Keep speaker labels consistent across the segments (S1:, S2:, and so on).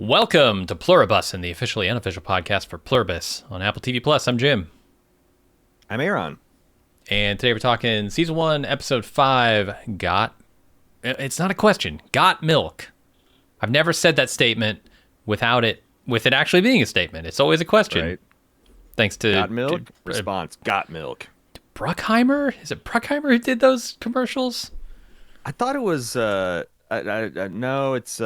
S1: Welcome to Pluribus, and the officially unofficial podcast for Pluribus on Apple TV Plus. I'm Jim.
S2: I'm Aaron.
S1: And today we're talking Season 1, Episode 5, It's not a question. Got milk. I've never said that statement with it actually being a statement. It's always a question.
S2: Right.
S1: Thanks to...
S2: Got milk? Response, got milk.
S1: Bruckheimer? Is it Bruckheimer who did those commercials?
S2: I thought it was, no, it's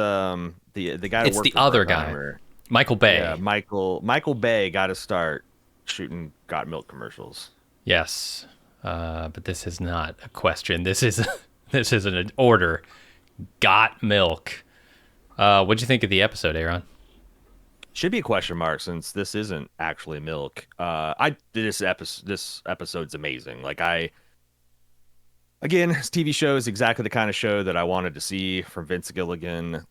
S2: the guy who
S1: It's
S2: worked
S1: the
S2: for
S1: other
S2: Bruckheimer.
S1: guy. Michael Bay.
S2: Yeah, Michael Bay got to start shooting got milk commercials.
S1: Yes. But this is not a question. This is an order. Got milk. What'd you think of the episode, Aaron?
S2: Should be a question mark since this isn't actually milk. This episode's amazing. Again, this TV show is exactly the kind of show that I wanted to see from Vince Gilligan.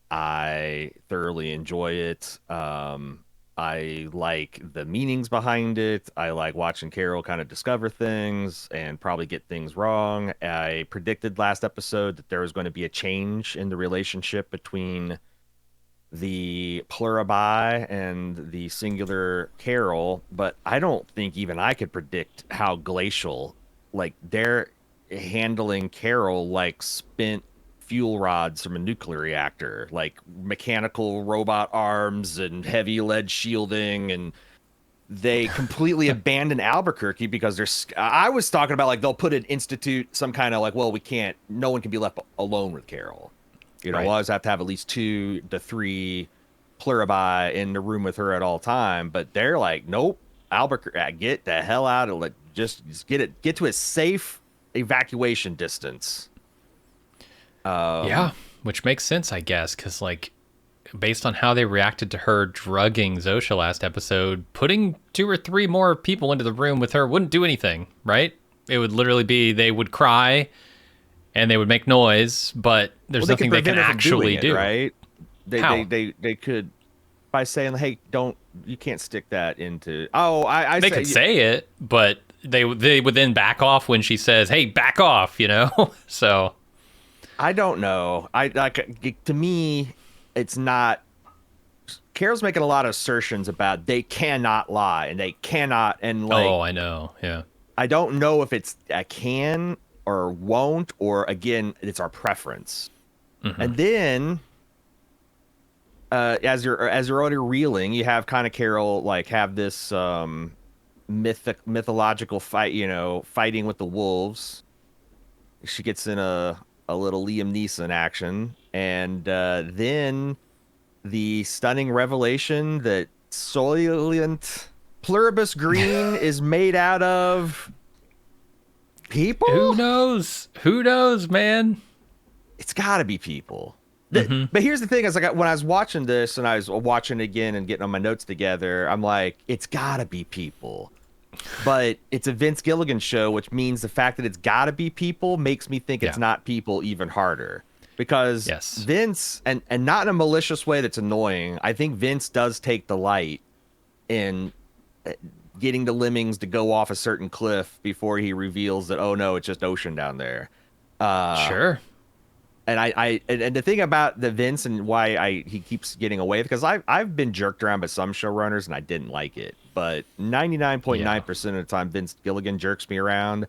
S2: I thoroughly enjoy it. I like the meanings behind it. I like watching Carol kind of discover things and probably get things wrong. I predicted last episode that there was going to be a change in the relationship between the Pluribus and the singular Carol, but I don't think even I could predict how glacial, they're handling Carol like spent fuel rods from a nuclear reactor, like mechanical robot arms and heavy lead shielding, and they completely abandon Albuquerque because I was talking about they'll put an institute, some kind of no one can be left alone with Carol. Right. We'll always have to have at least 2 to 3 Pluribus in the room with her at all time. But they're like, nope, Albuquerque, get the hell out of it. Just get to a safe evacuation distance.
S1: Yeah, which makes sense, I guess, because based on how they reacted to her drugging Zosha last episode, putting 2 or 3 more people into the room with her wouldn't do anything, right? It would literally be they would cry and they would make noise, but there's nothing they can actually do.
S2: Right?
S1: How?
S2: They could, by saying, hey, you can't stick that into. They
S1: could say it, but they would then back off when she says, hey, back off, So
S2: I don't know. To me, it's not. Carol's making a lot of assertions about they cannot lie and they cannot. And
S1: oh, I know. Yeah.
S2: I don't know if it's a can or won't, or again, it's our preference. Mm-hmm. And then, as you're already reeling, you have kind of Carol have this mythological fight, fighting with the wolves. She gets in a little Liam Neeson action, and then the stunning revelation that Soylent Pluribus Green is made out of people.
S1: Who knows, man?
S2: It's got to be people. Mm-hmm. But here's the thing: when I was watching this and I was watching it again and getting all my notes together, I'm like, it's got to be people. But it's a Vince Gilligan show, which means the fact that it's got to be people makes me think it's not people even harder. Because Vince, and not in a malicious way that's annoying, I think Vince does take delight in getting the lemmings to go off a certain cliff before he reveals that, oh no, it's just ocean down there.
S1: Sure.
S2: And the thing about the Vince and why he keeps getting away, because I've been jerked around by some showrunners and I didn't like it, but 99.9% of the time Vince Gilligan jerks me around.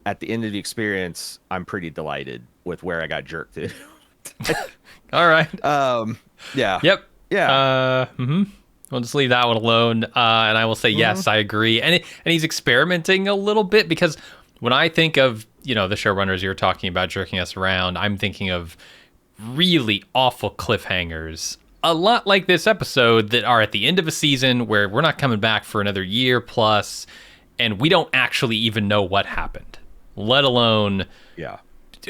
S2: At the end of the experience, I'm pretty delighted with where I got jerked to.
S1: All right.
S2: Yeah.
S1: Yep.
S2: Yeah.
S1: We'll just leave that one alone. And I will say, yes, I agree. And he's experimenting a little bit, because when I think of, the showrunners you're talking about jerking us around, I'm thinking of really awful cliffhangers, a lot like this episode, that are at the end of a season where we're not coming back for another year plus, and we don't actually even know what happened, let alone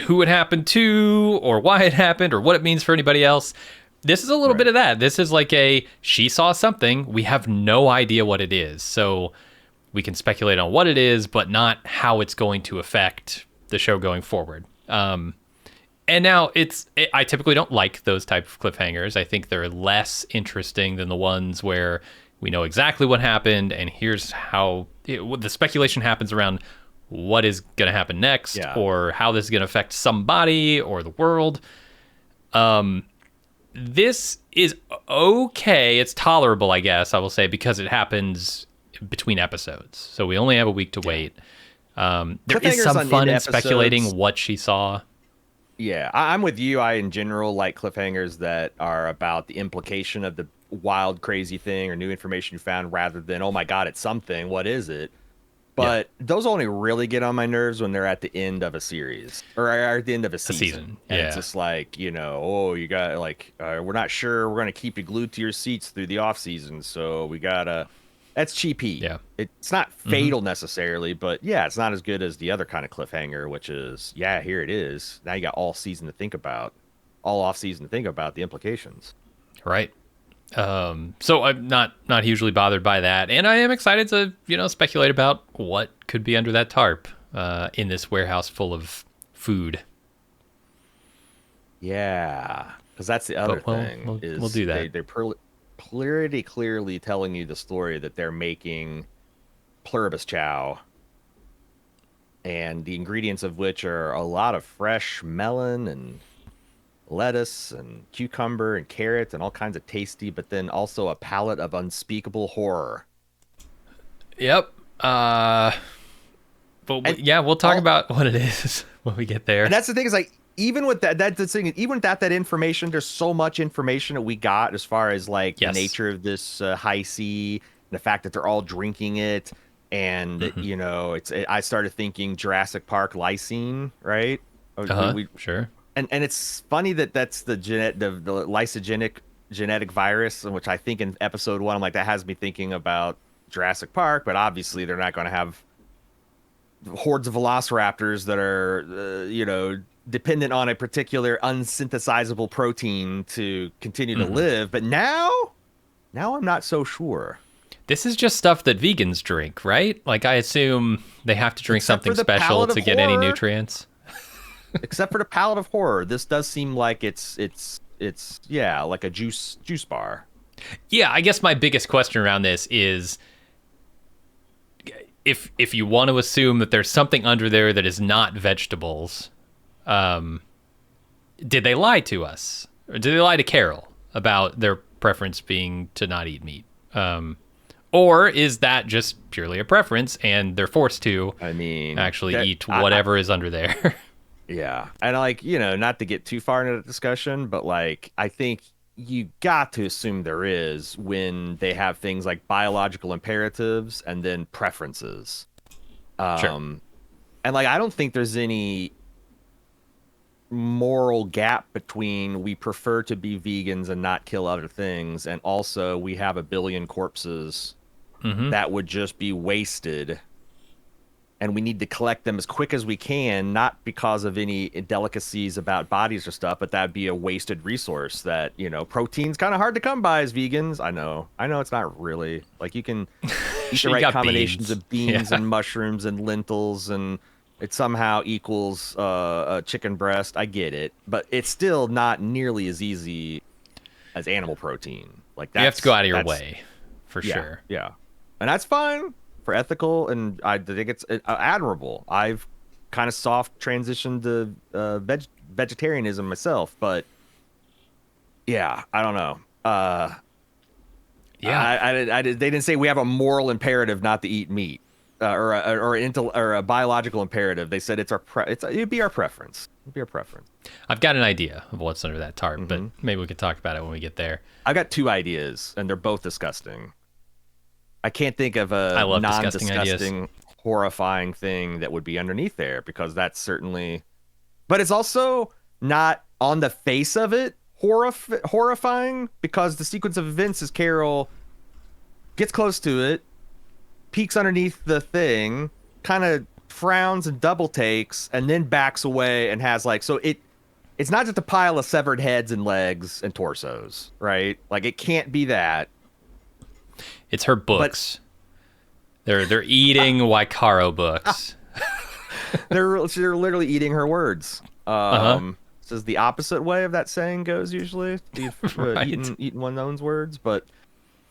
S1: who it happened to, or why it happened, or what it means for anybody else. This is a little bit of that. This is she saw something, we have no idea what it is, so we can speculate on what it is, but not how it's going to affect the show going forward. And now I typically don't like those type of cliffhangers. I think they're less interesting than the ones where we know exactly what happened, and here's how the speculation happens around what is going to happen next, or how this is going to affect somebody or the world. This is okay. It's tolerable, I guess, I will say, because it happens between episodes. So we only have a week to wait. There is
S2: Cliffhangers
S1: some
S2: on
S1: fun
S2: end
S1: in speculating
S2: episodes.
S1: what she saw.
S2: Yeah, I'm with you. I, in general, like cliffhangers that are about the implication of the wild, crazy thing or new information you found rather than, oh my God, it's something. What is it?
S1: Yeah,
S2: But those only really get on my nerves when they're at the end of a series or at the end of a
S1: a
S2: season.
S1: season.
S2: And it's
S1: Yeah.
S2: just like, oh, you got like, we're not sure we're going to keep you glued to your seats through the off season. So we got to, that's cheap heat.
S1: Yeah.
S2: It's not
S1: Hmm.
S2: fatal necessarily, but yeah, it's not as good as the other kind of cliffhanger, which is, yeah, here it is. Now you got all season to think about, all off season to think about the implications.
S1: Right. So I'm not hugely bothered by that, and I am excited to speculate about what could be under that tarp in this warehouse full of food.
S2: Yeah, because that's the other
S1: But we'll
S2: thing
S1: we'll, we'll
S2: is
S1: do that.
S2: pretty clearly telling you the story that they're making Pluribus chow, and the ingredients of which are a lot of fresh melon and lettuce and cucumber and carrots and all kinds of tasty, but then also a palette of unspeakable horror.
S1: Yep. But
S2: And
S1: yeah, we'll talk
S2: all
S1: about what it is when we get there.
S2: and that's the thing is like even with that's the thing, even without that information, there's so much information that we got as far as like the
S1: Yes.
S2: nature of this high C, and the fact that they're all drinking it, and
S1: Hmm.
S2: I started thinking Jurassic Park lysine, right?
S1: Uh
S2: We,
S1: huh.
S2: we
S1: Sure.
S2: and it's funny that that's the lysogenic genetic virus, which I think in episode one, I'm like that has me thinking about Jurassic Park, but obviously they're not going to have hordes of velociraptors that are, dependent on a particular unsynthesizable protein to continue to
S1: Hmm.
S2: live. But now I'm not so sure.
S1: This is just stuff that vegans drink, right? Like I assume they have to drink
S2: Except
S1: something
S2: for the
S1: special
S2: palette of
S1: to get any
S2: horror,
S1: nutrients.
S2: except for the palette of horror, this does seem like it's yeah, like a juice bar.
S1: Yeah, I guess my biggest question around this is if you want to assume that there's something under there that is not vegetables, um, did they lie to us? Or did they lie to Carol about their preference being to not eat meat? Or is that just purely a preference and they're forced to
S2: I mean,
S1: actually
S2: that
S1: eat
S2: I
S1: whatever is under there?
S2: yeah, and like not to get too far into the discussion, but like I think you got to assume there is when they have things like biological imperatives and then preferences.
S1: Sure.
S2: Um, and like I don't think there's any moral gap between we prefer to be vegans and not kill other things, and also we have a billion corpses
S1: Hmm.
S2: that would just be wasted and we need to collect them as quick as we can, not because of any delicacies about bodies or stuff, but that'd be a wasted resource that, protein's kind of hard to come by as vegans. I know it's not really like you can eat the
S1: Sure, you
S2: right
S1: got
S2: combinations
S1: beans.
S2: of beans
S1: Yeah.
S2: and mushrooms and lentils and it somehow equals a chicken breast. I get it, but it's still not nearly as easy as animal protein. Like
S1: You have to go out of your
S2: that's
S1: way, for
S2: yeah,
S1: sure.
S2: yeah, and that's fine for ethical, and I think it's admirable. I've kind of soft transitioned to vegetarianism myself, but yeah, I don't know.
S1: Yeah.
S2: They didn't say we have a moral imperative not to eat meat, or a biological imperative. They said it'd be our preference. It'd be our preference.
S1: I've got an idea of what's under that tarp, but
S2: Hmm.
S1: maybe we could talk about it when we get there.
S2: I've got two ideas, and they're both disgusting. I can't think of
S1: I
S2: a
S1: love disgusting ideas.
S2: non-disgusting, horrifying thing that would be underneath there because that's certainly, but it's also not on the face of it horrifying because the sequence of events is Carol gets close to it, peeks underneath the thing, kind of frowns and double takes, and then backs away and has like it's not just a pile of severed heads and legs and torsos, right? Like it can't be that.
S1: It's her
S2: But
S1: books. They're eating Waikaro books.
S2: they're literally eating her words.
S1: Uh huh.
S2: This is the opposite way of that saying goes usually. You've
S1: Right.
S2: eaten one's own words, but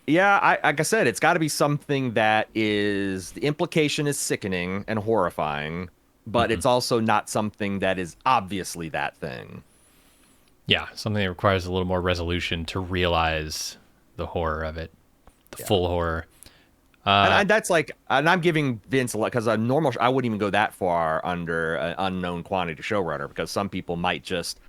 S2: yeah, like I said, it's got to be something that is the implication is sickening and horrifying, but
S1: Hmm.
S2: it's also not something that is obviously that thing.
S1: Yeah, something that requires a little more resolution to realize the horror of it, the
S2: Yeah.
S1: full horror.
S2: And that's like, and I'm giving Vince a lot because a normal, I wouldn't even go that far under an unknown quantity showrunner because some people might just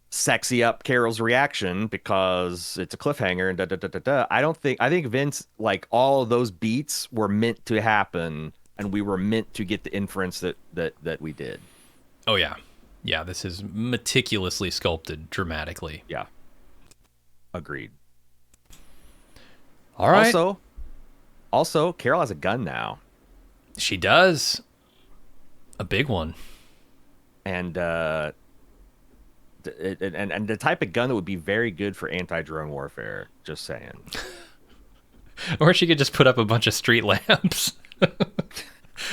S2: sexy up Carol's reaction because it's a cliffhanger and da da da da da. I think Vince, like all of those beats were meant to happen and we were meant to get the inference that we did.
S1: Oh yeah. Yeah, this is meticulously sculpted dramatically.
S2: Yeah. Agreed.
S1: All right.
S2: Also, Carol has a gun now.
S1: She does. A big one.
S2: And and the type of gun that would be very good for anti-drone warfare. Just saying.
S1: Or she could just put up a bunch of street lamps.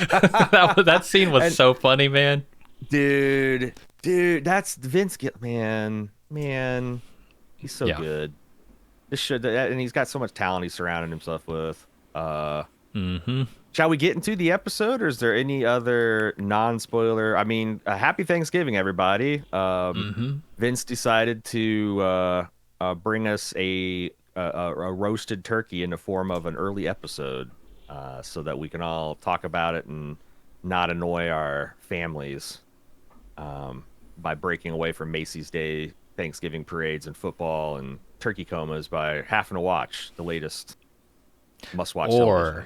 S1: that scene was so funny, man.
S2: Dude, that's Vince. Man, he's so good. This should, and he's got so much talent he's surrounded himself with. Shall we get into the episode, or is there any other non-spoiler? I mean, happy Thanksgiving, everybody. Vince decided to bring us a roasted turkey in the form of an early episode, so that we can all talk about it and not annoy our families by breaking away from Macy's Day Thanksgiving parades and football and turkey comas by having to watch the latest must-watch television.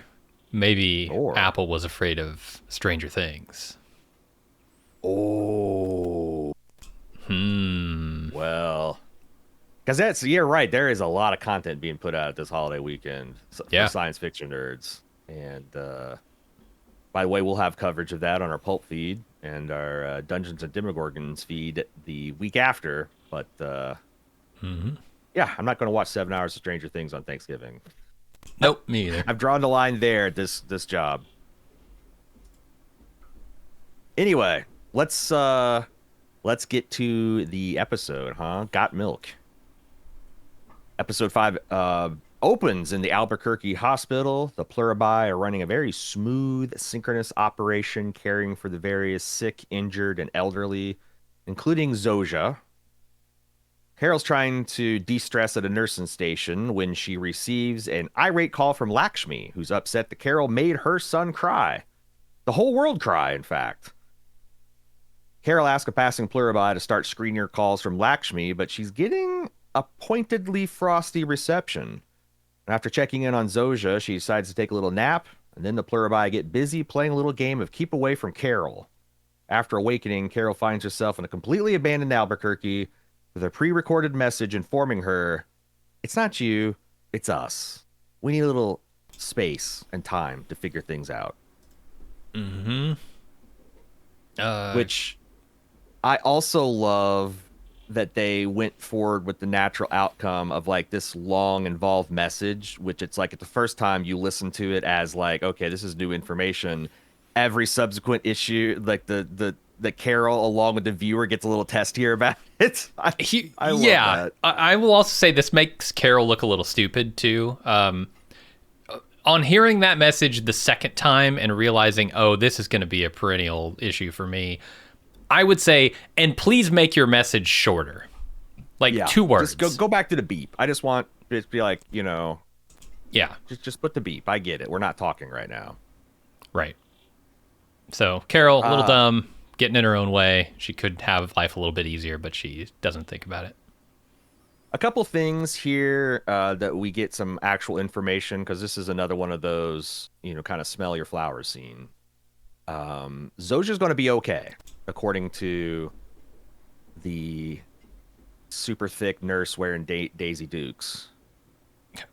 S1: Maybe Apple was afraid of Stranger Things.
S2: Oh. Well, because you're right. There is a lot of content being put out this holiday weekend for science fiction nerds. And by the way, we'll have coverage of that on our Pulp feed and our Dungeons and Demogorgons feed the week after. But yeah, I'm not going to watch 7 hours of Stranger Things on Thanksgiving.
S1: Nope, me either.
S2: I've drawn the line there at this job. Anyway, let's get to the episode, huh? Got Milk. Episode 5 opens in the Albuquerque hospital. The Pluribus are running a very smooth, synchronous operation caring for the various sick, injured, and elderly, including Zoja. Carol's trying to de-stress at a nursing station when she receives an irate call from Lakshmi, who's upset that Carol made her son cry. The whole world cry, in fact. Carol asks a passing Pluribus to start screening her calls from Lakshmi, but she's getting a pointedly frosty reception. And after checking in on Zoja, she decides to take a little nap, and then the Pluribus get busy playing a little game of keep away from Carol. After awakening, Carol finds herself in a completely abandoned Albuquerque with a pre-recorded message informing her, it's not you, it's us. We need a little space and time to figure things out. Which I also love that they went forward with the natural outcome of like this long involved message, which it's like at the first time you listen to it as like, okay, this is new information. Every subsequent issue, like the Carol along with the viewer gets a little testier about it. I love that.
S1: I will also say this makes Carol look a little stupid too. On hearing that message the second time and realizing, oh, this is going to be a perennial issue for me, I would say, and please make your message shorter. Like 2 words.
S2: Just go back to the beep. I just want it to be like,
S1: yeah.
S2: Just put the beep. I get it. We're not talking right now.
S1: Right. So Carol, a little dumb, getting in her own way. She could have life a little bit easier, but she doesn't think about it.
S2: A couple things here that we get some actual information, because this is another one of those, kind of smell your flowers scene. Zoja's going to be okay, according to the super thick nurse wearing Daisy Dukes.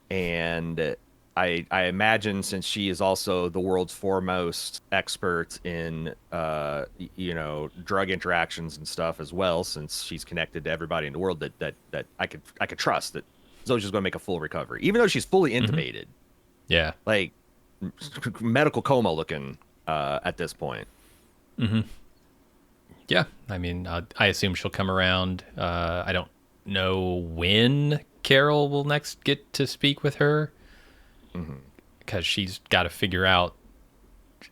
S2: And I imagine, since she is also the world's foremost expert in drug interactions and stuff as well, since she's connected to everybody in the world, that I could trust that Zoja's going to make a full recovery, even though she's fully intubated.
S1: Yeah,
S2: like medical coma looking at this point.
S1: Yeah, I mean, I assume she'll come around. I don't know when Carol will next get to speak with her. Because she's got to figure out.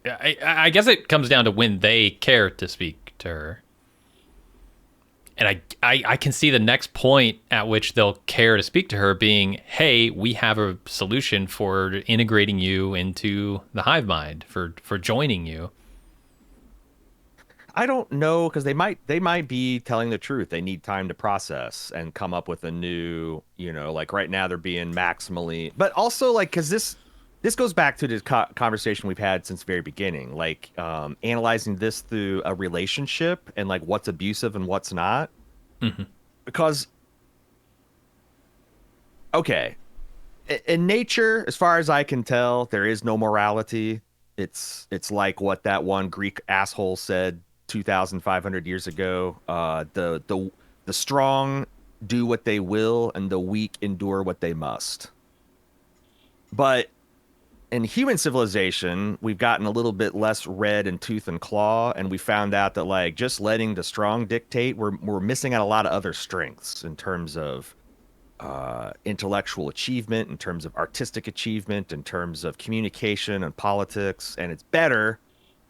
S1: I guess it comes down to when they care to speak to her. And I can see the next point at which they'll care to speak to her being, hey, we have a solution for integrating you into the hive mind, for joining you.
S2: I don't know, because they might be telling the truth. They need time to process and come up with a new, like right now they're being maximally, but also like, because this goes back to the conversation we've had since the very beginning, like analyzing this through a relationship and like what's abusive and what's not.
S1: Mm-hmm.
S2: Because, okay, in nature, as far as I can tell, there is no morality. It's like what that one Greek asshole said 2,500 years ago. The strong do what they will, and the weak endure what they must. But in human civilization, we've gotten a little bit less red in tooth and claw, and we found out that like just letting the strong dictate, we're missing out a lot of other strengths in terms of intellectual achievement, in terms of artistic achievement, in terms of communication and politics, and it's better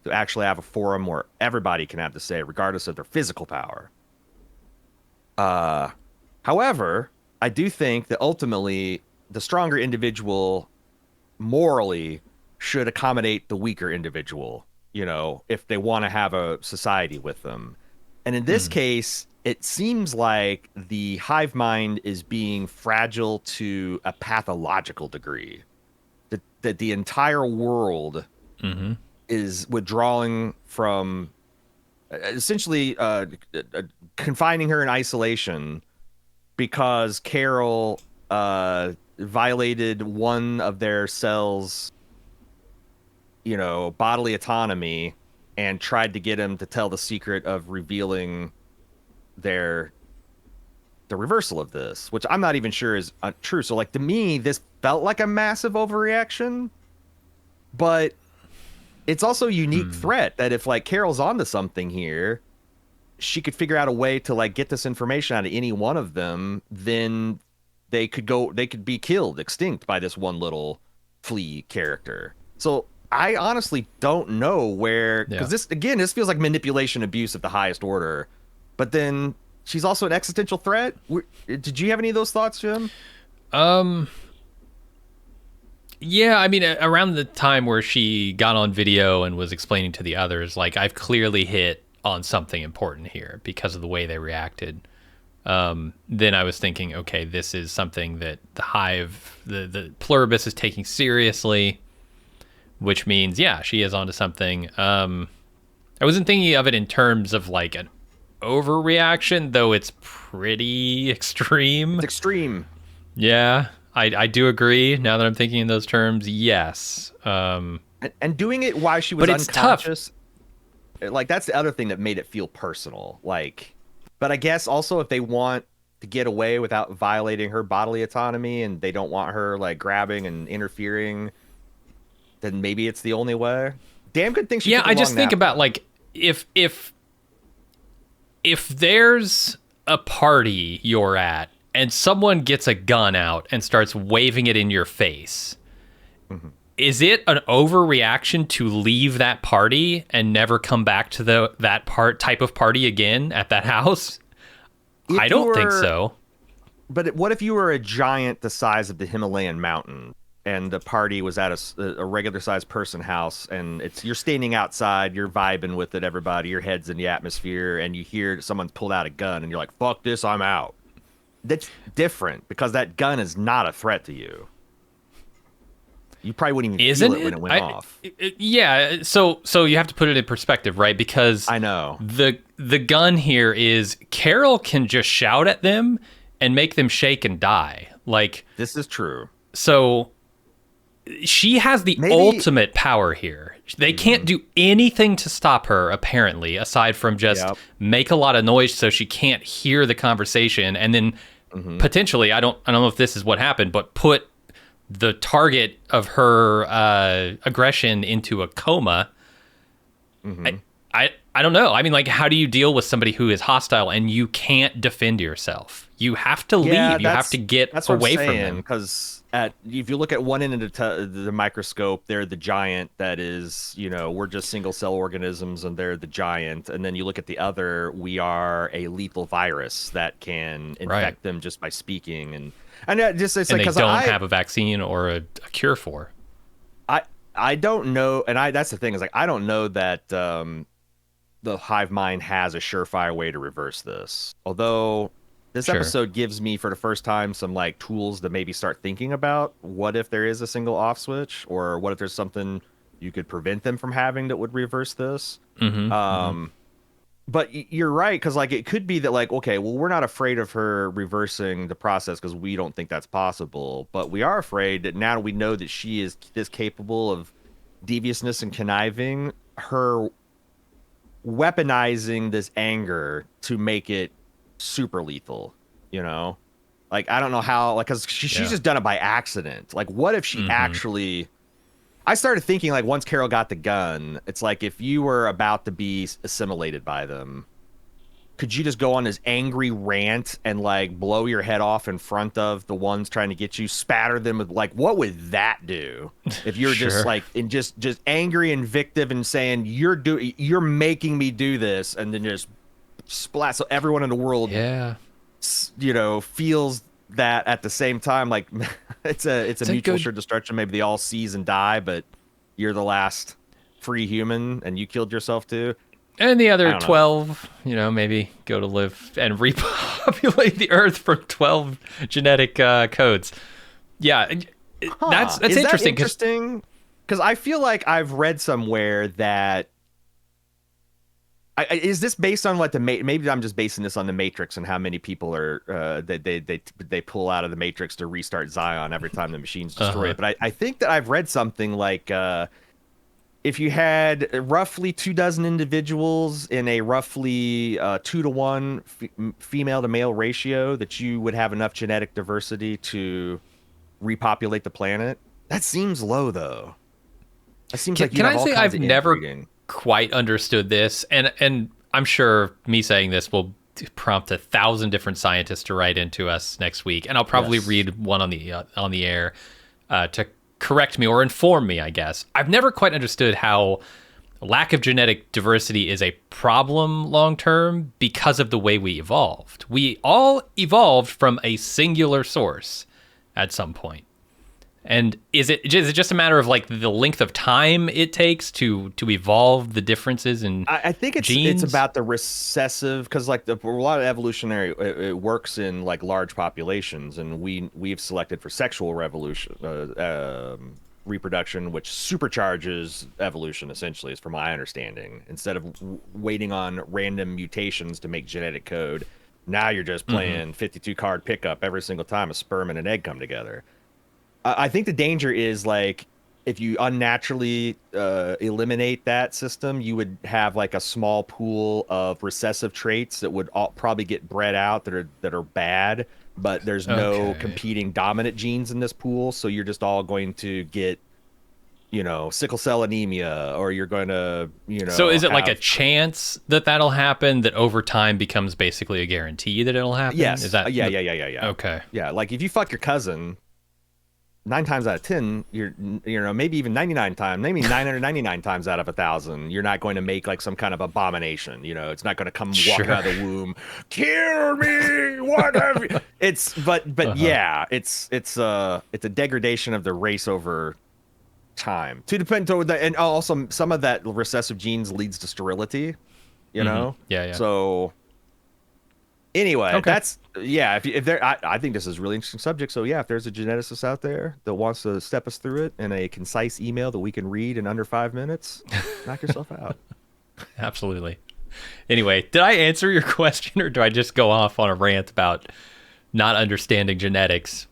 S2: to actually have a forum where everybody can have to say, regardless of their physical power. However, I do think that ultimately the stronger individual morally should accommodate the weaker individual, if they want to have a society with them. And in this case, it seems like the hive mind is being fragile to a pathological degree. That the entire world is withdrawing from, essentially confining her in isolation because Carol violated one of their cells, bodily autonomy, and tried to get him to tell the secret of revealing the reversal of this, which I'm not even sure is true. So like, to me, this felt like a massive overreaction, but it's also a unique threat that if like Carol's onto something here, she could figure out a way to like get this information out of any one of them, then they could be killed, extinct by this one little flea character. So I honestly don't know where, because this feels like manipulation, abuse at the highest order. But then she's also an existential threat. Did you have any of those thoughts, Jim?
S1: Yeah, I mean, around the time where she got on video and was explaining to the others, like, I've clearly hit on something important here because of the way they reacted. Then I was thinking, okay, this is something that the hive, the Pluribus is taking seriously, which means, yeah, she is onto something. I wasn't thinking of it in terms of like an overreaction, though it's pretty extreme.
S2: It's extreme.
S1: Yeah, I do agree. Now that I'm thinking in those terms, yes.
S2: And doing it while she was unconscious, like that's the other thing that made it feel personal. Like, but I guess also if they want to get away without violating her bodily autonomy and they don't want her like grabbing and interfering, then maybe it's the only way. Damn good thing she took a long
S1: I just think
S2: nap.
S1: about like if there's a party you're at and someone gets a gun out and starts waving it in your face, is it an overreaction to leave that party and never come back to that type of party again at that house? I don't think so.
S2: But what if you were a giant the size of the Himalayan mountain and the party was at a regular sized person house, and you're standing outside, you're vibing with it, everybody, your head's in the atmosphere, and you hear someone's pulled out a gun and you're like, fuck this, I'm out. That's different because that gun is not a threat to you. You probably wouldn't even feel it when it went off.
S1: Yeah, so you have to put it in perspective, right? Because
S2: I know
S1: the gun here is Carol can just shout at them and make them shake and die. Like,
S2: this is true.
S1: So she has the ultimate power here. They can't do anything to stop her, apparently, aside from just make a lot of noise so she can't hear the conversation, and then potentially, I don't know if this is what happened, but put the target of her aggression into a coma. I don't know. I mean, like, how do you deal with somebody who is hostile and you can't defend yourself? You have to leave. You have to get away from them.
S2: Because if you look at one end of the microscope, they're the giant that is, we're just single cell organisms and they're the giant. And then you look at the other, we are a lethal virus that can infect them just by speaking. And it's
S1: and
S2: like,
S1: they don't have a vaccine or a cure for.
S2: I don't know. And that's the thing is like, I don't know that the hive mind has a surefire way to reverse this. Although this episode gives me for the first time some like tools to maybe start thinking about what if there is a single off switch, or what if there's something you could prevent them from having that would reverse this. But you're right, because like it could be that like, okay, well, we're not afraid of her reversing the process because we don't think that's possible, but we are afraid that now we know that she is this capable of deviousness and conniving, her weaponizing this anger to make it super lethal, like I don't know how, like, because she's just done it by accident. Like, what if she actually, I started thinking like once Carol got the gun, it's like if you were about to be assimilated by them, could you just go on this angry rant and like blow your head off in front of the ones trying to get you, spatter them with like, what would that do if you're just like in just angry and vindictive and saying you're making me do this, and then just splat so everyone in the world feels that at the same time, like it's a mutual assured destruction. Maybe they all seize and die, but you're the last free human and you killed yourself too.
S1: And the other 12, maybe go to live and repopulate the earth from 12 genetic codes. Yeah, that's interesting.
S2: Because I feel like I've read somewhere that is this based on what maybe I'm just basing this on the Matrix and how many people are they pull out of the Matrix to restart Zion every time the machines destroy it. But I think that I've read something like if you had roughly 24 individuals in a roughly 2-to-1 female to male ratio, that you would have enough genetic diversity to repopulate the planet. That seems low, though. That seems like
S1: can I say I've never quite understood this, and I'm sure me saying this will prompt 1,000 different scientists to write into us next week, and I'll probably read one on the air to correct me or inform me, I guess. I've never quite understood how lack of genetic diversity is a problem long term because of the way we evolved. We all evolved from a singular source at some point. And is it just a matter of like the length of time it takes to evolve the differences in
S2: I think
S1: genes?
S2: It's about the recessive, because like a lot of evolutionary it works in like large populations, and we've selected for sexual reproduction, which supercharges evolution essentially, is from my understanding. Instead of waiting on random mutations to make genetic code, now you're just playing 52 card pickup every single time a sperm and an egg come together. I think the danger is like if you unnaturally eliminate that system, you would have like a small pool of recessive traits that would probably get bred out that are bad, but there's no competing dominant genes in this pool, so you're just all going to get sickle cell anemia, or you're going to
S1: So is it like a chance that'll happen that over time becomes basically a guarantee that it'll happen?
S2: Yes.
S1: Is that
S2: yeah.
S1: Okay.
S2: Yeah, like if you fuck your cousin, 9 times out of 10, you're maybe even 99 times, maybe 999 times out of 1,000, you're not going to make like some kind of abomination. It's not going to come walking out of the womb, kill me, what have you? Yeah, it's a degradation of the race over time. And also some of that recessive genes leads to sterility.
S1: Yeah.
S2: So anyway, that's if there, I think this is a really interesting subject. So yeah, if there's a geneticist out there that wants to step us through it in a concise email that we can read in under 5 minutes, knock yourself out.
S1: Absolutely. Anyway, did I answer your question, or do I just go off on a rant about not understanding genetics?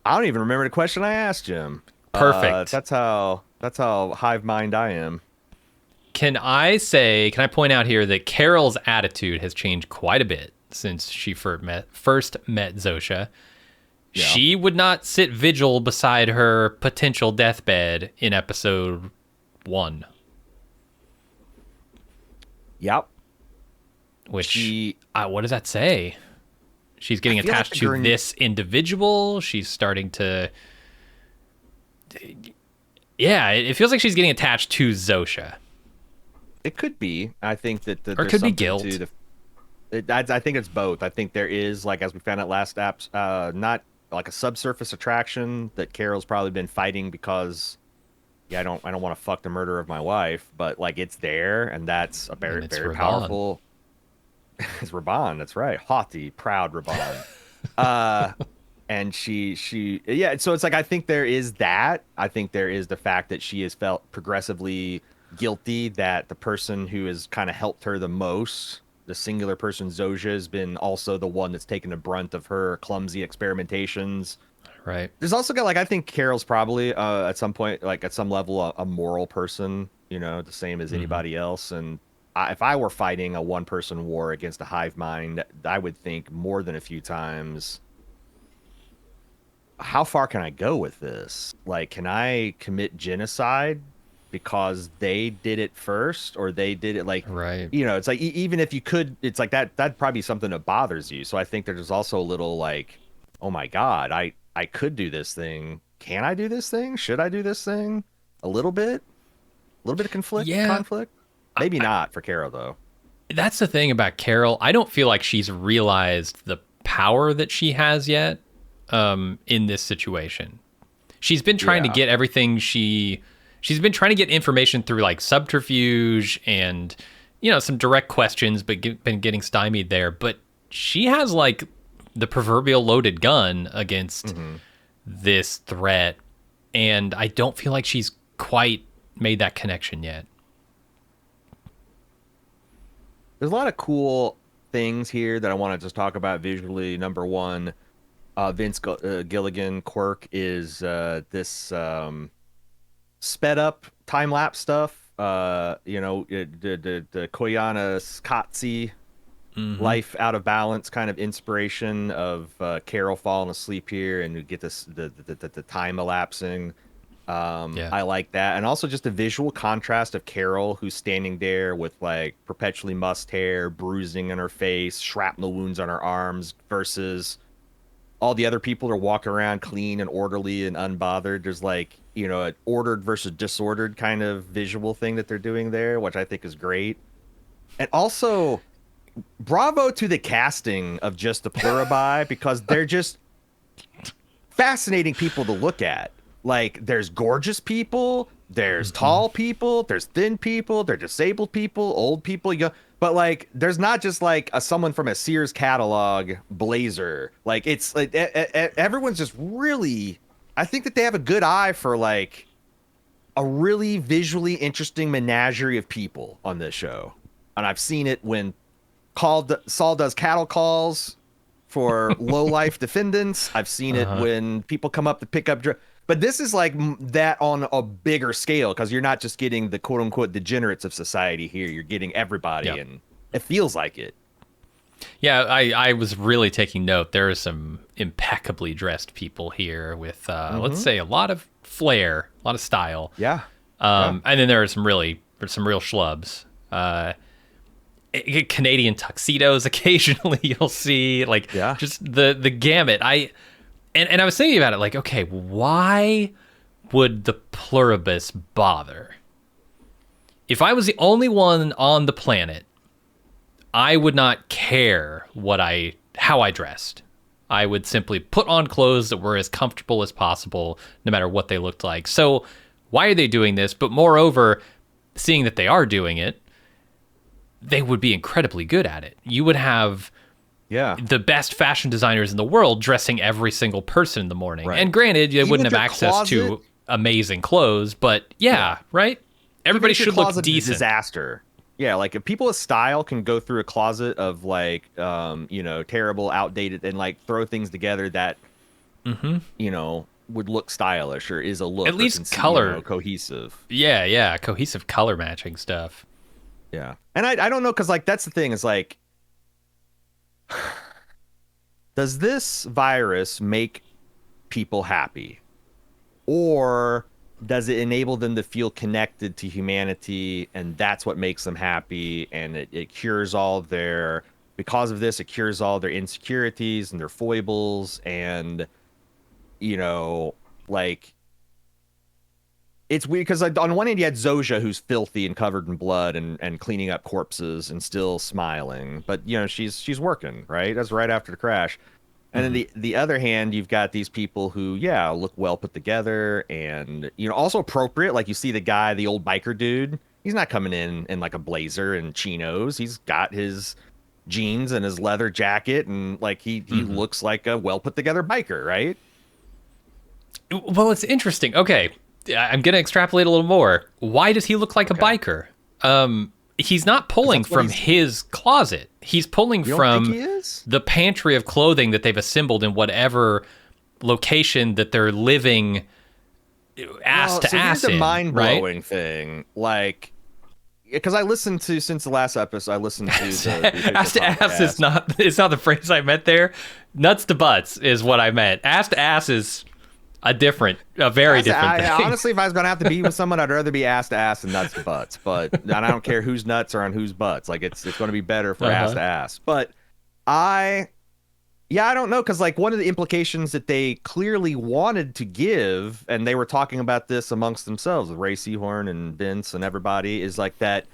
S2: I don't even remember the question I asked, Jim.
S1: Perfect.
S2: That's how hive mind I am.
S1: Can I point out here that Carol's attitude has changed quite a bit since she first met Zosha. Yeah. She would not sit vigil beside her potential deathbed in episode 1.
S2: Yep.
S1: Which, what does that say? She's getting
S2: like
S1: attached to this individual. She's starting to... Yeah, it feels like she's getting attached to Zosha.
S2: It could be. I think that
S1: Or it
S2: there's
S1: could be
S2: something
S1: guilt.
S2: to I think it's both. I think there is, like, as we found out last apps, not like a subsurface attraction that Carol's probably been fighting because, yeah, I don't want to fuck the murder of my wife, but like it's there, and that's a very very
S1: Raban.
S2: powerful. It's Raban. That's right, haughty, proud Raban. uh, and yeah. So it's like I think there is that. I think there is the fact that she has felt progressively guilty that the person who has kind of helped her the most, the singular person Zoja, has been also the one that's taken the brunt of her clumsy experimentations.
S1: Right.
S2: There's also got, like, I think Carol's probably at some point, like at some level, a moral person, you know, the same as anybody else. And if I were fighting a one-person war against a hive mind, I would think more than a few times, how far can I go with this? Like, can I commit genocide because they did it first, or they did it like,
S1: Right.
S2: you know, it's like even if you could, it's like that'd probably be something that bothers you. So I think there's also a little like, oh my God, I could do this thing. Can I do this thing? Should I do this thing? A little bit of
S1: Yeah.
S2: conflict. Maybe not for Carol though.
S1: That's the thing about Carol. I don't feel like she's realized the power that she has yet in this situation. She's been trying to
S2: Yeah.
S1: get everything she's been trying to get information through like subterfuge and, you know, some direct questions, but been getting stymied there. But she has like the proverbial loaded gun against this threat, and I don't feel like she's quite made that connection yet.
S2: There's a lot of cool things here that I want to just talk about visually. Number one, Vince Gilligan quirk is this sped up time lapse stuff. You know, the Koyana Skotsi life out of balance kind of inspiration of Carol falling asleep here, and you get this the time elapsing.
S1: Yeah.
S2: I like that, and also just the visual contrast of Carol, who's standing there with like perpetually mussed hair, bruising on her face, shrapnel wounds on her arms, versus all the other people are walking around clean and orderly and unbothered. There's like, you know, an ordered versus disordered kind of visual thing that they're doing there, which I think is great. And also, bravo to the casting of just the Pluribi, because they're just fascinating people to look at. Like, there's gorgeous people, there's tall people, there's thin people, there's disabled people, old people, but like, there's not just like someone from a Sears catalog blazer. Like, it's like everyone's just really. I think that they have a good eye for like a really visually interesting menagerie of people on this show, and I've seen it when Saul does cattle calls for low life defendants. I've seen it when people come up to pick up. But this is like that on a bigger scale, because you're not just getting the quote unquote degenerates of society here. You're getting everybody, and it feels like it.
S1: Yeah, I was really taking note. There are some impeccably dressed people here with, let's say, a lot of flair, a lot of style.
S2: Yeah.
S1: And then there are some real schlubs. Canadian tuxedos occasionally you'll see, like, just the gamut. And I was thinking about it, like, okay, why would the Pluribus bother? If I was the only one on the planet, I would not care how I dressed. I would simply put on clothes that were as comfortable as possible, no matter what they looked like. So why are they doing this? But moreover, seeing that they are doing it, they would be incredibly good at it. You would have the best fashion designers in the world dressing every single person in the morning. Right. And granted, they wouldn't have access to amazing clothes, but right? Everybody should look decent.
S2: Disaster. Yeah, like if people with style can go through a closet of like, you know, terrible, outdated, and like throw things together that, you know, would look stylish or is a look.
S1: At least color.
S2: Cohesive.
S1: Yeah. Cohesive color matching stuff.
S2: Yeah. And I don't know, because like that's the thing, is like, does this virus make people happy? Or does it enable them to feel connected to humanity, and that's what makes them happy, and it cures all their, because of this, it cures all their insecurities and their foibles, and you know, like it's weird because like, on one hand you had Zoja, who's filthy and covered in blood and cleaning up corpses and still smiling, but you know she's working, right? That's right after the crash. And then the other hand, you've got these people who, yeah, look well put together and, you know, also appropriate. Like you see the guy, the old biker dude, he's not coming in like a blazer and chinos. He's got his jeans and his leather jacket, and like he looks like a well put together biker, right?
S1: Well, it's interesting. Okay, I'm going to extrapolate a little more. Why does he look like a biker? He's not pulling from his closet. He's pulling from the pantry of clothing that they've assembled in whatever location that they're living ass to ass in.
S2: Here's a mind-blowing thing. Like, because I listened to, since the last episode, I listened to the
S1: ass to ass is not, it's not the phrase I meant there. Nuts to butts is what I meant. Ass to ass is a very different thing.
S2: Honestly, if I was going to have to be with someone, I'd rather be ass to ass and nuts to butts. But I don't care whose nuts are on whose butts. Like, it's going to be better for ass to ass. But I don't know, because like one of the implications that they clearly wanted to give, and they were talking about this amongst themselves with Ray Seahorn and Vince and everybody, is like that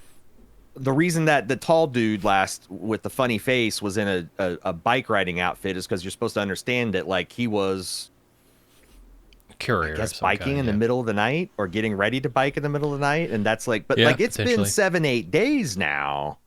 S2: the reason that the tall dude last with the funny face was in a bike riding outfit is because you're supposed to understand that like he was
S1: courier,
S2: I guess, biking in the middle of the night or getting ready to bike in the middle of the night, and that's like, but like it's been 7-8 days now.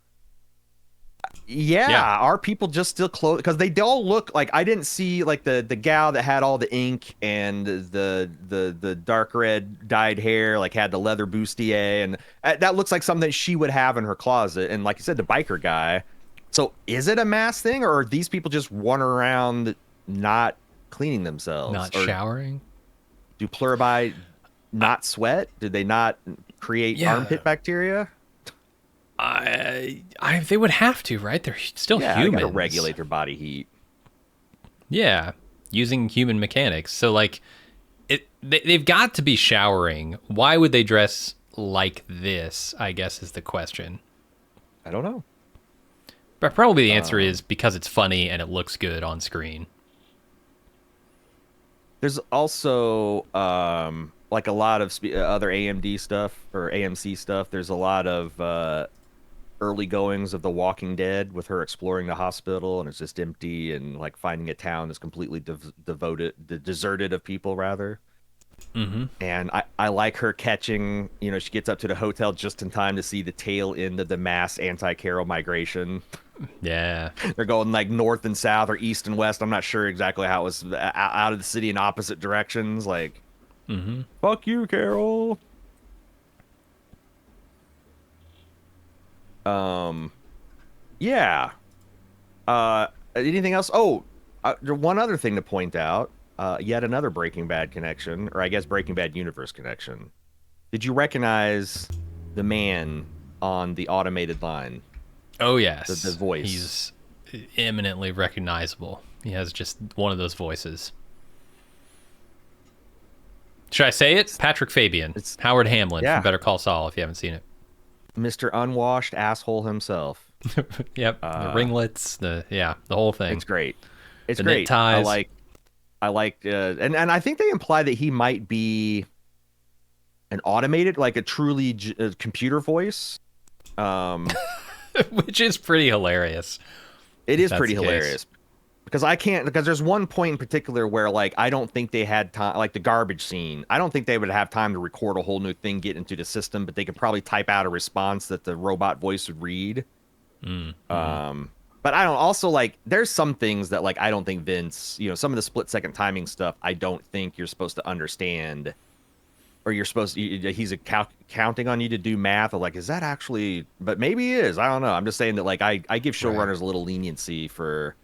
S2: Yeah, are people just still close? Because they all look like, I didn't see like the gal that had all the ink and the dark red dyed hair, like had the leather bustier, and that looks like something she would have in her closet. And like you said, the biker guy. So is it a mass thing, or are these people just running around not cleaning themselves,
S1: not showering?
S2: Do pluribi not sweat? Did they not create armpit bacteria?
S1: They would have to, right? They're still humans.
S2: They gotta regulate their body heat.
S1: Yeah, using human mechanics. So like, they've got to be showering. Why would they dress like this, I guess, is the question.
S2: I don't know.
S1: But probably the answer is because it's funny and it looks good on screen.
S2: There's also like a lot of other AMD stuff or AMC stuff. There's a lot of early goings of The Walking Dead with her exploring the hospital, and it's just empty, and like finding a town that's completely deserted of people, rather. And I like her catching, you know, she gets up to the hotel just in time to see the tail end of the mass anti-Carol migration.
S1: Yeah.
S2: They're going like north and south or east and west. I'm not sure exactly how it was, out of the city in opposite directions. Like, fuck you, Carol. Yeah. Anything else? Oh, one other thing to point out. Yet another Breaking Bad connection, or I guess Breaking Bad universe connection. Did you recognize the man on the automated line?
S1: Oh, yes.
S2: The voice.
S1: He's eminently recognizable. He has just one of those voices. Should I say it? Patrick Fabian. It's Howard Hamlin from Better Call Saul, if you haven't seen it.
S2: Mr. Unwashed Asshole himself.
S1: Yep. The ringlets, the whole thing.
S2: It's great. It's
S1: the
S2: great.
S1: Knit ties.
S2: I like, and I think they imply that he might be an automated, like a truly computer voice.
S1: Which is pretty hilarious.
S2: It is pretty hilarious. Because there's one point in particular where, like, I don't think they had time, like the garbage scene. I don't think they would have time to record a whole new thing, get into the system, but they could probably type out a response that the robot voice would read. But I don't, also, like, there's some things that, like, I don't think Vince, you know, some of the split-second timing stuff, I don't think you're supposed to understand. Or you're supposed to, he's counting on you to do math, or like, is that actually, but maybe he is. I don't know. I'm just saying that, like, I give showrunners a little leniency for,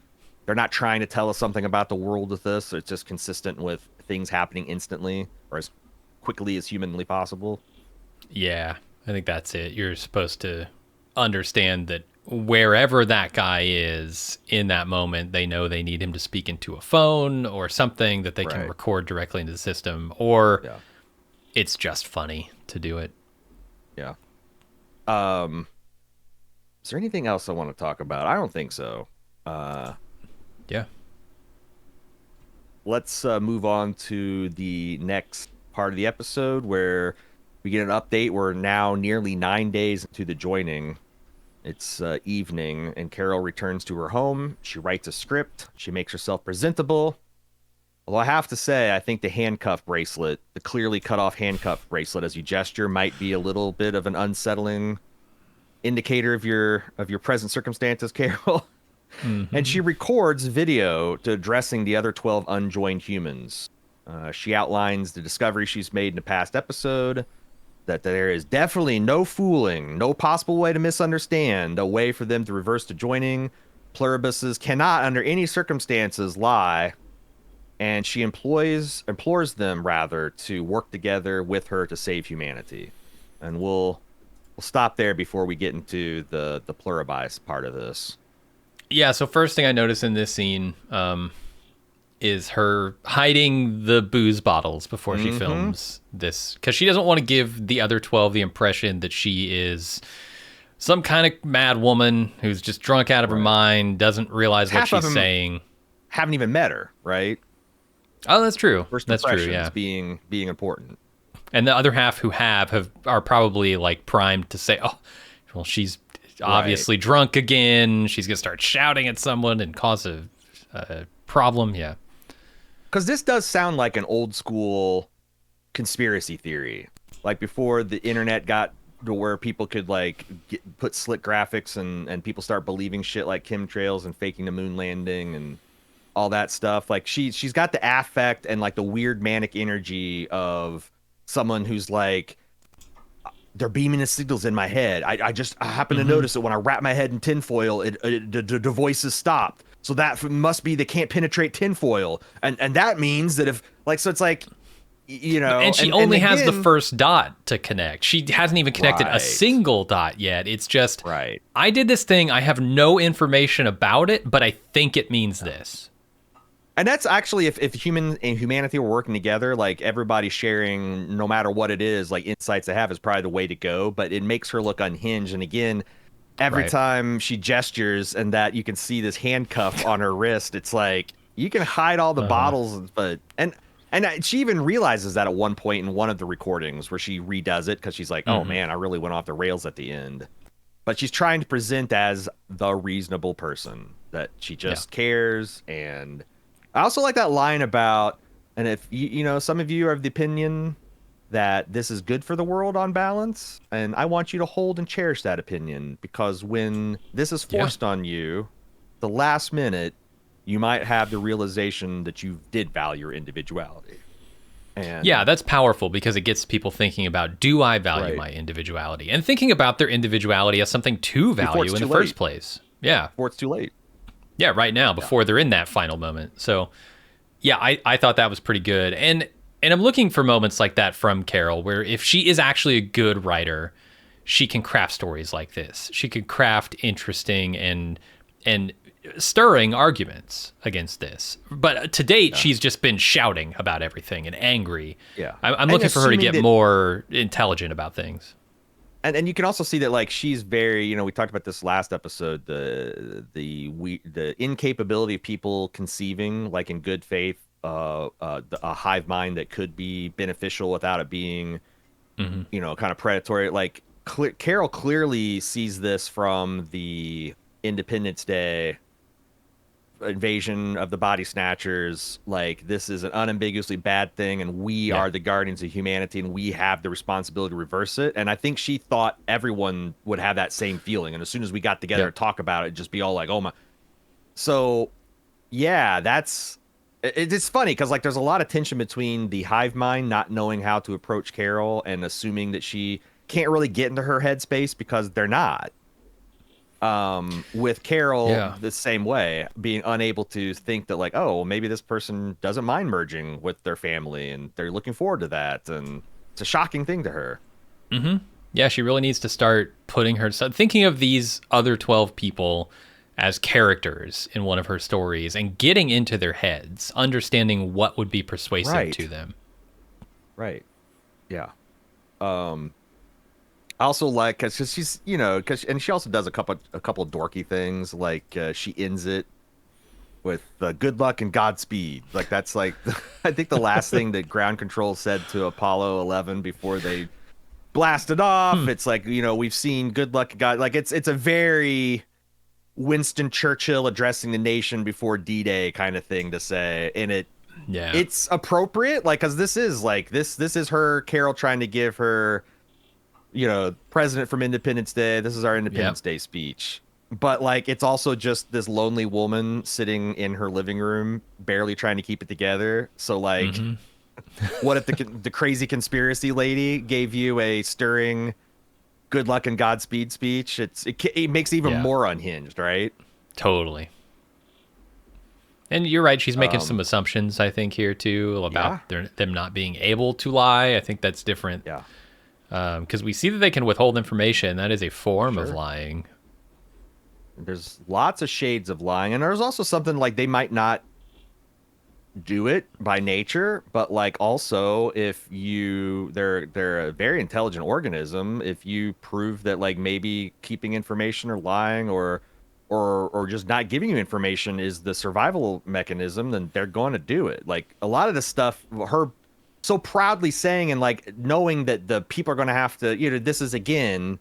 S2: they're not trying to tell us something about the world with this. It's just consistent with things happening instantly or as quickly as humanly possible.
S1: Yeah, I think that's it. You're supposed to understand that wherever that guy is in that moment, they know they need him to speak into a phone or something that they can record directly into the system, or it's just funny to do it.
S2: Yeah. Is there anything else I want to talk about? I don't think so.
S1: Yeah.
S2: Let's move on to the next part of the episode where we get an update. We're now nearly 9 days into the joining. It's evening, and Carol returns to her home. She writes a script. She makes herself presentable. Although I have to say, I think the handcuff bracelet, the clearly cut off handcuff bracelet as you gesture, might be a little bit of an unsettling indicator of your present circumstances, Carol.
S1: Mm-hmm.
S2: And she records video to addressing the other 12 unjoined humans. She outlines the discovery she's made in the past episode, that there is definitely no fooling, no possible way to misunderstand, a way for them to reverse the joining. Pluribuses cannot, under any circumstances, lie. And she implores them, rather, to work together with her to save humanity. And we'll stop there before we get into the Pluribus part of this.
S1: Yeah, so first thing I notice in this scene is her hiding the booze bottles before she films this, because she doesn't want to give the other 12 the impression that she is some kind of mad woman who's just drunk out of her mind, doesn't realize what she's saying.
S2: Haven't even met her, right?
S1: Oh, that's true.
S2: First
S1: that's true.
S2: impressions
S1: Yeah,
S2: being important.
S1: And the other half who are probably like primed to say, "Oh, well, she's obviously drunk again. She's gonna start shouting at someone and cause a problem." Yeah,
S2: because this does sound like an old school conspiracy theory, like before the internet got to where people could like put slick graphics and people start believing shit like chemtrails and faking the moon landing and all that stuff. Like she's got the affect and like the weird manic energy of someone who's like, they're beaming the signals in my head. I happen to notice that when I wrap my head in tinfoil, the voices stopped. So that must be they can't penetrate tinfoil, and that means that if like, so it's like, you know,
S1: and she only has the first dot to connect. She hasn't even connected a single dot yet. It's just, I did this thing. I have no information about it, but I think it means this.
S2: And that's actually, if human and humanity were working together, like everybody sharing, no matter what it is, like insights they have is probably the way to go. But it makes her look unhinged. And again, every time she gestures and that you can see this handcuff on her wrist, it's like you can hide all the bottles, but and she even realizes that at one point in one of the recordings where she redoes it because she's like, oh man, I really went off the rails at the end. But she's trying to present as the reasonable person, that she just cares. And I also like that line about, and if you know, some of you are of the opinion that this is good for the world on balance, and I want you to hold and cherish that opinion, because when this is forced on you, the last minute, you might have the realization that you did value your individuality. And
S1: yeah, that's powerful because it gets people thinking about, do I value my individuality? And thinking about their individuality as something to value in the first place. Yeah.
S2: Before it's too late.
S1: Yeah, right now, before they're in that final moment. So, yeah, I thought that was pretty good. And I'm looking for moments like that from Carol, where if she is actually a good writer, she can craft stories like this. She could craft interesting and stirring arguments against this. But to date, she's just been shouting about everything and angry.
S2: Yeah.
S1: I'm looking for her to get more intelligent about things.
S2: And you can also see that, like, she's very, you know, we talked about this last episode, the incapability of people conceiving, like, in good faith, a hive mind that could be beneficial without it being, you know, kind of predatory. Like, Carol clearly sees this from the Independence Day invasion of the body snatchers. Like, this is an unambiguously bad thing, and we are the guardians of humanity, and we have the responsibility to reverse it. And I think she thought everyone would have that same feeling, and as soon as we got together to talk about it, just be all like, oh my. So yeah, it's funny because, like, there's a lot of tension between the hive mind not knowing how to approach Carol and assuming that she can't really get into her headspace because they're not. With Carol, the same way, being unable to think that, like, oh, maybe this person doesn't mind merging with their family and they're looking forward to that. And it's a shocking thing to her.
S1: Yeah, she really needs to start thinking of these other 12 people as characters in one of her stories and getting into their heads, understanding what would be persuasive to them.
S2: Right. Yeah. Um, I also like because she's and she also does a couple dorky things like she ends it with good luck and Godspeed. Like that's like I think the last thing that ground control said to Apollo 11 before they blasted off.
S1: Hmm.
S2: It's like, we've seen good luck and God. Like it's a very Winston Churchill addressing the nation before D-Day kind of thing to say, and
S1: Yeah.
S2: it's appropriate, like because this is like this is her Carol trying to give her president from Independence Day. This is our
S1: Yep.
S2: Independence Day speech. But like it's also just this lonely woman sitting in her living room, barely trying to keep it together. So like,
S1: Mm-hmm.
S2: what if the crazy conspiracy lady gave you a stirring good luck and Godspeed speech? It makes it even
S1: Yeah.
S2: more unhinged, right?
S1: Totally. And you're right. She's making some
S2: Um,
S1: assumptions, I think, here too
S2: yeah,
S1: about them not being able to lie. I think that's different
S2: yeah,
S1: because we see that they can withhold information. That is a form of
S2: sure.
S1: lying.
S2: There's lots of shades of lying, and there's also something like they might not do it by nature, but like also if they're a very intelligent organism. If you prove that like maybe keeping information or lying or just not giving you information is the survival mechanism, then they're going to do it. Like a lot of the stuff her so proudly saying and like knowing that the people are going to have to, this is again,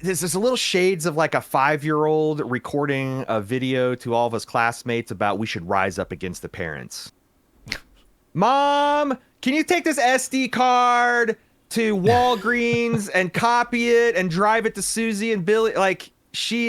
S2: there's a little shades of like a 5-year-old recording a video to all of his classmates about we should rise up against the parents. Mom, can you take this SD card to Walgreens and copy it and drive it to Susie and Billy? Like she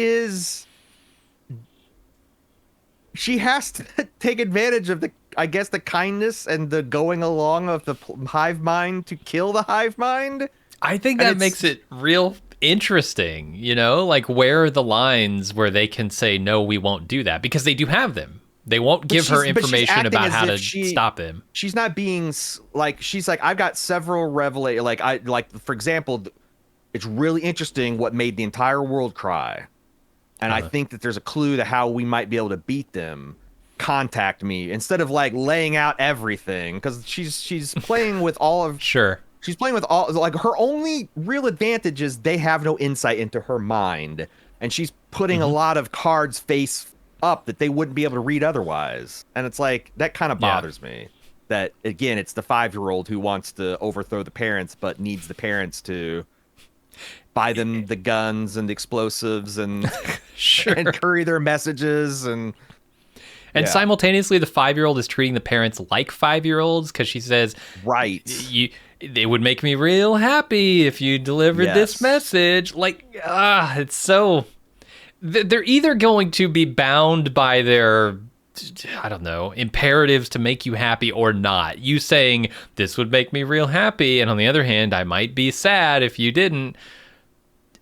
S2: has to take advantage of I guess the kindness and the going along of the hive mind to kill the hive mind.
S1: I think
S2: And
S1: that makes it real interesting, like where are the lines where they can say, no, we won't do that because they do have them. They won't give her
S2: but she's
S1: information
S2: acting
S1: about
S2: as
S1: how
S2: if
S1: to stop him.
S2: She's not being like, she's like, I've got several revelation. Like for example, it's really interesting what made the entire world cry. And I think that there's a clue to how we might be able to beat them. Contact me instead of like laying out everything, because she's playing with all of
S1: Sure.
S2: she's playing with all, like her only real advantage is they have no insight into her mind, and she's putting a lot of cards face up that they wouldn't be able to read otherwise. And it's like that kind of bothers me. That again, it's the 5-year-old who wants to overthrow the parents, but needs the parents to buy them the guns and the explosives and
S1: Sure.
S2: and curry their messages and
S1: simultaneously the 5-year-old is treating the parents like 5-year-olds because she says,
S2: right.
S1: It would make me real happy if you delivered this message. Like, it's so they're either going to be bound by their, I don't know, imperatives to make you happy or not. You saying this would make me real happy, and on the other hand, I might be sad if you didn't.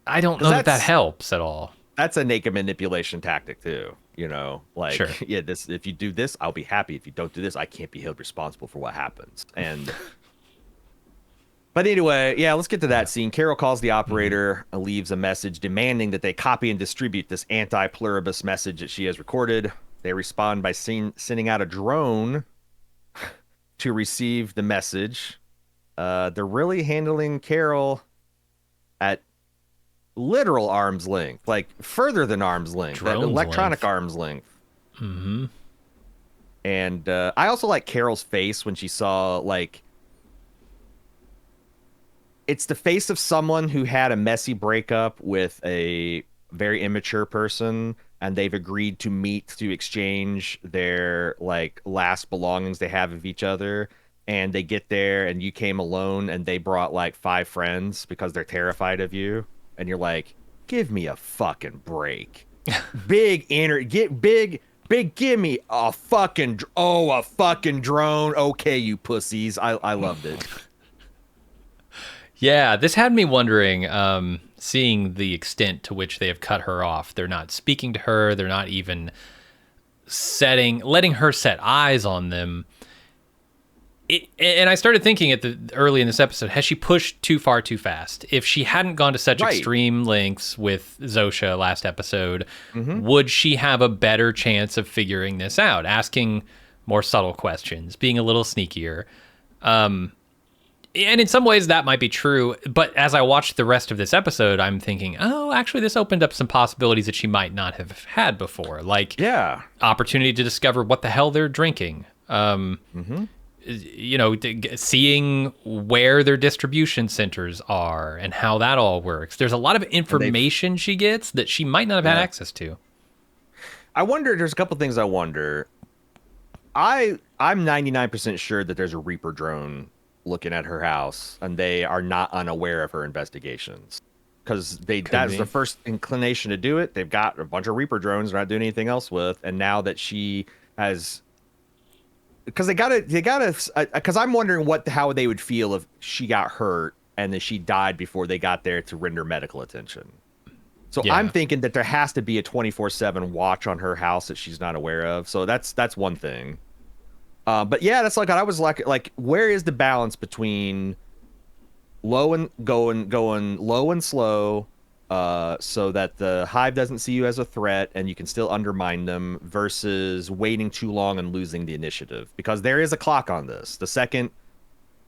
S1: I don't know that helps at all.
S2: That's a naked manipulation tactic too. Like,
S1: sure.
S2: Yeah, this, if you do this, I'll be happy. If you don't do this, I can't be held responsible for what happens. And but anyway, yeah, let's get to that scene. Carol calls the operator, leaves a message demanding that they copy and distribute this anti-Pluribus message that she has recorded. They respond by sending out a drone to receive the message. They're really handling Carol at literal arm's length, like further than arm's length, that electronic arm's length.
S1: Mm-hmm.
S2: And I also like Carol's face when she saw, like, it's the face of someone who had a messy breakup with a very immature person, and they've agreed to meet to exchange their like last belongings they have of each other. And they get there, and you came alone, and they brought like 5 friends because they're terrified of you. And you're like, give me a fucking break. Big, give me a fucking, a fucking drone. Okay, you pussies. I loved it.
S1: Yeah, this had me wondering, seeing the extent to which they have cut her off. They're not speaking to her. They're not even letting her set eyes on them. And I started thinking early in this episode, has she pushed too far too fast? If she hadn't gone to such extreme lengths with Zosha last episode, would she have a better chance of figuring this out? Asking more subtle questions, being a little sneakier. And in some ways that might be true, but as I watched the rest of this episode, I'm thinking, oh, actually this opened up some possibilities that she might not have had before, like
S2: Yeah.
S1: opportunity to discover what the hell they're drinking. Seeing where their distribution centers are and how that all works. There's a lot of information she gets that she might not have had access to.
S2: I wonder, there's a couple things I wonder. I'm 99% sure that there's a Reaper drone looking at her house, and they are not unaware of her investigations. Because that's the first inclination to do it. They've got a bunch of Reaper drones they're not doing anything else with, and now that she has... Because because I'm wondering how they would feel if she got hurt and then she died before they got there to render medical attention. So I'm thinking that there has to be a 24/7 watch on her house that she's not aware of. So that's one thing. But yeah, that's like I was like, where is the balance between going low and slow, so that the hive doesn't see you as a threat and you can still undermine them, versus waiting too long and losing the initiative? Because there is a clock on this. The second,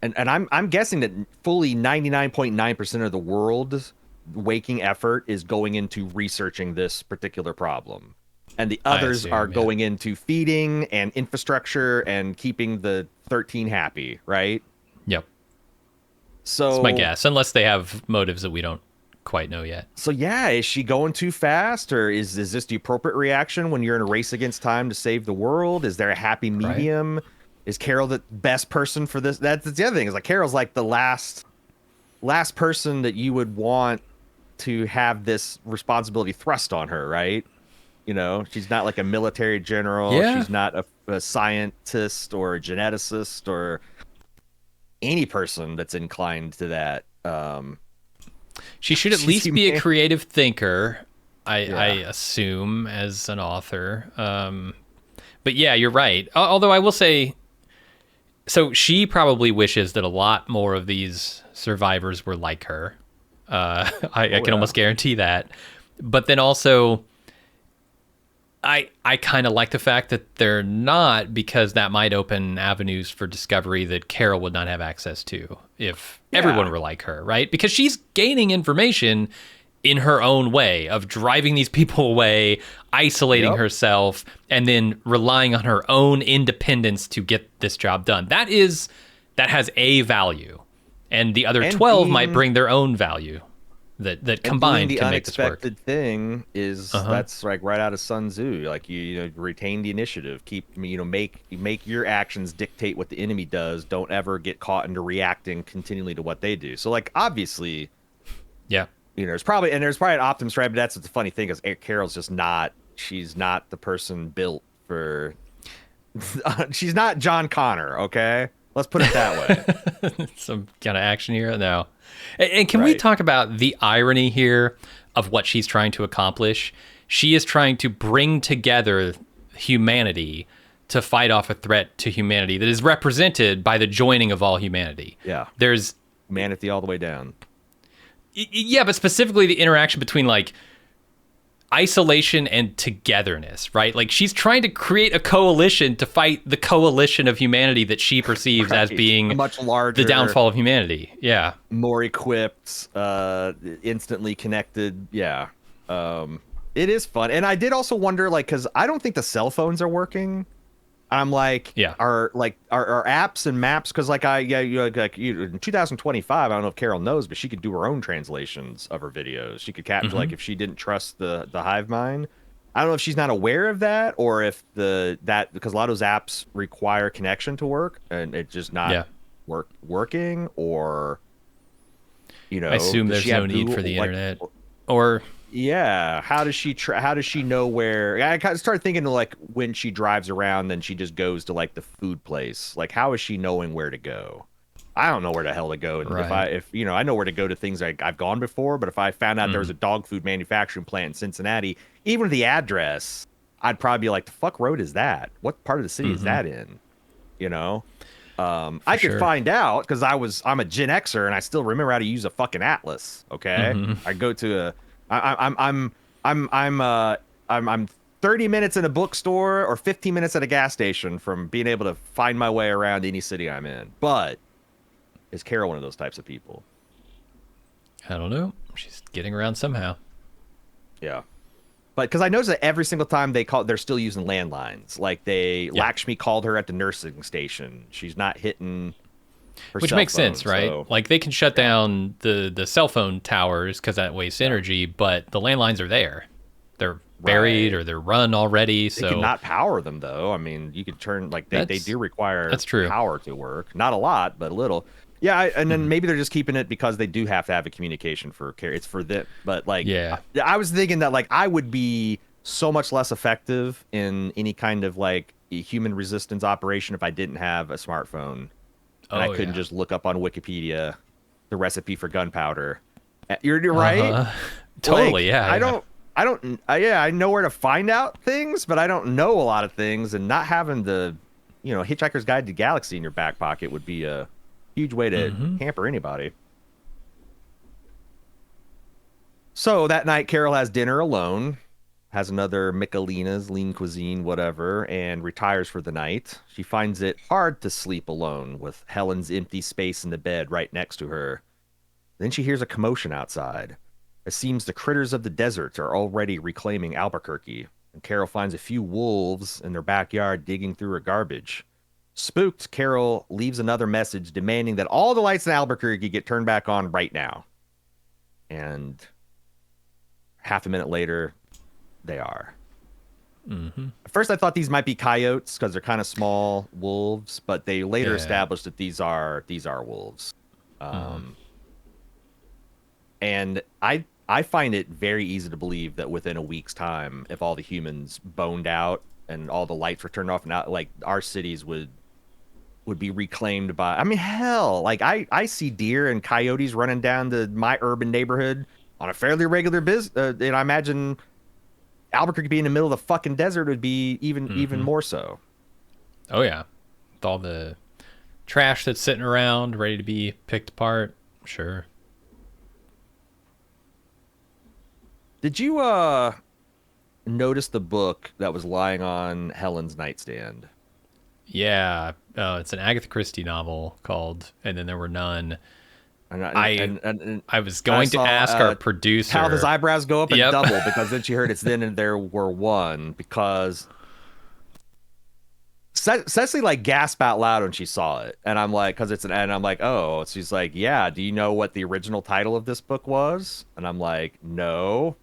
S2: and I'm guessing that fully 99.9% of the world's waking effort is going into researching this particular problem, and the others are going into feeding and infrastructure and keeping the 13 happy, right?
S1: Yep.
S2: So
S1: that's my guess, unless they have motives that we don't quite know yet.
S2: So yeah, is she going too fast, or is this the appropriate reaction when you're in a race against time to save the world? Is there a happy medium? Right. Is Carol the best person for this? That's the other thing, is like Carol's like the last person that you would want to have this responsibility thrust on her, right? You know, she's not like a military general. Yeah. She's not a scientist or a geneticist or any person that's inclined to that.
S1: She should at least be a creative thinker, I assume, as an author. But yeah, you're right. Although I will say, so she probably wishes that a lot more of these survivors were like her. I can almost guarantee that. But then also, I kind of like the fact that they're not, because that might open avenues for discovery that Carol would not have access to if everyone were like her, right? Because she's gaining information in her own way of driving these people away, isolating herself, and then relying on her own independence to get this job done. That has a value, and the other 12 might bring their own value that combined can make this work.
S2: The unexpected thing is that's like right out of Sun Tzu. Like you retain the initiative, make your actions dictate what the enemy does. Don't ever get caught into reacting continually to what they do. So like obviously, there's probably an Optimus, right? But that's what's the funny thing is Carol's just not. She's not the person built for. She's not John Connor. Okay, let's put it that way.
S1: Some kind of action here, no. And can we talk about the irony here of what she's trying to accomplish? She is trying to bring together humanity to fight off a threat to humanity that is represented by the joining of all humanity.
S2: Yeah.
S1: There's
S2: humanity all the way down.
S1: Yeah, but specifically the interaction between like isolation and togetherness, right? Like she's trying to create a coalition to fight the coalition of humanity that she perceives as being
S2: much larger,
S1: the downfall of humanity. Yeah.
S2: More equipped, instantly connected. Yeah. It is fun. And I did also wonder, like, because I don't think the cell phones are working. I'm like, are apps and maps? Because like in 2025, I don't know if Carol knows, but she could do her own translations of her videos. She could capture like if she didn't trust the hive mind. I don't know if she's not aware of that, or if because a lot of those apps require connection to work and it just not working, or
S1: I assume there's no need for the internet, or.
S2: Yeah, how does she know where? I kind of started thinking of like when she drives around, then she just goes to like the food place. Like, how is she knowing where to go? I don't know where the hell to go. And if I know where to go to things I've gone before, but if I found out there was a dog food manufacturing plant in Cincinnati, even with the address, I'd probably be like, the fuck road is that? What part of the city is that in? You know? I could find out because I'm a Gen Xer and I still remember how to use a fucking atlas. Okay, I go to I'm 30 minutes in a bookstore or 15 minutes at a gas station from being able to find my way around any city I'm in. But Is Carol one of those types of people?
S1: I don't know. She's getting around somehow.
S2: Yeah. But because I noticed that every single time they're still using landlines. Like
S1: Yeah.
S2: Lakshmi called her at the nursing station. She's not hitting her
S1: Which
S2: cell
S1: makes
S2: phone.
S1: sense, right?
S2: So
S1: Like they can shut
S2: yeah,
S1: down the cell phone towers because that wastes
S2: yeah,
S1: energy, but the landlines are there. They're buried
S2: right.
S1: or they're run already.
S2: They could
S1: So
S2: not power them though. I mean, you could turn like they
S1: that's
S2: do require
S1: that's true.
S2: power to work. Not a lot, but a little. Yeah, and then
S1: Hmm.
S2: maybe they're just keeping it because they do have to have a communication for care. It's for them. But like,
S1: Yeah.
S2: I was thinking that like I would be so much less effective in any kind of like human resistance operation if I didn't have a smartphone and I
S1: Oh
S2: couldn't
S1: yeah.
S2: just look up on Wikipedia the recipe for gunpowder. You're
S1: Uh
S2: right.
S1: huh.
S2: Like
S1: Totally. Yeah.
S2: I
S1: Yeah.
S2: don't I don't yeah, I know where to find out things, but I don't know a lot of things, and not having the Hitchhiker's Guide to the Galaxy in your back pocket would be a huge way to
S1: Hmm.
S2: hamper anybody. So that night Carol has dinner alone, has another Michelina's lean cuisine whatever, and retires for the night. She finds it hard to sleep alone with Helen's empty space in the bed right next to her. Then she hears a commotion outside. It seems the critters of the desert are already reclaiming Albuquerque, and Carol finds a few wolves in their backyard digging through her garbage. Spooked, Carol leaves another message demanding that all the lights in Albuquerque get turned back on right now. And half a minute later, they are.
S1: Hmm.
S2: At first, I thought these might be coyotes because they're kind of small wolves, but they later
S1: Yeah.
S2: established that these are wolves.
S1: Hmm.
S2: Um, And I find it very easy to believe that within a week's time, if all the humans boned out and all the lights were turned off, and out, like our cities would be reclaimed by. I mean, hell, like I see deer and coyotes running down my urban neighborhood on a fairly regular business, and I imagine Albuquerque being in the middle of the fucking desert would be even
S1: Hmm.
S2: more so.
S1: Oh yeah. With all the trash that's sitting around, ready to be picked apart. Sure.
S2: Did you notice the book that was lying on Helen's nightstand?
S1: Yeah. It's an Agatha Christie novel called "And Then There Were None."
S2: And I,
S1: I
S2: and, and, and
S1: I was
S2: I
S1: going to
S2: saw
S1: ask our
S2: Talbot's
S1: producer.
S2: eyebrows go up and
S1: Yep.
S2: double because then she heard it's then and there were one because Cecily like gasped out loud when she saw it, and I'm like, and I'm like, oh, she's like, yeah. Do you know what the original title of this book was? And I'm like, no.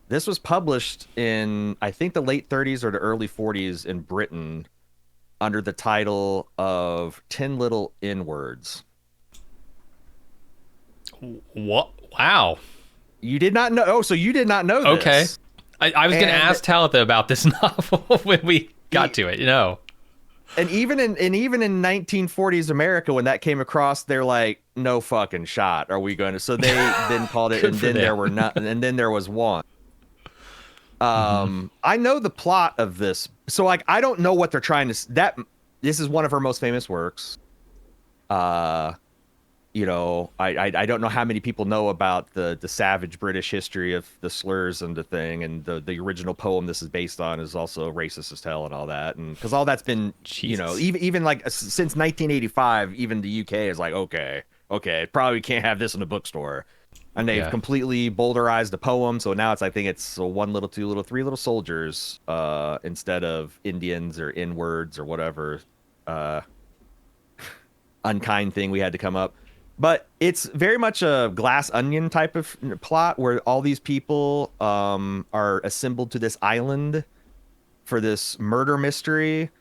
S2: This was published in I think the late 30s or the early 40s in Britain under the title of 10 Little N-Words.
S1: What? Wow.
S2: You did not know. Oh, so you did not know
S1: Okay.
S2: this.
S1: I was going to
S2: And
S1: ask Talitha about this novel when we got
S2: e-
S1: to it. You know.
S2: and even in 1940s America, when that came across, they're like, no fucking shot are we going to. So they then called it,
S1: Good
S2: and
S1: for
S2: then
S1: them.
S2: there were not, and then there was one.
S1: Hmm.
S2: I know the plot of this, so like I don't know what they're trying to. That this is one of her most famous works. Uh, I don't know how many people know about the savage British history of the slurs and the thing, and the original poem this is based on is also racist as hell and all that, and because all that's been,
S1: Jesus.
S2: even like since 1985, even the UK is like, okay, probably can't have this in a bookstore, and they've
S1: Yeah.
S2: completely bowdlerized the poem, so now I think it's one little, two little, three little soldiers, instead of Indians or N words or whatever, uh, unkind thing we had to come up. But it's very much a glass onion type of plot where all these people are assembled to this island for this murder mystery.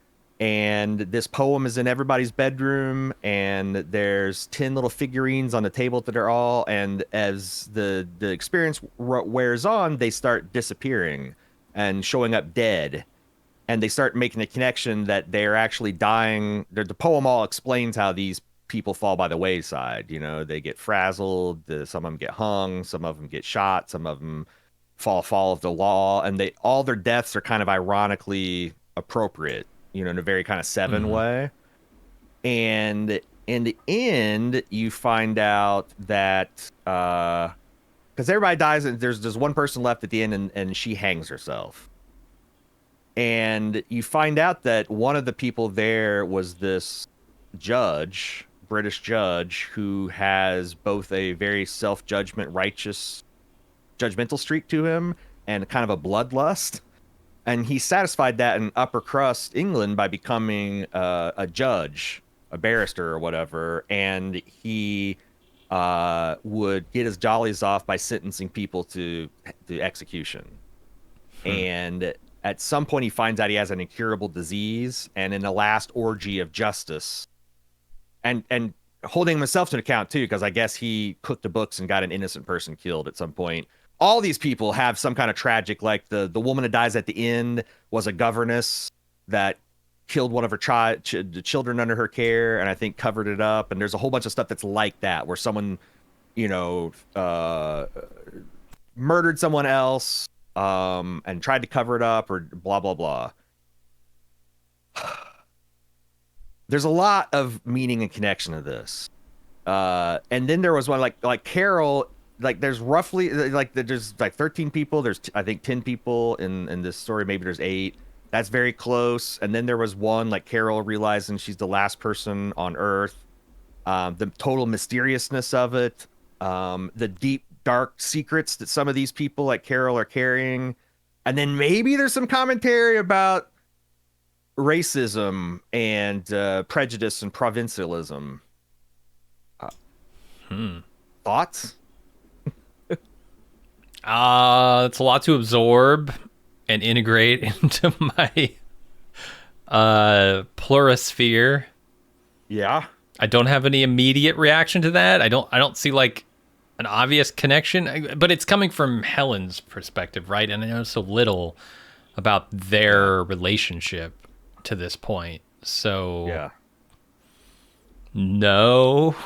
S2: And this poem is in everybody's bedroom, and there's 10 little figurines on the table that are all. And as the experience wears on, they start disappearing and showing up dead, and they start making a connection that they're actually dying. The poem all explains how these people fall by the wayside. They get frazzled. Some of them get hung. Some of them get shot. Some of them fall of the law, and all their deaths are kind of ironically appropriate. In a very kind of Seven
S1: Hmm.
S2: way. And in the end, you find out that because everybody dies, and there's just one person left at the end, and she hangs herself. And you find out that one of the people there was this judge British judge who has both a very self-judgment, righteous, judgmental streak to him and kind of a bloodlust. And he satisfied that in upper crust England by becoming a judge, a barrister or whatever. And he would get his jollies off by sentencing people to execution. And at some point, he finds out he has an incurable disease. And in the last orgy of justice, and holding himself to account too, because I guess he cooked the books and got an innocent person killed at some point. All these people have some kind of tragic, like the woman that dies at the end was a governess that killed one of her children under her care, and I think covered it up. And there's a whole bunch of stuff that's like that, where someone, murdered someone else, and tried to cover it up, or blah blah blah. There's a lot of meaning and connection to this. And then there was one like Carol. Like there's roughly there's 13 people. There's I think 10 people in this story. Maybe there's 8. That's very close. And then there was one like Carol realizing she's the last person on Earth. The total mysteriousness of it. The deep dark secrets that some of these people like Carol are carrying. And then maybe there's some commentary about racism and prejudice and provincialism. Thoughts?
S1: It's a lot to absorb and integrate into my plurisphere.
S2: Yeah.
S1: I don't have any immediate reaction to that. I don't see like an obvious connection, but it's coming from Helen's perspective, right? And I know so little about their relationship to this point. So
S2: yeah.
S1: No.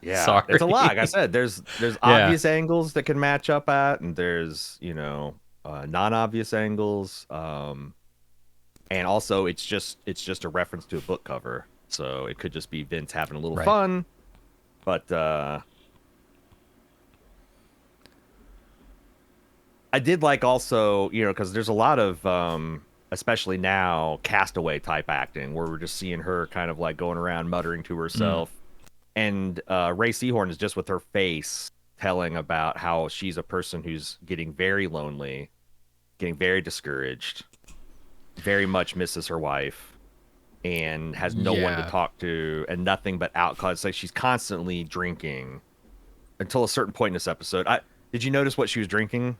S2: Yeah,
S1: sorry.
S2: It's a lot. Like I said, there's obvious angles that can match up at, and there's non-obvious angles, and also it's just a reference to a book cover, so it could just be Vince having a little fun. But I did like also, because there's a lot of especially now Castaway type acting where we're just seeing her kind of like going around muttering to herself. And Ray Seahorn is just with her face telling about how she's a person who's getting very lonely, getting very discouraged, very much misses her wife, and has no one to talk to, and nothing but alcohol. It's like she's constantly drinking until a certain point in this episode. Did you notice what she was drinking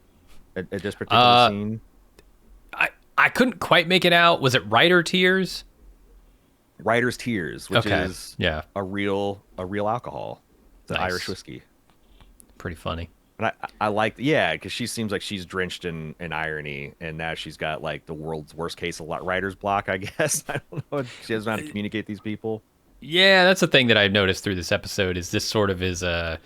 S2: at this particular scene?
S1: I couldn't quite make it out. Was it Writer Tears?
S2: Writer's Tears, which is a real alcohol. It's an Irish whiskey.
S1: Pretty funny.
S2: And I like, because she seems like she's drenched in irony, and now she's got like the world's worst case of writer's block, I guess. I don't know. She doesn't know how to communicate these people.
S1: Yeah, that's the thing that I've noticed through this episode is this sort of is a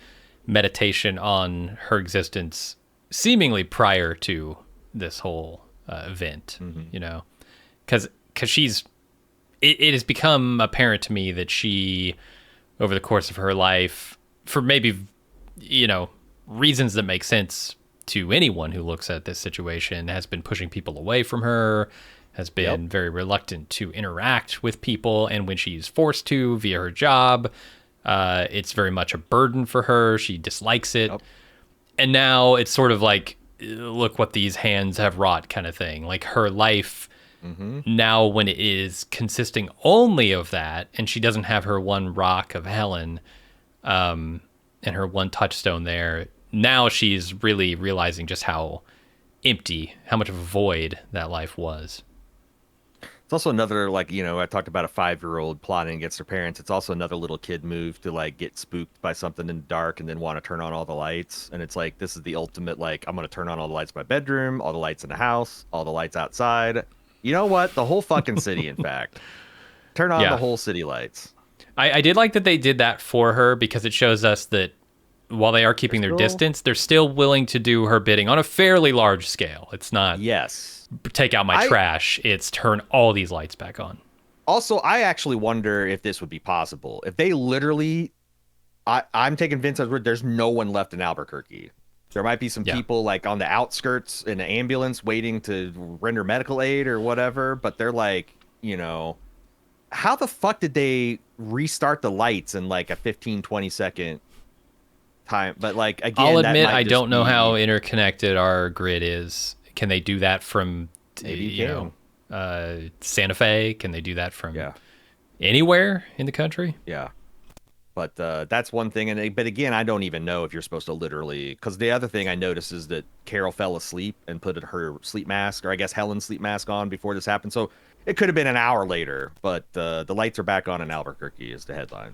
S1: meditation on her existence seemingly prior to this whole event, because she's it has become apparent to me that she, over the course of her life, for maybe, reasons that make sense to anyone who looks at this situation, has been pushing people away from her, has been very reluctant to interact with people. And when she's forced to via her job, it's very much a burden for her. She dislikes it. And now it's sort of like, look what these hands have wrought kind of thing. Like her life now, when it is consisting only of that, and she doesn't have her one rock of Helen, and her one touchstone there, now she's really realizing just how empty, how much of a void that life was.
S2: It's also another, I talked about a 5-year-old plotting against her parents. It's also another little kid move to get spooked by something in the dark and then want to turn on all the lights. And it's like, this is the ultimate, I'm going to turn on all the lights in my bedroom, all the lights in the house, all the lights outside. You know what? The whole fucking city, in fact. Turn on the whole city lights.
S1: I did like that they did that for her, because it shows us that while they are keeping their distance, they're still willing to do her bidding on a fairly large scale. It's not take out my trash. It's turn all these lights back on.
S2: Also, I actually wonder if this would be possible. If they literally... I'm taking Vince as word, there's no one left in Albuquerque. There might be some people on the outskirts in an ambulance waiting to render medical aid or whatever, but they're how the fuck did they restart the lights in like a 15-20 second time. But like again,
S1: I'll
S2: that
S1: admit
S2: might
S1: I
S2: just
S1: don't know how
S2: be,
S1: interconnected our grid is. Can they do that from
S2: maybe you can.
S1: Santa Fe? Can they do that from
S2: Yeah,
S1: anywhere in the country?
S2: yeah. But that's one thing. But again, I don't even know if you're supposed to literally. Because the other thing I noticed is that Carol fell asleep and put her sleep mask, or I guess Helen's sleep mask, on before this happened. So it could have been an hour later. But the lights are back on in Albuquerque is the headline.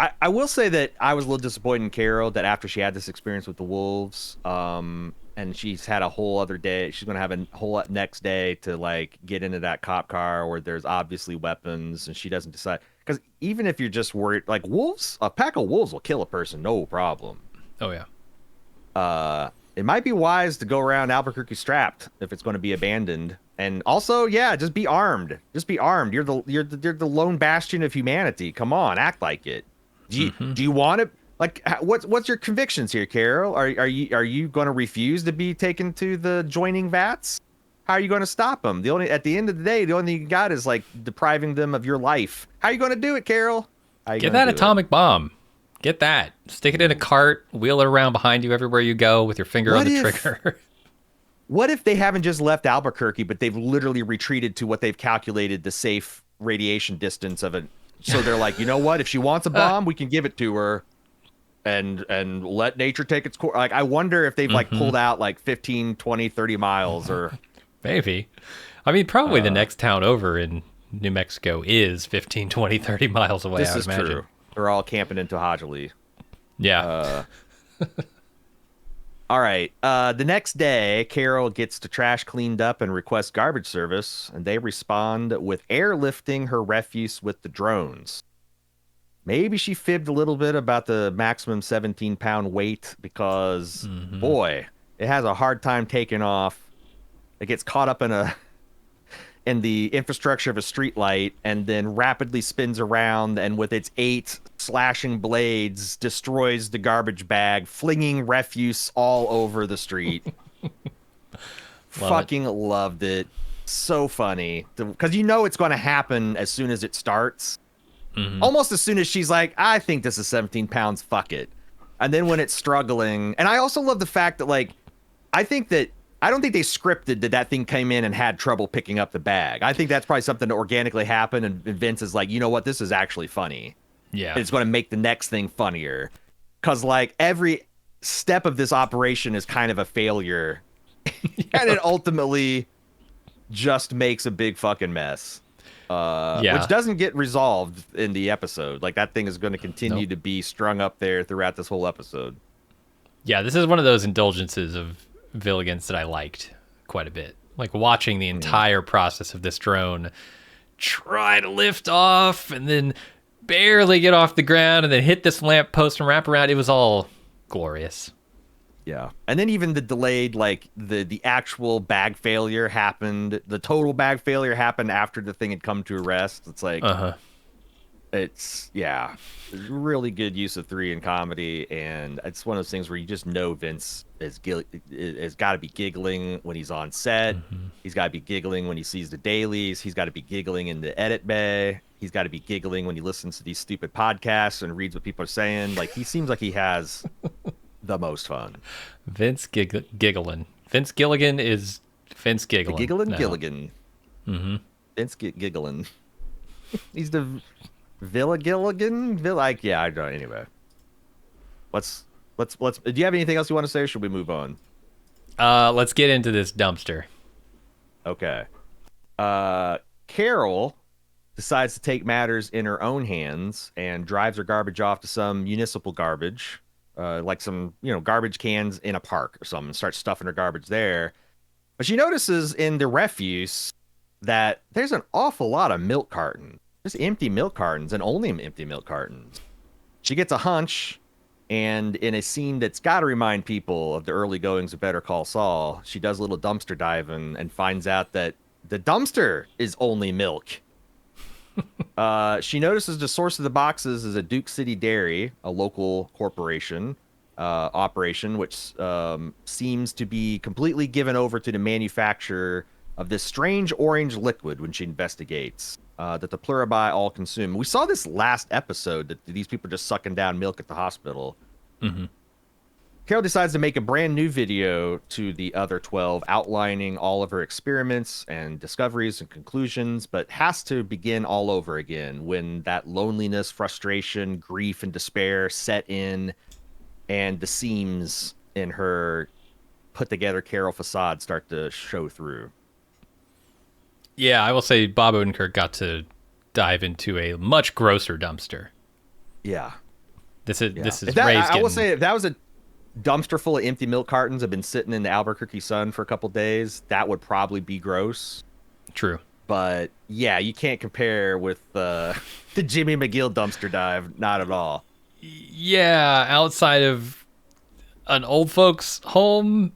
S2: I will say that I was a little disappointed in Carol that after she had this experience with the wolves, and she's had a whole other day, she's gonna have a whole next day to like get into that cop car where there's obviously weapons, and she doesn't decide. Because even if you're just worried, like wolves, a pack of wolves will kill a person, no problem.
S1: Oh yeah.
S2: It might be wise to go around Albuquerque strapped if it's going to be abandoned. And also, yeah, just be armed. Just be armed. You're the lone bastion of humanity. Come on, act like it. Do you want to, like, what's your convictions here, Carol? Are you going to refuse to be taken to the joining vats? How are you going to stop them? At the end of the day, the only thing you got is like depriving them of your life. How are you going to do it, Carol?
S1: Get that atomic bomb. Get that. Stick it in a cart, wheel it around behind you everywhere you go with your finger on the trigger.
S2: What if they haven't just left Albuquerque, but they've literally retreated to what they've calculated the safe radiation distance of it? So they're like, you know what? If she wants a bomb, we can give it to her, and let nature take its course. Like, I wonder if they've like pulled out like 15, 20, 30 miles or
S1: maybe. I mean, probably the next town over in New Mexico is 15, 20, 30 miles away.
S2: This
S1: I
S2: is
S1: imagine.
S2: true. They're all camping in Tohajali.
S1: Yeah.
S2: All right. The next day, Carol gets the trash cleaned up and requests garbage service, and they respond with airlifting her refuse with the drones. Maybe she fibbed a little bit about the maximum 17-pound weight because, boy, it has a hard time taking off. It gets caught up in the infrastructure of a streetlight and then rapidly spins around and with its 8 slashing blades destroys the garbage bag, flinging refuse all over the street. Fucking loved it. So funny. Because you know it's going to happen as soon as it starts. Almost as soon as she's like, I think this is 17 pounds, fuck it. And then when it's struggling. And I also love the fact that, like, I don't think they scripted that thing came in and had trouble picking up the bag. I think that's probably something that organically happened, and Vince is like, you know what, this is actually funny.
S1: Yeah.
S2: It's going to make the next thing funnier. Because, like, every step of this operation is kind of a failure. And it ultimately just makes a big fucking mess. Which doesn't get resolved in the episode. Like, that thing is going to continue to be strung up there throughout this whole episode.
S1: Yeah, this is one of those indulgences of Villigans that I liked quite a bit. Like watching the entire process of this drone try to lift off and then barely get off the ground and then hit this lamp post and wrap around. It was all glorious.
S2: Yeah. And then even the delayed, like the actual bag failure happened. The total bag failure happened after the thing had come to a rest. It's like, it's really good use of 3 in comedy. And it's one of those things where you just know Vince has got to be giggling when he's on set. He's got to be giggling when he sees the dailies. He's got to be giggling in the edit bay. He's got to be giggling when he listens to these stupid podcasts and reads what people are saying. Like, he seems like he has the most fun.
S1: Vince giggling. Vince Gilligan is Vince giggling.
S2: Giggling Gilligan. Vince giggling. He's the Villa Gilligan. I don't know. Anyway, let's. Do you have anything else you want to say, or should we move on?
S1: Let's get into this dumpster.
S2: Okay. Carol decides to take matters in her own hands and drives her garbage off to some municipal garbage. Like some, garbage cans in a park or something, and starts stuffing her garbage there. But she notices in the refuse that there's an awful lot of milk cartons. Just empty milk cartons, and only empty milk cartons. She gets a hunch, and in a scene that's got to remind people of the early goings of Better Call Saul, she does a little dumpster diving and finds out that the dumpster is only milk. She notices the source of the boxes is a Duke City Dairy, a local corporation operation, which seems to be completely given over to the manufacturer of this strange orange liquid when she investigates. that the Pluribi all consume. We saw this last episode that these people are just sucking down milk at the hospital.
S1: Mm-hmm.
S2: Carol decides to make a brand new video to the other 12 outlining all of her experiments and discoveries and conclusions, but has to begin all over again when that loneliness, frustration, grief, and despair set in and the seams in her put together Carol facade start to show through.
S1: Yeah, I will say Bob Odenkirk got to dive into a much grosser dumpster.
S2: Yeah.
S1: This is
S2: I will say if that was a dumpster full of empty milk cartons have been sitting in the Albuquerque sun for a couple days, that would probably be gross.
S1: True.
S2: But yeah, you can't compare with the Jimmy McGill dumpster dive. Not at all.
S1: Yeah, outside of an old folks' home,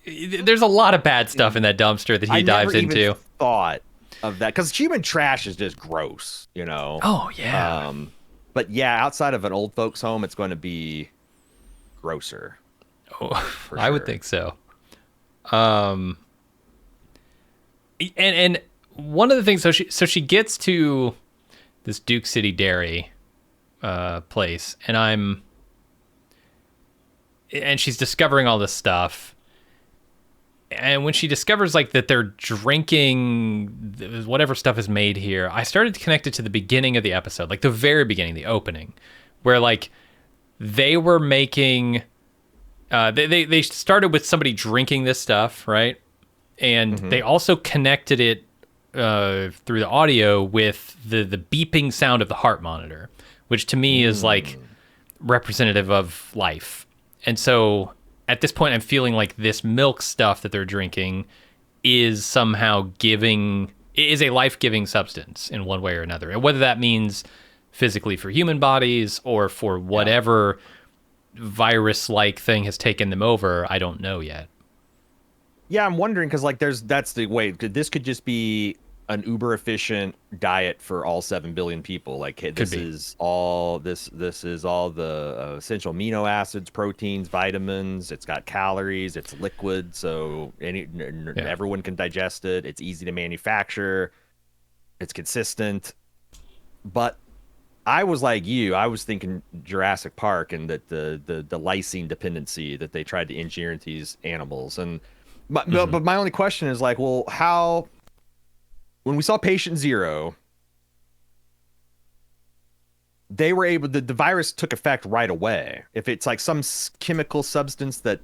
S1: there's a lot of bad stuff in that dumpster that he dives into.
S2: I never even thought of that because human trash is just gross, you know.
S1: Oh yeah.
S2: But yeah, outside of an old folks' home, it's going to be grosser.
S1: Oh, I would think so. And one of the things, so she gets to this Duke City Dairy place, and she's discovering all this stuff. And when she discovers like that they're drinking whatever stuff is made here, I started to connect it to the beginning of the episode, like the very beginning, the opening, where like they were making. They started with somebody drinking this stuff, right? And they also connected it through the audio with the beeping sound of the heart monitor, which to me is like representative of life. And so at this point, I'm feeling like this milk stuff that they're drinking is somehow is a life-giving substance in one way or another. And whether that means physically for human bodies or for whatever virus-like thing has taken them over, I don't know yet.
S2: Yeah, I'm wondering because like that's the way this could just be an uber efficient diet for all 7 billion people. Like this is all the essential amino acids, proteins, vitamins. It's got calories. It's liquid, so everyone can digest it. It's easy to manufacture. It's consistent. But I was like you. I was thinking Jurassic Park and that the lysine dependency that they tried to engineer into these animals. And but my only question is like, well, how? When we saw Patient Zero, they were able. The virus took effect right away. If it's like some chemical substance that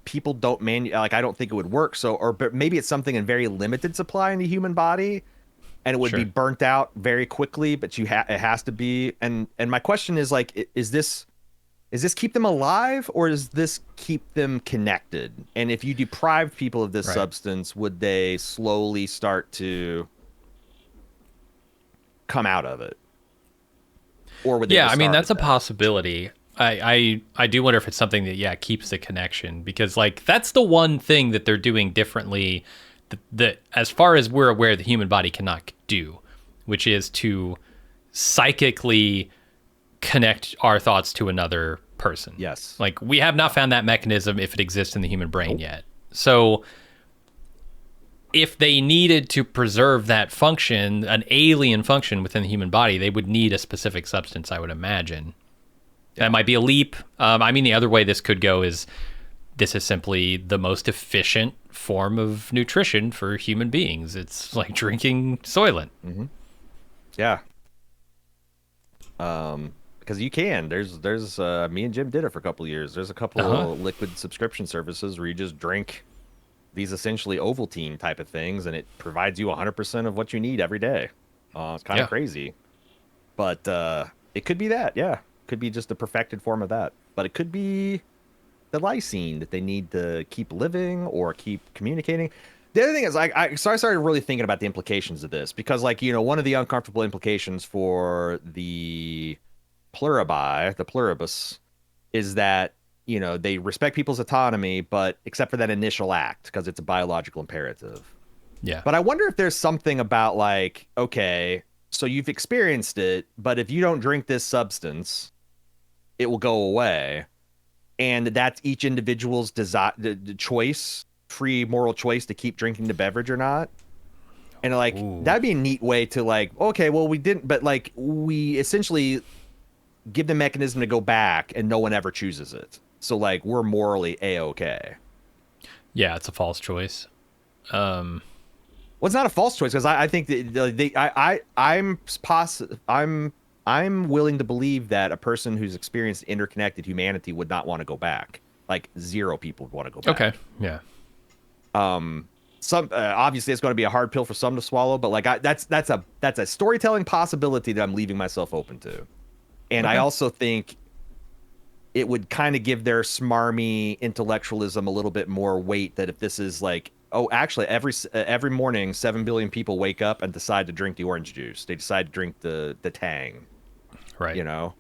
S2: people don't like, I don't think it would work. So, but maybe it's something in very limited supply in the human body. And it would be burnt out very quickly, but it has to be. And my question is like, is this keep them alive or does this keep them connected? And if you deprive people of this substance, would they slowly start to come out of it? Or would they?
S1: Yeah, I mean that's a possibility. I do wonder if it's something that keeps the connection, because like that's the one thing that they're doing differently. That as far as we're aware, the human body cannot do, which is to psychically connect our thoughts to another person.
S2: Yes.
S1: Like we have not found that mechanism if it exists in the human brain yet. So if they needed to preserve that function, an alien function within the human body, they would need a specific substance, I would imagine. That might be a leap. I mean, the other way this could go is this is simply the most efficient form of nutrition for human beings. It's like drinking Soylent.
S2: Mm-hmm. Yeah. Because you can. There's me and Jim did it for a couple of years. There's a couple of liquid subscription services where you just drink these essentially Ovaltine type of things, and it provides you 100% of what you need every day. It's kind of crazy. But it could be that, Could be just a perfected form of that. But it could be the lysine that they need to keep living or keep communicating. The other thing is, I started really thinking about the implications of this, because, like, you know, one of the uncomfortable implications for the Pluribi, the Pluribus, is that, you know, they respect people's autonomy, but except for that initial act, because it's a biological imperative.
S1: Yeah.
S2: But I wonder if there's something about, like, okay, so you've experienced it, but if you don't drink this substance, it will go away. And that's each individual's the choice, free moral choice to keep drinking the beverage or not. And like
S1: Ooh.
S2: that'd be a neat way to like, okay, well we didn't, but like we essentially give the mechanism to go back, and no one ever chooses it. So like we're morally a-okay.
S1: Yeah, it's a false choice.
S2: Well, it's not a false choice because I think that I'm willing to believe that a person who's experienced interconnected humanity would not want to go back. Like 0 people would want to go back.
S1: Okay. Yeah.
S2: Some obviously it's going to be a hard pill for some to swallow, but like that's a storytelling possibility that I'm leaving myself open to. And I
S1: Okay.
S2: also think it would kind of give their smarmy intellectualism a little bit more weight, that if this is like, oh, actually every morning 7 billion people wake up and decide to drink the orange juice. They decide to drink the Tang,
S1: Right.
S2: you know.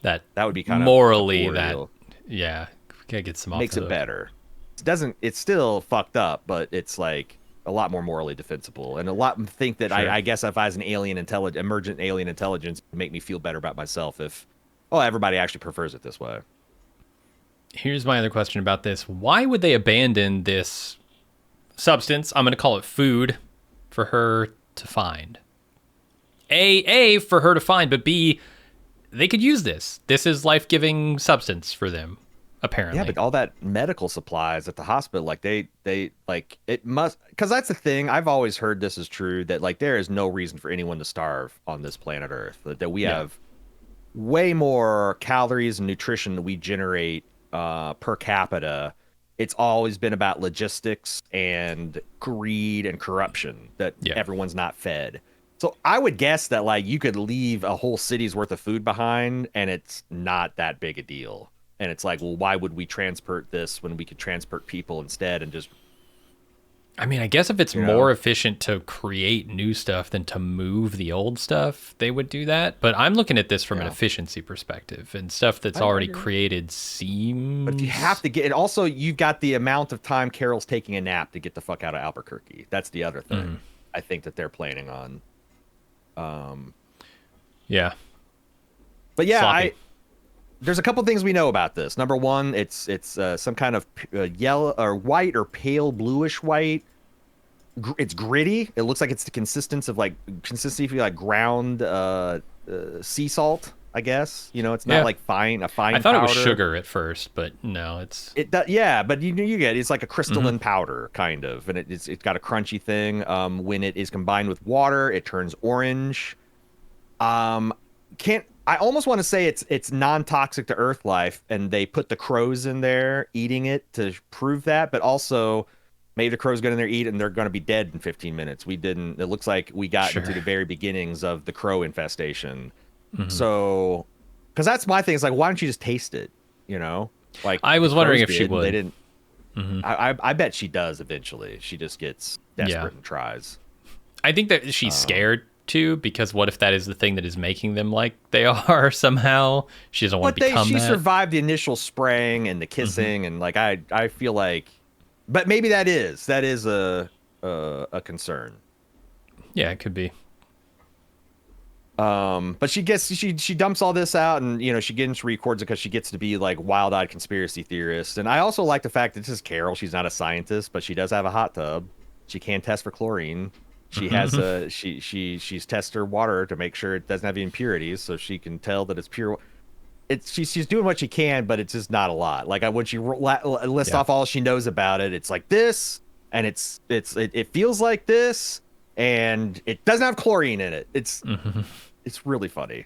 S1: That
S2: That would be kind of
S1: morally
S2: cool
S1: that
S2: deal.
S1: yeah, gotta get some off
S2: Makes
S1: the
S2: it
S1: hook.
S2: better. It doesn't, it's still fucked up, but it's like a lot more morally defensible, and a lot think that
S1: Sure.
S2: I guess if I was an emergent alien intelligence, it would make me feel better about myself if, oh, everybody actually prefers it this way.
S1: Here's my other question about this. Why would they abandon this substance? I'm going to call it food for her to find. A for her to find, but B, they could use this. This is life-giving substance for them, apparently.
S2: Yeah, but all that medical supplies at the hospital, like they like it must, because that's the thing. I've always heard this is true, that like there is no reason for anyone to starve on this planet Earth. That we have way more calories and nutrition that we generate per capita. It's always been about logistics and greed and corruption that everyone's not fed. So I would guess that like you could leave a whole city's worth of food behind and it's not that big a deal. And it's like, well, why would we transport this when we could transport people instead and just,
S1: I mean, I guess if it's more efficient to create new stuff than to move the old stuff, they would do that. But I'm looking at this from an efficiency perspective, and stuff that's already created seems.
S2: But if you have to get, and also you've got the amount of time Carol's taking a nap to get the fuck out of Albuquerque. That's the other thing I think that they're planning on.
S1: Yeah.
S2: But yeah,
S1: Sloppy.
S2: there's a couple things we know about this. Number one, it's some kind of yellow or white or pale bluish white. It's gritty. It looks like it's the consistency of like ground sea salt, I guess. You know, it's not like a fine.
S1: I thought
S2: powder.
S1: it was sugar at first, but no, it's
S2: yeah, but you get it's like a crystalline powder kind of, and it's got a crunchy thing. When it is combined with water, it turns orange. I almost want to say it's non-toxic to Earth life, and they put the crows in there eating it to prove that, but also maybe the crows get in there, eat it, and they're going to be dead in 15 minutes. We didn't. It looks like we got into the very beginnings of the crow infestation. So, because that's my thing. Is like, why don't you just taste it? You know, like
S1: I was wondering if she would.
S2: They didn't. I bet she does eventually. She just gets desperate and tries.
S1: I think that she's scared too, because what if that is the thing that is making them like they are somehow? She doesn't want to become
S2: she
S1: that.
S2: survived the initial spraying and the kissing, and like I feel like, but maybe that is a concern.
S1: Yeah, it could be.
S2: But she dumps all this out, and you know she gets records it because she gets to be like wild-eyed conspiracy theorist. And I also like the fact that this is Carol. She's not a scientist, but she does have a hot tub. She can test for chlorine. She has she's tested her water to make sure it doesn't have any impurities, so she can tell that it's pure. She's doing what she can, but it's just not a lot. Like when she lists off all she knows about it, it's like this, and it feels like this, and it doesn't have chlorine in it. It's really funny.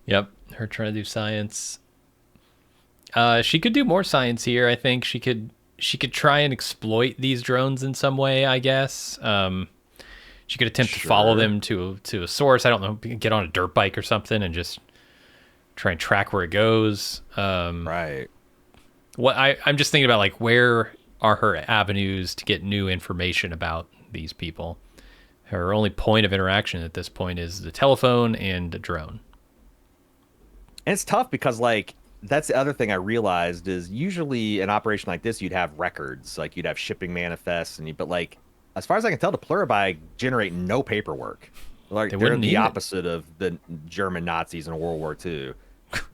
S1: Yep, her trying to do science. She could do more science here. I think she could try and exploit these drones in some way, I guess. She could attempt to follow them to a source. I don't know, get on a dirt bike or something and just try and track where it goes.
S2: Right.
S1: What I'm just thinking about, like, where are her avenues to get new information about these people? Her only point of interaction at this point is the telephone and a drone.
S2: And it's tough because, like, that's the other thing I realized is usually an operation like this, you'd have records, like you'd have shipping manifests, but like, as far as I can tell, the Pluribus generate no paperwork. Like they're the opposite of the German Nazis in World War II.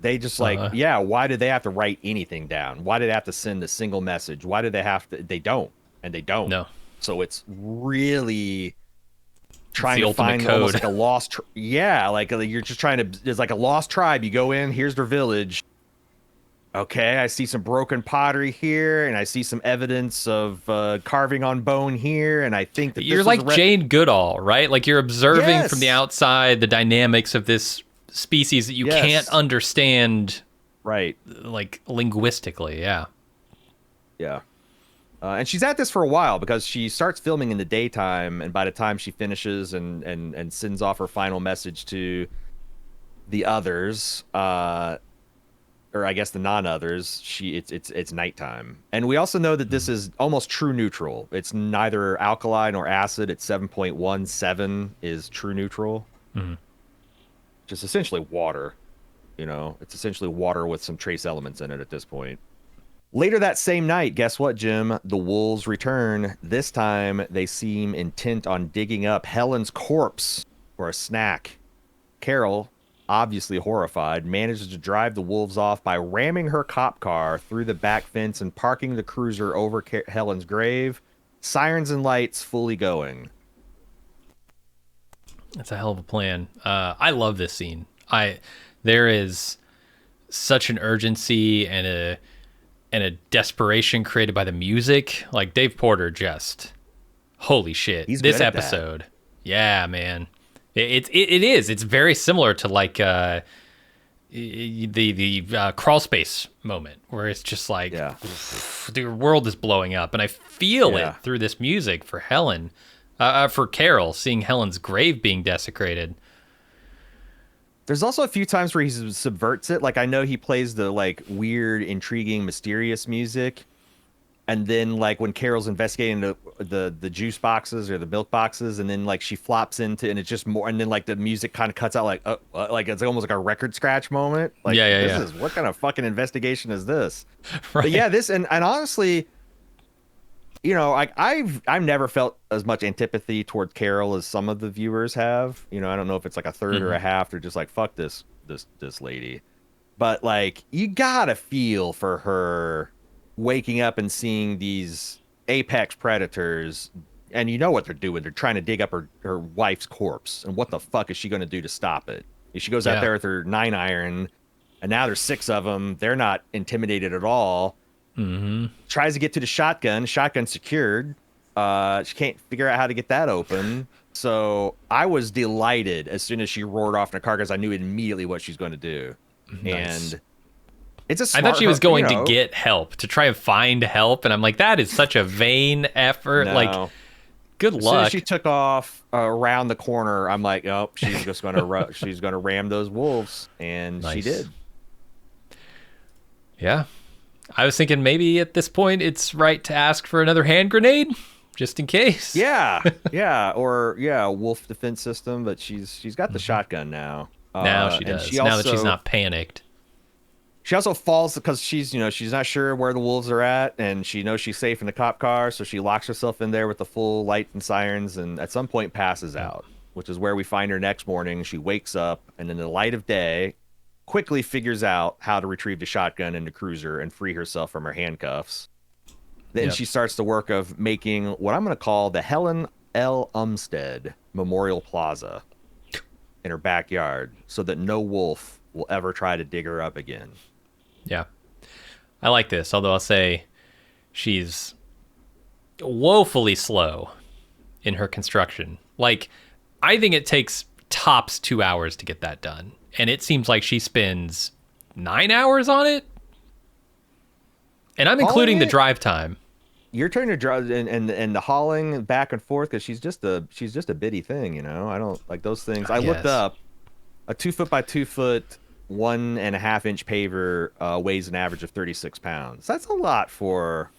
S2: They just like, why did they have to write anything down? Why did they have to send a single message? Why did they have to? They don't.
S1: No.
S2: So it's really trying to find almost like a lost like you're just trying to, there's like a lost tribe. You go in, here's their village. Okay, I see some broken pottery here, and I see some evidence of carving on bone here, and I think that
S1: you're like Jane Goodall, right? Like you're observing from the outside the dynamics of this species that you can't understand,
S2: right?
S1: Like linguistically, yeah.
S2: And she's at this for a while because she starts filming in the daytime, and by the time she finishes and sends off her final message to the others, or I guess the non-others, it's nighttime. And we also know that this is almost true neutral. It's neither alkali nor acid. It's 7.17 is true neutral. Just essentially water. It's essentially water with some trace elements in it at this point. Later that same night, guess what, Jim? The wolves return. This time, they seem intent on digging up Helen's corpse for a snack. Carol, obviously horrified, manages to drive the wolves off by ramming her cop car through the back fence and parking the cruiser over Helen's grave. Sirens and lights fully going.
S1: That's a hell of a plan. I love this scene. There is such an urgency and a desperation created by the music. Like Dave Porter, just holy shit.
S2: He's
S1: this
S2: good at
S1: episode. That. Yeah, man. It is. It's very similar to like the crawl space moment where it's just like the world is blowing up, and I feel it through this music for Helen, for Carol, seeing Helen's grave being desecrated.
S2: There's also a few times where he subverts it. Like I know he plays the like weird, intriguing, mysterious music. And then, like, when Carol's investigating the juice boxes or the milk boxes, and then, like, she flops into, and it's just more, and then, like, the music kind of cuts out, like it's almost like a record scratch moment. Like, this is, what kind of fucking investigation is this? Right. But yeah, this, and honestly, I've never felt as much antipathy towards Carol as some of the viewers have. I don't know if it's like a third or a half. They're just like, fuck this lady. But, like, you gotta feel for her waking up and seeing these apex predators, and you know what they're doing. They're trying to dig up her wife's corpse, and what the fuck is she going to do to stop it? She goes out there with her 9-iron, and now there's 6 of them. They're not intimidated at all. Tries to get to the shotgun. Shotgun secured. She can't figure out how to get that open. So I was delighted as soon as she roared off in the car, because I knew immediately what she's going to do.
S1: Nice.
S2: And it's a smart,
S1: I thought she was going to get help, to try and find help, and I'm like, that is such a vain effort.
S2: No.
S1: Like, good luck.
S2: As soon as she took off around the corner, I'm like, oh, she's just going to she's going to ram those wolves, and she did. Yeah,
S1: I was thinking maybe at this point it's right to ask for another hand grenade, just in case.
S2: Yeah, or wolf defense system, but she's got the shotgun now.
S1: Now she does. Now that she's not panicked.
S2: She also falls because she's not sure where the wolves are at, and she knows she's safe in the cop car, so she locks herself in there with the full light and sirens, and at some point passes out, which is where we find her next morning. She wakes up, and in the light of day, quickly figures out how to retrieve the shotgun and the cruiser and free herself from her handcuffs. Then she starts the work of making what I'm going to call the Helen L. Umstead Memorial Plaza in her backyard, so that no wolf will ever try to dig her up again.
S1: Yeah. I like this, although I'll say she's woefully slow in her construction. Like, I think it takes tops 2 hours to get that done, and it seems like she spends 9 hours on it. And I'm including the drive time.
S2: You're trying to drive and the hauling back and forth, because she's just a bitty thing, I don't like those things. I looked up a 2 foot by 2 foot 1.5 inch paver weighs an average of 36 pounds. That's a lot for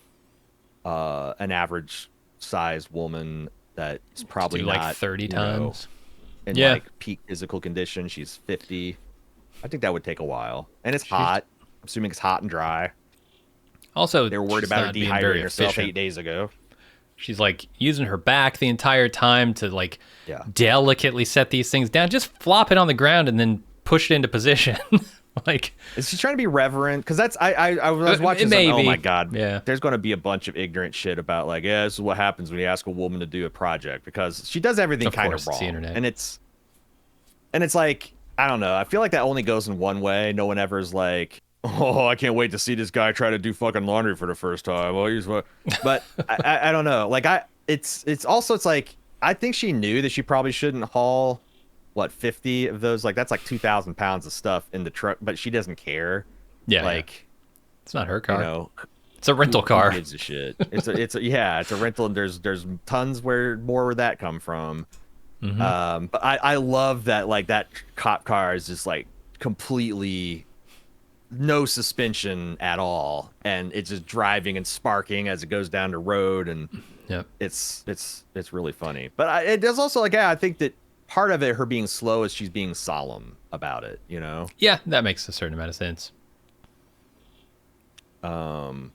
S2: an average sized woman that's probably not
S1: like 30 tons
S2: in like peak physical condition. She's 50. I think that would take a while, and it's hot. I'm assuming it's hot and dry.
S1: Also,
S2: they were worried about her dehydrating herself 8 days ago.
S1: She's like using her back the entire time to delicately set these things down. Just flop it on the ground and then push it into position. Like,
S2: Is she trying to be reverent? Because that's I was watching something. Oh my god,
S1: yeah.
S2: There's going to be a bunch of ignorant shit about like, yeah, this is what happens when you ask a woman to do a project because she does everything kind of wrong,
S1: the internet.
S2: and it's like I don't know. I feel like that only goes in one way. No one ever is like, oh, I can't wait to see this guy try to do fucking laundry for the first time. Oh, he's what? But I don't know. Like it's also it's like I think she knew that she probably shouldn't haul. What 50 of those? Like that's like 2,000 pounds of stuff in the truck, but she doesn't care.
S1: Yeah,
S2: like
S1: it's not her car.
S2: You know,
S1: it's a rental car.
S2: Who gives a shit? It's a rental, and there's tons where that come from. But I love that like that cop car is just like completely no suspension at all, and it's just driving and sparking as it goes down the road, and it's really funny. But it does also like I think that. Part of it, her being slow, is she's being solemn about it, you know?
S1: Yeah, that makes a certain amount of sense.
S2: But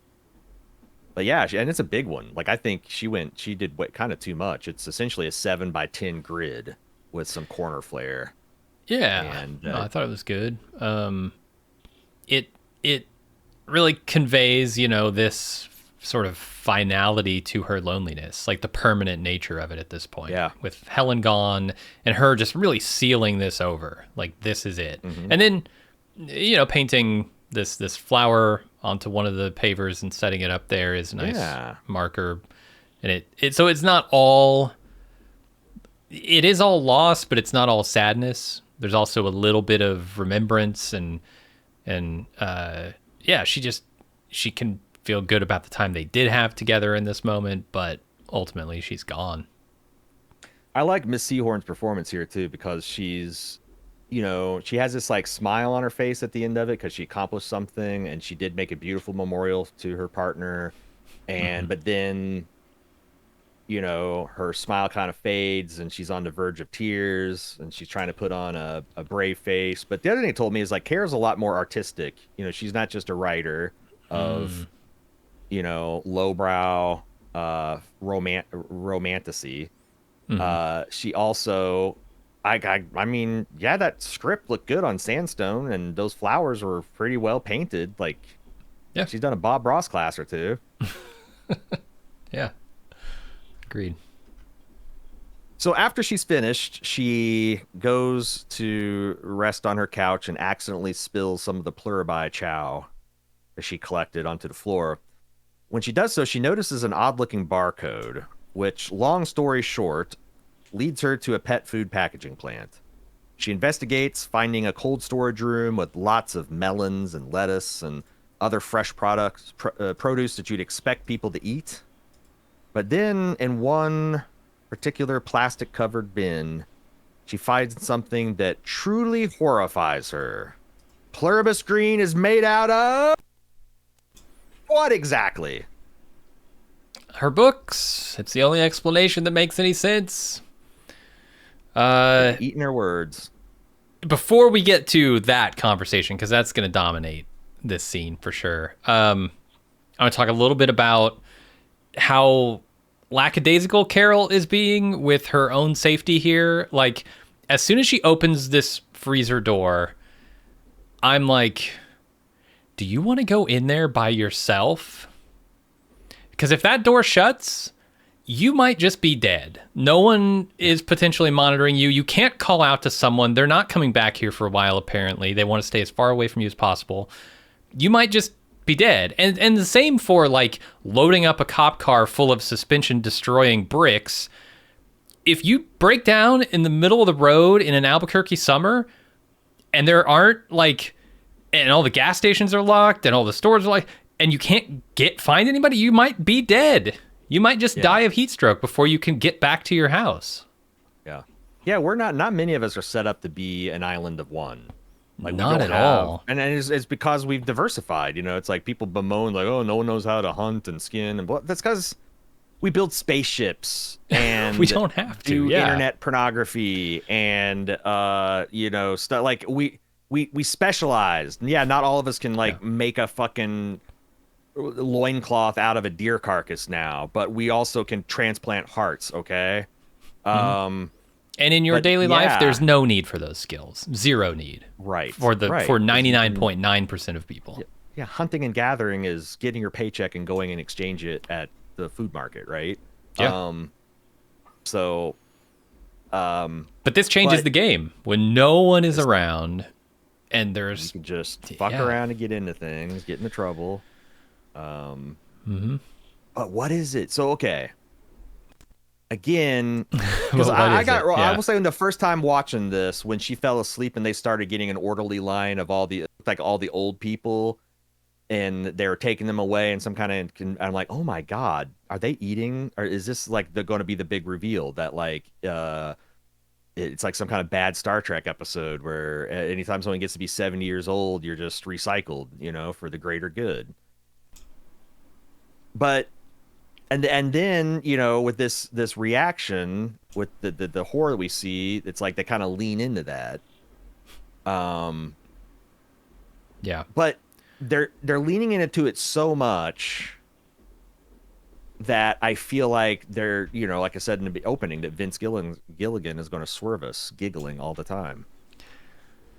S2: yeah, and it's a big one. Like, I think she did kind of too much. It's essentially a 7x10 grid with some corner flare.
S1: Yeah, and no, I thought it was good. It really conveys, you know, this sort of finality to her loneliness, like the permanent nature of it at this point.
S2: Yeah.
S1: With Helen gone and her just really sealing this over, like this is it. And then, you know, painting this flower onto one of the pavers and setting it up there is a nice marker. And so it's not all. It is all loss, but it's not all sadness. There's also a little bit of remembrance and yeah, she can feel good about the time they did have together in this moment, but ultimately she's gone.
S2: I like Miss Seahorn's performance here too, because she's, you know, she has this like smile on her face at the end of it because she accomplished something and she did make a beautiful memorial to her partner. And but then, you know, her smile kind of fades and she's on the verge of tears and she's trying to put on a brave face. But the other thing it told me is like Kara's a lot more artistic. You know, she's not just a writer of you know, lowbrow romanticy. She also I mean, yeah, that script looked good on sandstone and those flowers were pretty well painted. Like, yeah, she's done a Bob Ross class or two.
S1: Yeah. Agreed.
S2: So after she's finished, she goes to rest on her couch and accidentally spills some of the Pluribus chow that she collected onto the floor. When she does so, she notices an odd-looking barcode, which, long story short, leads her to a pet food packaging plant. She investigates, finding a cold storage room with lots of melons and lettuce and other fresh produce that you'd expect people to eat. But then, in one particular plastic-covered bin, she finds something that truly horrifies her. Pluribus green is made out of... what exactly?
S1: Her books. It's the only explanation that makes any sense.
S2: Eating her words.
S1: Before we get to that conversation, because that's going to dominate this scene for sure, I'm going to talk a little bit about how lackadaisical Carol is being with her own safety here. Like, as soon as she opens this freezer door, I'm like, do you want to go in there by yourself? Because if that door shuts, you might just be dead. No one is potentially monitoring you. You can't call out to someone. They're not coming back here for a while, apparently. They want to stay as far away from you as possible. You might just be dead. And the same for, like, loading up a cop car full of suspension-destroying bricks. If you break down in the middle of the road in an Albuquerque summer, and there aren't, like... and all the gas stations are locked and all the stores are locked, and you can't find anybody, you might be dead. You might just die of heat stroke before you can get back to your house.
S2: Yeah, we're not many of us are set up to be an island of one. Like,
S1: not at all.
S2: And it's because we've diversified. You know, it's like people bemoan like, oh, no one knows how to hunt and skin, and that's because we build spaceships and
S1: we don't have to
S2: do internet pornography and you know, stuff like we specialized. Yeah, not all of us can like make a fucking loincloth out of a deer carcass now, but we also can transplant hearts, okay?
S1: And in your
S2: But
S1: daily life,
S2: yeah,
S1: there's no need for those skills. Zero need
S2: right,
S1: for
S2: right.
S1: for
S2: 'Cause you can,
S1: 99.9% of people.
S2: yeah, hunting and gathering is getting your paycheck and going and exchange it at the food market, right?
S1: Yeah.
S2: Um, so, um,
S1: But this changes
S2: but
S1: the game when no one is
S2: this,
S1: around and
S2: you
S1: there's
S2: can just fuck
S1: yeah.
S2: around and get into things, get into trouble. Um,
S1: Mm-hmm.
S2: but what is it? So, okay, again, because
S1: Well, what
S2: I
S1: is
S2: got,
S1: it?
S2: I
S1: Yeah.
S2: will say, when the first time watching this, when she fell asleep and they started getting an orderly line of all the old people, and they were taking them away and some kind of, I'm like, oh my god, are they eating, or is this like they're going to be the big reveal that like it's like some kind of bad Star Trek episode where anytime someone gets to be 70 years old, you're just recycled, for the greater good. But and then, with this reaction with the horror that we see, it's like they kind of lean into that. um
S1: Yeah.
S2: but they're leaning into it so much that I feel like they're, like I said in the opening, that Gilligan is going to swerve us giggling all the time.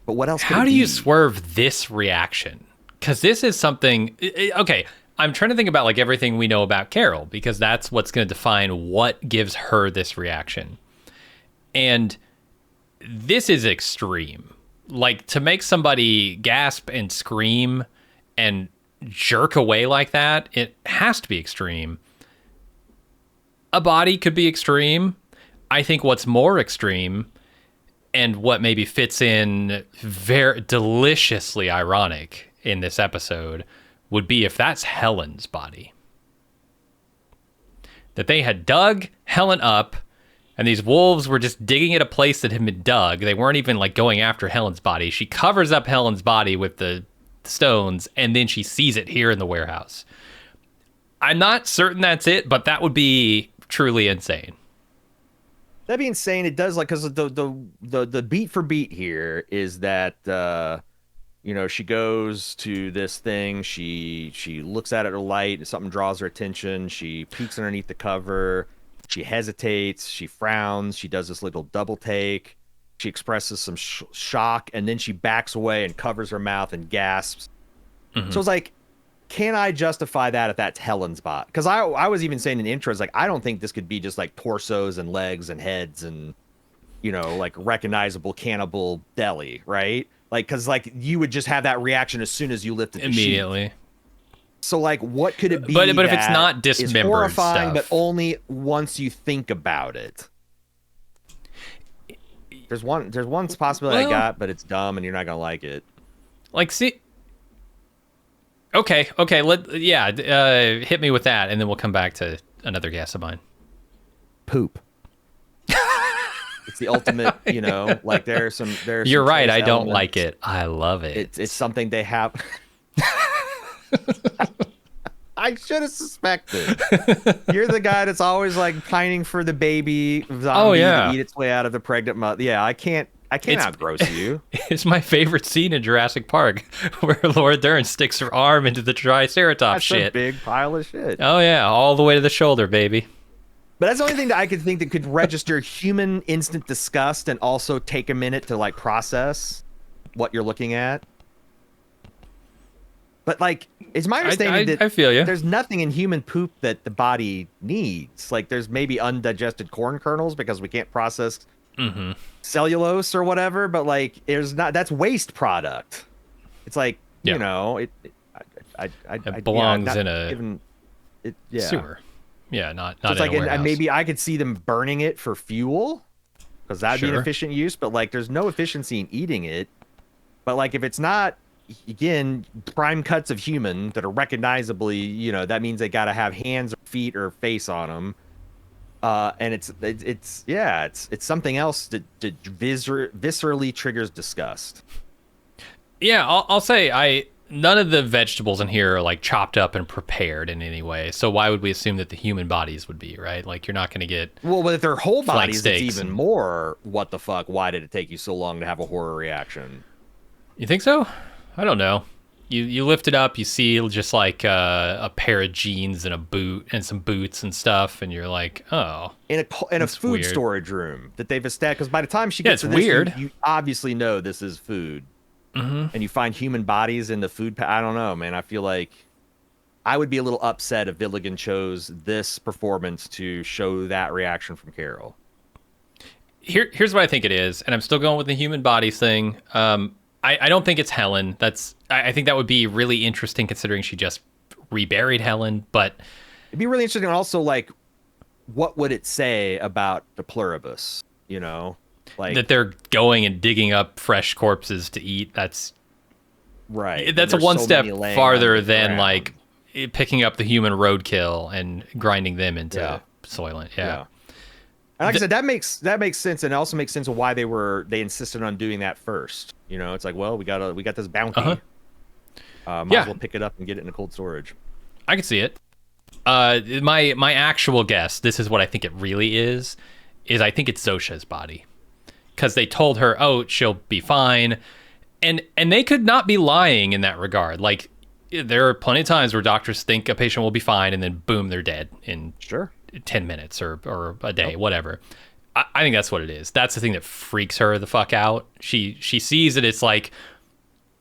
S2: But what else could
S1: How
S2: it
S1: do you
S2: be?
S1: swerve this reaction? Because this is something. Okay, I'm trying to think about like everything we know about Carol, because that's what's going to define what gives her this reaction. And this is extreme. Like, to make somebody gasp and scream and jerk away like that, it has to be extreme. A body could be extreme. I think what's more extreme, and what maybe fits in very deliciously ironic in this episode, would be if that's Helen's body. That they had dug Helen up, and these wolves were just digging at a place that had been dug. They weren't even like going after Helen's body. She covers up Helen's body with the stones, and then she sees it here in the warehouse. I'm not certain that's it, but that would be truly insane.
S2: That'd be insane. It does, like, because the beat for beat here is that she goes to this thing, she looks at it at a light, something draws her attention, she peeks underneath the cover, she hesitates, she frowns, she does this little double take, she expresses some shock, and then she backs away and covers her mouth and gasps.
S1: Mm-hmm.
S2: So it's like, can I justify that if that's Helen's bot? Because I was even saying in the intros, like, I don't think this could be just like torsos and legs and heads and, like recognizable cannibal deli, right? Like, because like you would just have that reaction as soon as you lifted the
S1: Immediately.
S2: sheet. So like, what could it be?
S1: But if it's not dismembered
S2: is horrifying,
S1: stuff,
S2: but only once you think about it. There's one possibility I got, but it's dumb and you're not gonna like it.
S1: Like, see. Okay. Hit me with that, and then we'll come back to another guess of mine.
S2: Poop. It's the ultimate, like there's
S1: You're right. I don't
S2: elements.
S1: like it. I love it.
S2: It's something they have. I should have suspected. You're the guy that's always like pining for the baby zombie to eat its way out of the pregnant mother. Yeah, I can't outgross you.
S1: It's my favorite scene in Jurassic Park, where Laura Dern sticks her arm into the Triceratops shit.
S2: That's a big pile of shit.
S1: Oh yeah, all the way to the shoulder, baby.
S2: But that's the only thing that I could think that could register human instant disgust and also take a minute to like process what you're looking at. But like, it's my understanding that
S1: I feel you.
S2: There's nothing in human poop that the body needs. Like, there's maybe undigested corn kernels because we can't process cellulose or whatever. But like, there's not. That's waste product. It's like, it
S1: belongs in a sewer. Yeah, not
S2: so it's
S1: in
S2: like,
S1: a warehouse.
S2: and maybe I could see them burning it for fuel, because that'd be an efficient use. But like, there's no efficiency in eating it. But like, if it's not, again, prime cuts of human that are recognizably, that means they got to have hands or feet or face on them. And it's something else that viscerally triggers disgust.
S1: Yeah, I'll say none of the vegetables in here are like chopped up and prepared in any way. So why would we assume that the human bodies would be, right? Like, you're not going to get
S2: but if they're whole bodies, it's even
S1: and
S2: more. What the fuck? Why did it take you so long to have a horror reaction?
S1: You think so? I don't know. You lift it up, you see just like a pair of jeans and a boot and some boots and stuff, and you're like, oh,
S2: in a food
S1: weird.
S2: storage room that they've established. Because by the time she gets to this,
S1: weird.
S2: You obviously know this is food, and you find human bodies in the food. I don't know, man. I feel like I would be a little upset if Villigan chose this performance to show that reaction from Carol.
S1: Here's what I think it is, and I'm still going with the human bodies thing. I don't think it's Helen. I think that would be really interesting considering she just reburied Helen, but
S2: it'd be really interesting. Also, like, what would it say about the Pluribus? You know, like
S1: that they're going and digging up fresh corpses to eat. That's
S2: right.
S1: That's a one step farther than like picking up the human roadkill and grinding them into Soylent. Yeah.
S2: And like I said, that makes sense, and it also makes sense of why they insisted on doing that first. You know, it's like, well, we got this bounty. Might as well pick it up and get it in a cold storage.
S1: I can see it. My actual guess, this is what I think it really is I think it's Zosha's body, because they told her, oh, she'll be fine, and they could not be lying in that regard. Like, there are plenty of times where doctors think a patient will be fine, and then boom, they're dead in 10 minutes or a day, whatever. I think that's what it is. That's the thing that freaks her the fuck out. She sees that it's like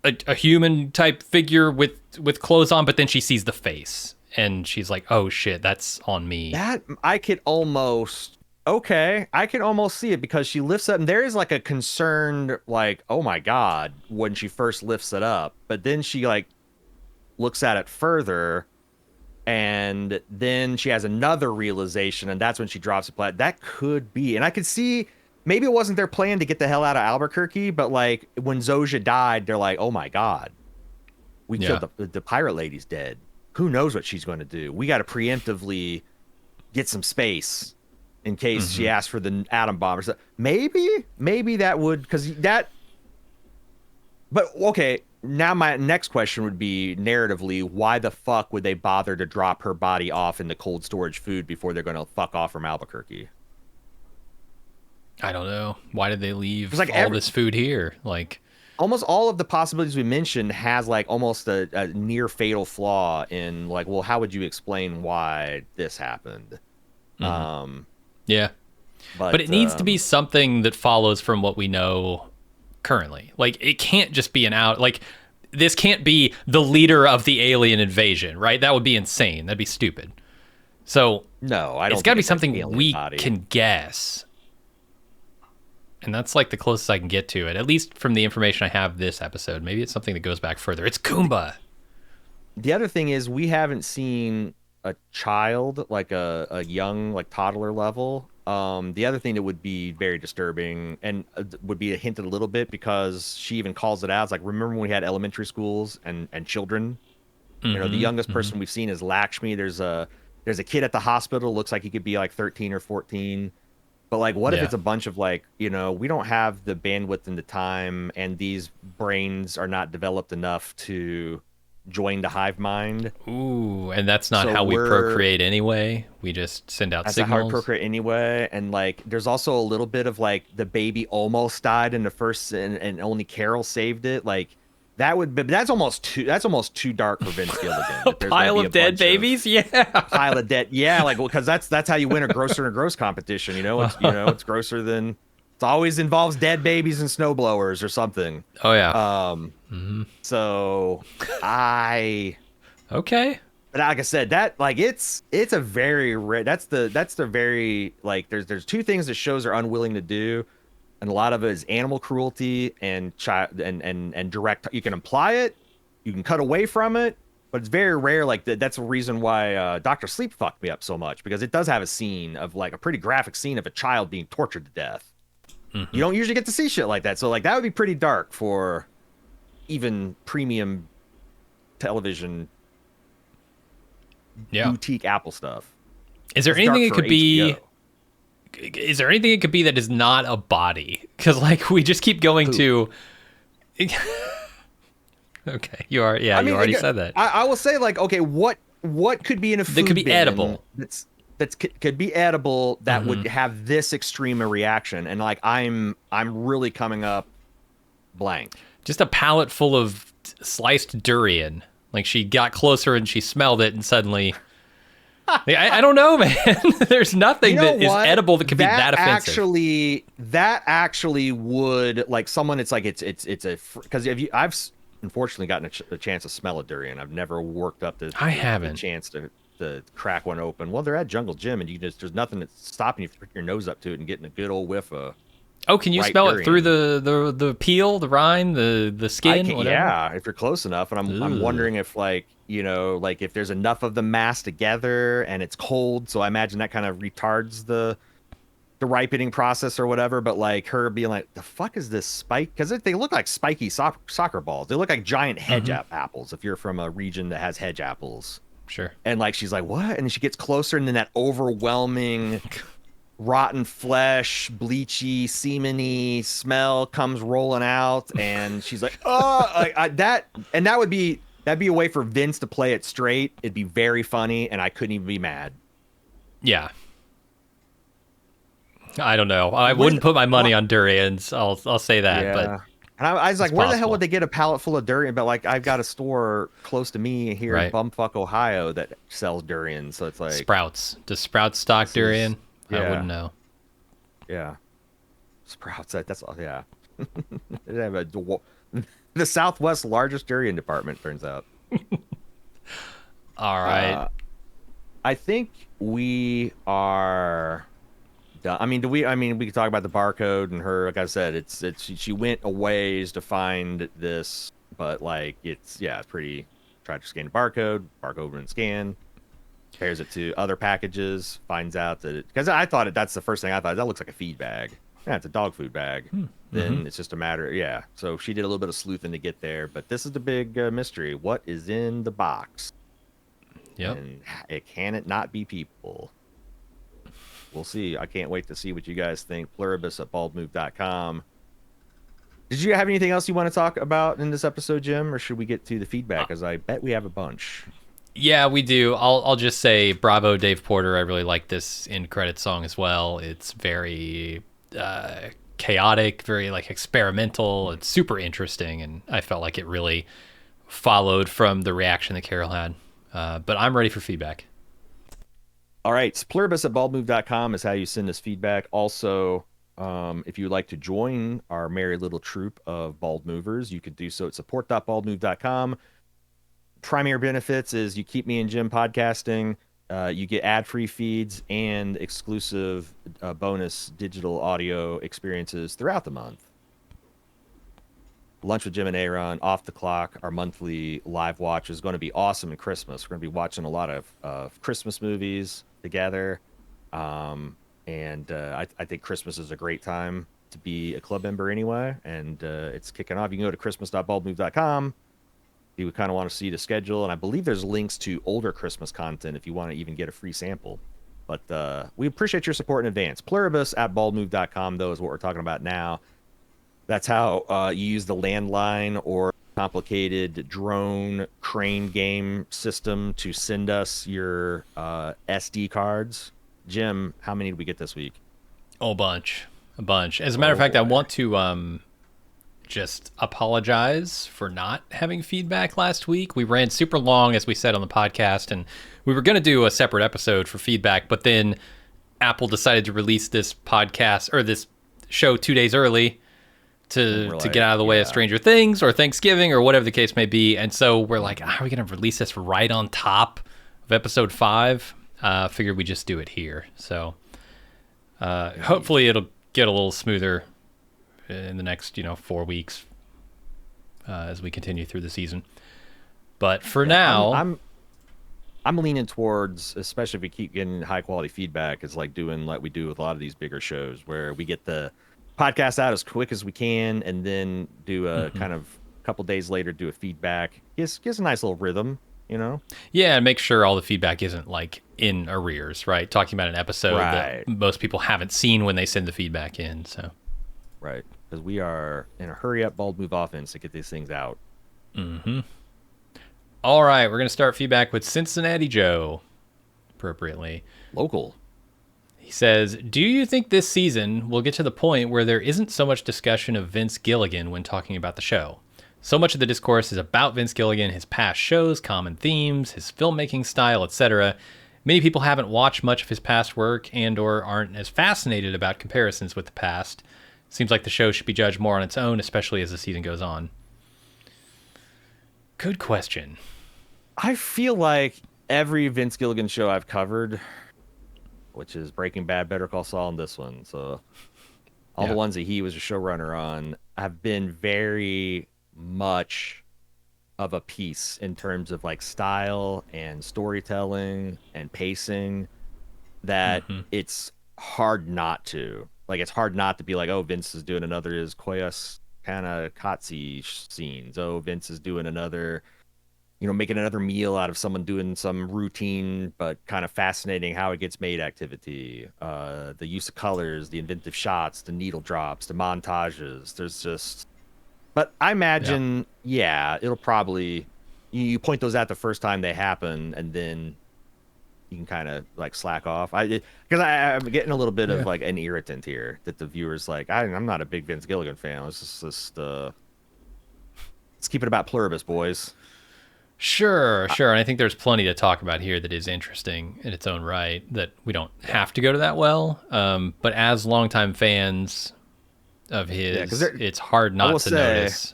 S1: a human type figure with clothes on, but then she sees the face and she's like, oh shit, that's on me.
S2: That I can almost see it, because she lifts up and there is like a concerned, like, oh my God, when she first lifts it up, but then she like looks at it further, and then she has another realization, and that's when she drops it flat. That could be, and I could see maybe it wasn't their plan to get the hell out of Albuquerque, but like when Zosha died, they're like, oh my God, we killed the pirate lady's dead. Who knows what she's going to do? We got to preemptively get some space in case she asks for the atom bomb or something. Maybe that would, because that. But okay, now my next question would be, narratively, why the fuck would they bother to drop her body off in the cold storage food before they're going to fuck off from Albuquerque?
S1: I don't know. Why did they leave
S2: like
S1: all this food here? Like,
S2: almost all of the possibilities we mentioned has like almost a near fatal flaw in like, well, how would you explain why this happened?
S1: Yeah, but it needs to be something that follows from what we know currently. Like, it can't just be this can't be the leader of the alien invasion, right? That would be insane. That'd be stupid. So
S2: no, I don't.
S1: It's got to be something we can guess. And that's like the closest I can get to it, at least from the information I have this episode. Maybe it's something that goes back further. It's Kumba.
S2: The other thing is, we haven't seen a child, like a young, like toddler level. The other thing that would be very disturbing and would be hinted a little bit, because she even calls it out. It's like, remember when we had elementary schools and children? You know, the youngest person we've seen is Lakshmi. There's a kid at the hospital. Looks like he could be like 13 or 14. But like, what if it's a bunch of like, you know, we don't have the bandwidth and the time, and these brains are not developed enough to join the hive mind.
S1: Ooh, and that's not how we procreate anyway. We just send out signals. That's not how we procreate
S2: anyway. And like, there's also a little bit of like, the baby almost died in the first, and only Carol saved it. Like, that would be, that's almost too dark for Vince Gilligan.
S1: A pile of dead babies,
S2: pile of dead, like, well, because that's how you win a grosser and gross competition. It's grosser than, it always involves dead babies and snowblowers or something.
S1: Oh yeah.
S2: So
S1: okay.
S2: But like I said, that like it's a very rare. That's the very, like, there's two things that shows are unwilling to do. And a lot of it is animal cruelty and child and direct. You can imply it, you can cut away from it, but it's very rare. Like that's the reason why Dr. Sleep fucked me up so much, because it does have a scene of like a pretty graphic scene of a child being tortured to death. You don't usually get to see shit like that, so like that would be pretty dark for even premium television, boutique Apple stuff.
S1: Is there anything it could be? Is there anything it could be that is not a body? Because like, we just keep going to. Okay, you are. Yeah, I mean, you already said that.
S2: I will say, like, okay, what could be in a food
S1: that could be edible?
S2: That could be edible, that would have this extreme a reaction, and like I'm really coming up blank.
S1: Just a pallet full of sliced durian. Like she got closer and she smelled it and suddenly... I don't know, man. There's nothing that is edible that could be that offensive.
S2: That actually would, like, someone. It's like it's a, because I've unfortunately gotten a chance to smell a durian. I've never worked up to
S1: I haven't
S2: the chance to crack one open. Well, they're at Jungle Gym, and there's nothing that's stopping you from putting your nose up to it and getting a good old whiff of.
S1: Oh, can you smell durian. It through the peel, the rind, the skin? Whatever?
S2: Yeah, if you're close enough. And I'm wondering if, like, like if there's enough of them massed together and it's cold. So I imagine that kind of retards the ripening process or whatever. But like her being like, the fuck is this spike? Because they look like spiky soccer balls. They look like giant hedge apples if you're from a region that has hedge apples.
S1: Sure.
S2: And like she's like, what? And she gets closer, and then that overwhelming rotten flesh, bleachy, semeny smell comes rolling out, and she's like, oh, that'd be a way for Vince to play it straight. It'd be very funny, and I couldn't even be mad.
S1: Yeah. I don't know. I wouldn't put my money on durians. I'll say that. Yeah. But
S2: and I was like, where the hell would they get a pallet full of durian? But like, I've got a store close to me here in bumfuck Ohio that sells durian. So it's like
S1: Sprouts. Does Sprouts stock durian? Yeah. I wouldn't know.
S2: Yeah. Sprouts. That's all. Yeah. They have the Southwest largest durian department, turns out.
S1: All right.
S2: I think we are done. I mean, we could talk about the barcode and her. Like I said, she went a ways to find this, but like it's pretty. Tried to scan the barcode and scan. Compares it to other packages, finds out that because I thought that's the first thing I thought. That looks like a feed bag. Yeah, it's a dog food bag. Then it's just a matter. Yeah. So she did a little bit of sleuthing to get there, but this is the big mystery. What is in the box?
S1: Yep.
S2: And can it not be people? We'll see. I can't wait to see what you guys think. Pluribus at baldmove.com. Did you have anything else you want to talk about in this episode, Jim, or should we get to the feedback? Because I bet we have a bunch.
S1: Yeah, we do. I'll just say bravo, Dave Porter. I really like this end credit song as well. It's very chaotic, very like experimental. It's super interesting, and I felt like it really followed from the reaction that Carol had. But I'm ready for feedback.
S2: All right, pluribus at baldmove.com is how you send us feedback. Also, if you'd like to join our merry little troop of bald movers, you could do so at support.baldmove.com. Primary benefits is you keep me and Jim podcasting. You get ad-free feeds and exclusive bonus digital audio experiences throughout the month. Lunch with Jim and Aaron, Off the Clock, our monthly live watch is going to be awesome in Christmas. We're going to be watching a lot of Christmas movies together. And I think Christmas is a great time to be a club member anyway. And it's kicking off. You can go to christmas.baldmove.com. You would kind of want to see the schedule, and I believe there's links to older Christmas content if you want to even get a free sample. But we appreciate your support in advance. Pluribus at baldmove.com, though, is what we're talking about now. That's how you use the landline or complicated drone crane game system to send us your SD cards. Jim, how many did we get this week?
S1: Oh, a bunch. As a matter of fact, I want to just apologize for not having feedback last week. We ran super long, as we said on the podcast, and we were going to do a separate episode for feedback, but then Apple decided to release this podcast or this show 2 days early to get out of the way of Stranger Things or Thanksgiving or whatever the case may be. And so we're like, are we going to release this right on top of episode 5? Figured we just do it here. So hopefully it'll get a little smoother in the next 4 weeks as we continue through the season. But for now,
S2: I'm leaning towards, especially if we keep getting high quality feedback, is like doing like we do with a lot of these bigger shows where we get the podcast out as quick as we can and then do a kind of couple days later do a feedback. Gives a nice little rhythm,
S1: Yeah, and make sure all the feedback isn't like in arrears, right? Talking about an episode that most people haven't seen when they send the feedback in. So
S2: right, because we are in a hurry up bald move offense to get these things out.
S1: All right, we're going to start feedback with Cincinnati Joe, appropriately.
S2: Local.
S1: He says, do you think this season will get to the point where there isn't so much discussion of Vince Gilligan when talking about the show? So much of the discourse is about Vince Gilligan, his past shows, common themes, his filmmaking style, etc. Many people haven't watched much of his past work and or aren't as fascinated about comparisons with the past. Seems like the show should be judged more on its own, especially as the season goes on. Good question.
S2: I feel like every Vince Gilligan show I've covered, which is Breaking Bad, Better Call Saul, and this one, so all the ones that he was a showrunner on, have been very much of a piece in terms of like style and storytelling and pacing, that it's hard not to. Like, it's hard not to be like, oh, Vince is doing another is Koyas kind of Katsi scenes. Oh, Vince is doing another, making another meal out of someone doing some routine but kind of fascinating how it gets made activity. The use of colors, the inventive shots, the needle drops, the montages. There's just, but I imagine, it'll probably, you point those out the first time they happen, and then you can kind of like slack off. Because I'm getting a little bit of like an irritant here that the viewers like. I'm not a big Vince Gilligan fan. Let's just let's keep it about Pluribus, boys.
S1: Sure. And I think there's plenty to talk about here that is interesting in its own right, that we don't have to go to that well. But as longtime fans of his, it's hard not to notice.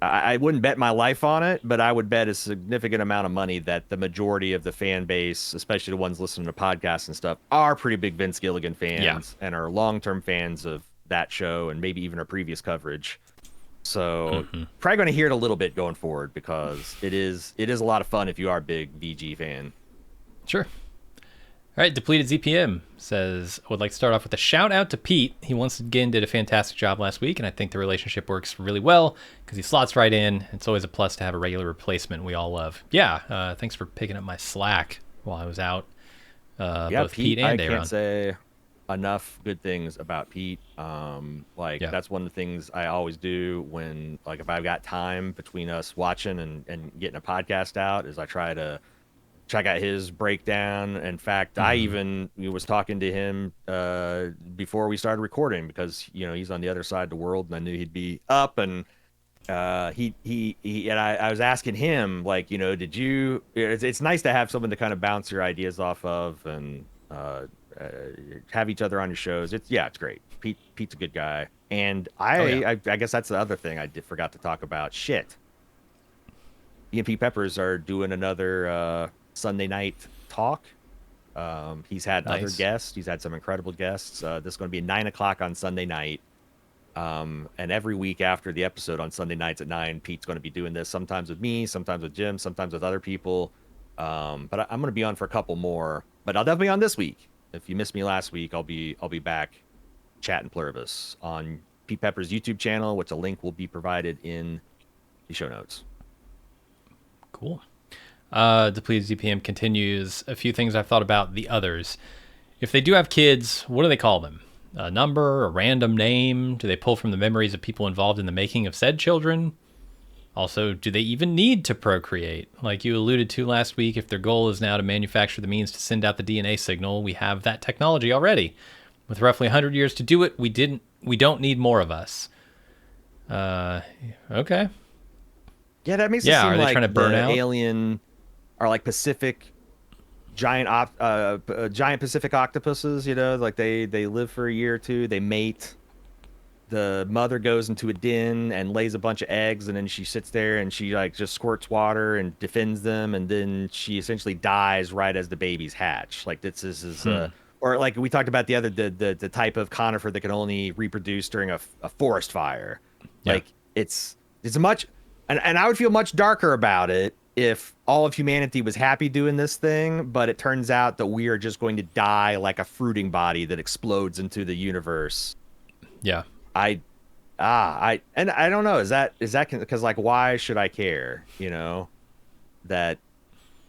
S2: I wouldn't bet my life on it, but I would bet a significant amount of money that the majority of the fan base, especially the ones listening to podcasts and stuff, are pretty big Vince Gilligan fans and are long-term fans of that show and maybe even our previous coverage. So probably going to hear it a little bit going forward, because it is a lot of fun if you are a big VG fan.
S1: Sure. All right, Depleted ZPM says, I would like to start off with a shout out to Pete. He once again did a fantastic job last week, and I think the relationship works really well because he slots right in. It's always a plus to have a regular replacement we all love. Yeah, thanks for picking up my slack while I was out. Both Pete and Aaron. I
S2: can't say enough good things about Pete. That's one of the things I always do when, like, if I've got time between us watching and getting a podcast out, is I try to check out his breakdown. In fact, I even was talking to him before we started recording, because he's on the other side of the world, and I knew he'd be up, and he and I was asking him, like, did you? It's nice to have someone to kind of bounce your ideas off of, and have each other on your shows. It's great. Pete's a good guy, and I guess that's the other thing I forgot to talk about. Shit, E&P Peppers are doing another Sunday night talk. He's had other guests. He's had some incredible guests. This is going to be 9:00 on Sunday night. And every week after the episode on Sunday nights at 9, Pete's going to be doing this, sometimes with me, sometimes with Jim, sometimes with other people. But I'm going to be on for a couple more, but I'll definitely be on this week. If you missed me last week, I'll be back chatting Pluribus on Pete Pepper's YouTube channel, which a link will be provided in the show notes.
S1: Cool. Depleted ZPM continues, a few things I've thought about the others. If they do have kids, what do they call them? A number, a random name? Do they pull from the memories of people involved in the making of said children? Also, do they even need to procreate? Like you alluded to last week, if their goal is now to manufacture the means to send out the DNA signal, we have that technology already. With roughly 100 years to do it, we don't need more of us. Okay.
S2: Yeah, that makes it seem
S1: are they
S2: like
S1: trying to burn out?
S2: Alien are like Pacific giant Pacific octopuses, like they live for a year or two, they mate. The mother goes into a den and lays a bunch of eggs, and then she sits there and she like just squirts water and defends them, and then she essentially dies right as the babies hatch. Like this is or like we talked about the type of conifer that can only reproduce during a forest fire. Yeah. Like it's a much, and I would feel much darker about it if all of humanity was happy doing this thing, but it turns out that we are just going to die like a fruiting body that explodes into the universe.
S1: Yeah.
S2: I don't know. Is that because, like, why should I care? That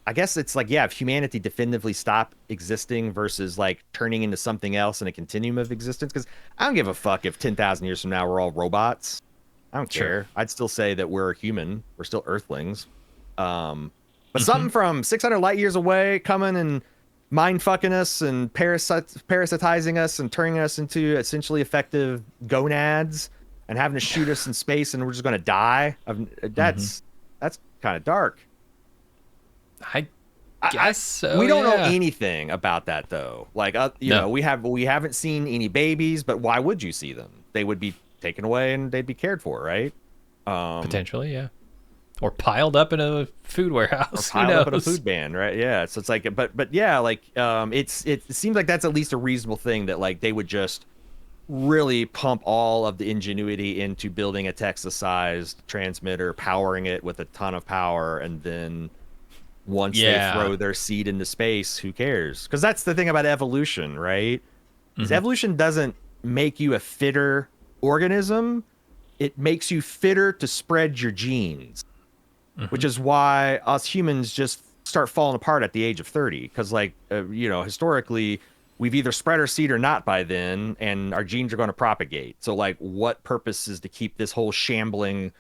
S2: I guess it's like, if humanity definitively stopped existing versus like turning into something else in a continuum of existence. Because I don't give a fuck if 10,000 years from now we're all robots. I don't care. I'd still say that we're human. We're still Earthlings. But something from 600 light years away coming and mind fucking us and parasitizing us and turning us into essentially effective gonads and having to shoot us in space and we're just going to die.
S1: Hmm.
S2: That's kind of dark.
S1: I
S2: I
S1: guess so.
S2: we don't know
S1: Yeah.
S2: anything about that though. Like
S1: No,
S2: we haven't seen any babies, but why would you see them? They would be taken away and they'd be cared for, right? Um,
S1: potentially, yeah. Or piled up in a food
S2: or
S1: warehouse. Who
S2: piled up in a
S1: knows?
S2: food ban, right? Yeah. So it's like, but yeah, like it seems like that's at least a reasonable thing that like they would just really pump all of the ingenuity into building a Texas-sized transmitter, powering it with a ton of power, and then once they
S1: Yeah.
S2: throw their seed into space, who cares? Because that's the thing about evolution, right? Is
S1: Hmm.
S2: evolution doesn't make you a fitter organism, it makes you fitter to spread your genes, which
S1: Hmm.
S2: is why us humans just start falling apart at the age of 30. Because, like, historically, we've either spread our seed or not by then, and our genes are going to propagate. So, like, what purpose is to keep this whole shambling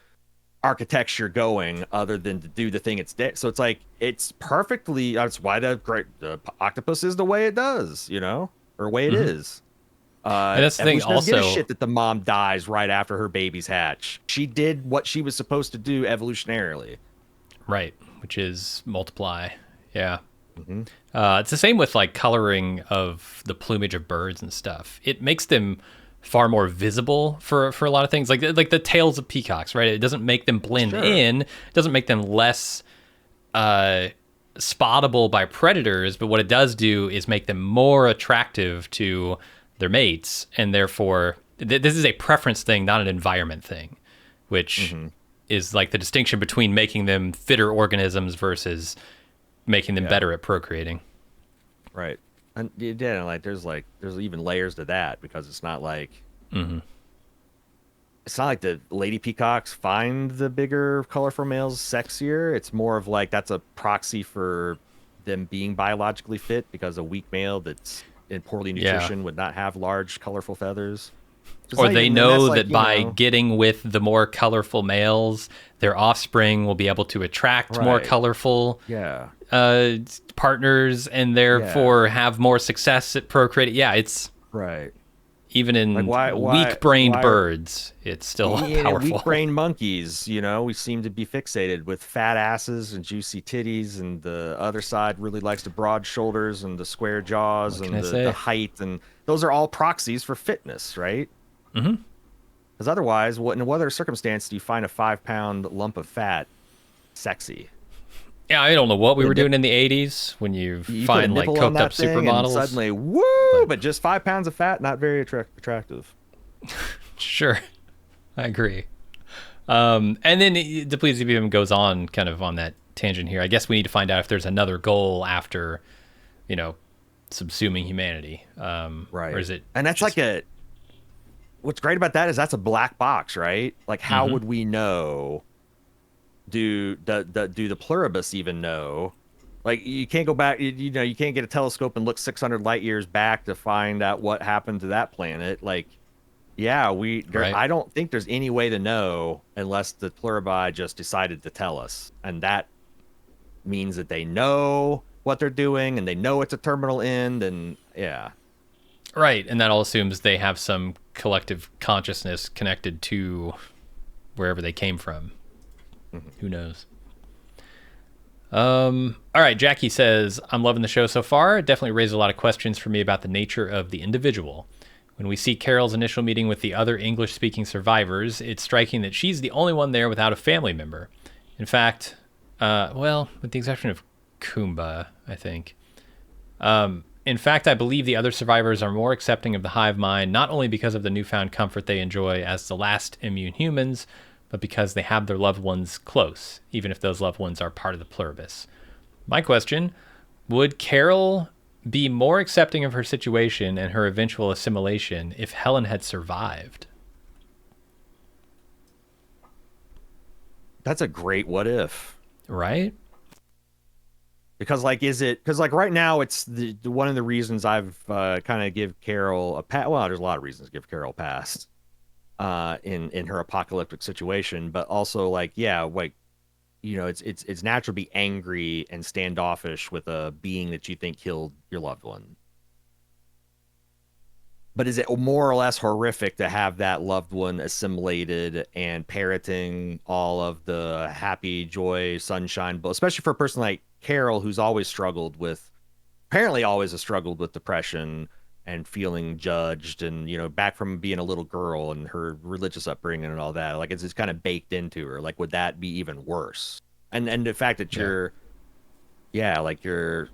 S2: architecture going other than to do the thing it's dead? So it's like it's perfectly. That's why the octopus is the way it does, or way it
S1: Hmm.
S2: is.
S1: And that's the thing.
S2: Evolution doesn't give a
S1: Also,
S2: shit that the mom dies right after her baby's hatch. She did what she was supposed to do evolutionarily.
S1: right, which is multiply. Yeah.
S2: Hmm.
S1: It's the same with like coloring of the plumage of birds and stuff. It makes them far more visible for a lot of things, like the tails of peacocks, right? It doesn't make them blend
S2: Sure.
S1: in. It doesn't make them less uh, spottable by predators, but what it does do is make them more attractive to their mates, and therefore this is a preference thing, not an environment thing, which
S2: Hmm.
S1: is like the distinction between making them fitter organisms versus making them
S2: Yeah.
S1: better at procreating.
S2: Right. And yeah, there's even layers to that because
S1: Hmm.
S2: it's not like the lady peacocks find the bigger, colorful males sexier. It's more of like that's a proxy for them being biologically fit because a weak male that's in poorly
S1: Yeah.
S2: nutrition would not have large, colorful feathers. It's
S1: Or
S2: not
S1: they
S2: even, and that's
S1: know
S2: like,
S1: that by getting with the more colorful males, their offspring will be able to attract more
S2: right.
S1: colorful
S2: Yeah.
S1: uh, partners and therefore
S2: Yeah.
S1: have more success at procreating. Yeah, it's
S2: Right.
S1: even
S2: Like
S1: in weak-brained
S2: why are
S1: birds, it's still
S2: in weak
S1: powerful.
S2: brain monkeys, we seem to be fixated with fat asses and juicy titties, and the other side really likes the broad shoulders and the square jaws
S1: What can
S2: and
S1: I
S2: the
S1: say?
S2: height, and those are all proxies for fitness, right?
S1: Hmm.
S2: Because otherwise, in what other circumstance do you find a 5 pound lump of fat sexy?
S1: Yeah, I don't know what we
S2: Put a
S1: were
S2: nip,
S1: doing in the '80s when you
S2: you put a
S1: find like
S2: nipple on
S1: coked up
S2: that thing, and
S1: supermodels,
S2: suddenly, woo!
S1: but
S2: But just 5 pounds of fat, not very attractive.
S1: sure, I agree. And then the Please BM goes on kind of on that tangent here. I guess we need to find out if there's another goal after, you know, subsuming humanity, or
S2: Right.
S1: is it
S2: And that's
S1: just?
S2: like what's great about that is that's a black box, right? Like, how
S1: Hmm.
S2: would we know? Do the pluribus even know? Like, you can't go back, you can't get a telescope and look 600 light years back to find out what happened to that planet. Like, yeah,
S1: Right.
S2: I don't think there's any way to know unless the pluribi just decided to tell us. And that means that they know what they're doing and they know it's a terminal end. And yeah,
S1: Right, and that all assumes they have some collective consciousness connected to wherever they came from. Who knows? All right, Jackie says, I'm loving the show so far. It definitely raised a lot of questions for me about the nature of the individual. When we see Carol's initial meeting with the other English speaking survivors, it's striking that she's the only one there without a family member. In fact, well, with the exception of Kumba, I think. In fact, I believe the other survivors are more accepting of the hive mind, not only because of the newfound comfort they enjoy as the last immune humans, but because they have their loved ones close, even if those loved ones are part of the pluribus. My question: would Carol be more accepting of her situation and her eventual assimilation if Helen had survived?
S2: that's a great what if.
S1: Right?
S2: Because like, is it because like right now it's the one of the reasons I've kind of give Carol a pass. Well, there's a lot of reasons to give Carol a pass in her apocalyptic situation, but also like, yeah, like, it's natural to be angry and standoffish with a being that you think killed your loved one. but is it more or less horrific to have that loved one assimilated and parroting all of the happy, joy, sunshine, but especially for a person like Carol, who's always struggled with, apparently always has struggled with depression and feeling judged and, back from being a little girl and her religious upbringing and all that. Like it's just kind of baked into her. Like, would that be even worse? And the fact that like you're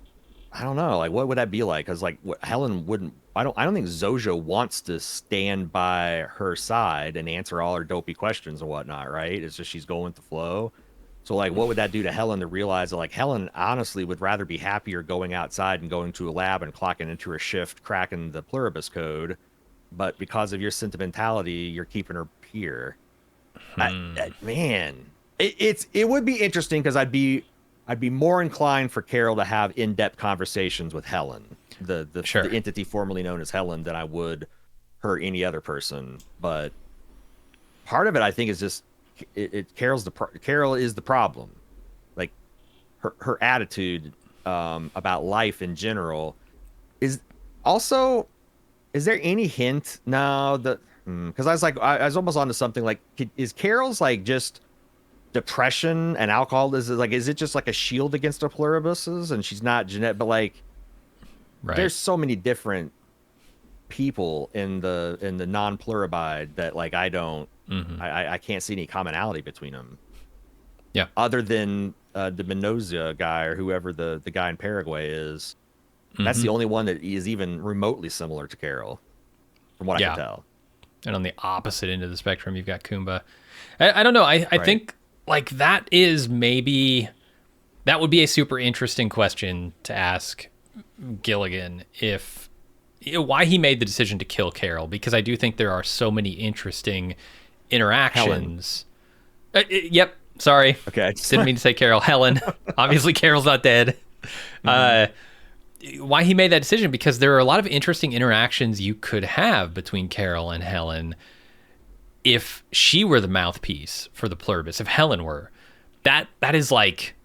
S2: I don't know. Like, what would that be like? Because like, Helen wouldn't. I don't think Zoja wants to stand by her side and answer all her dopey questions and whatnot. Right? It's just she's going with the flow. So like, what would that do to Helen to realize that like Helen honestly would rather be happier going outside and going to a lab and clocking into her shift, cracking the Pluribus code, but because of your sentimentality, you're keeping her here. Man, it would be interesting because I'd be more inclined for Carol to have in-depth conversations with Helen, the entity formerly known as Helen, than I would her any other person. But part of it, I think, is just Carol is the problem. Like her attitude about life in general is also. Is there any hint? No, because I was almost onto something like, is Carol's like just depression and alcohol, is it just like a shield against her pluribuses and she's not Jeanette, but like there's so many different people in the non-pluribide that like I can't see any commonality between them, other than the Mendoza guy or whoever the guy in Paraguay is. That's the only one that is even remotely similar to Carol from what I can tell.
S1: And on the opposite end of the spectrum you've got Kumba. I don't know, I think like that would be a super interesting question to ask Gilligan, if why he made the decision to kill Carol, because I do think there are so many interesting interactions. Yep, sorry.
S2: Okay.
S1: Didn't mean to say Carol. Helen. Obviously Carol's not dead. Why he made that decision, because there are a lot of interesting interactions you could have between Carol and Helen if she were the mouthpiece for the Pluribus, if Helen were. That is like,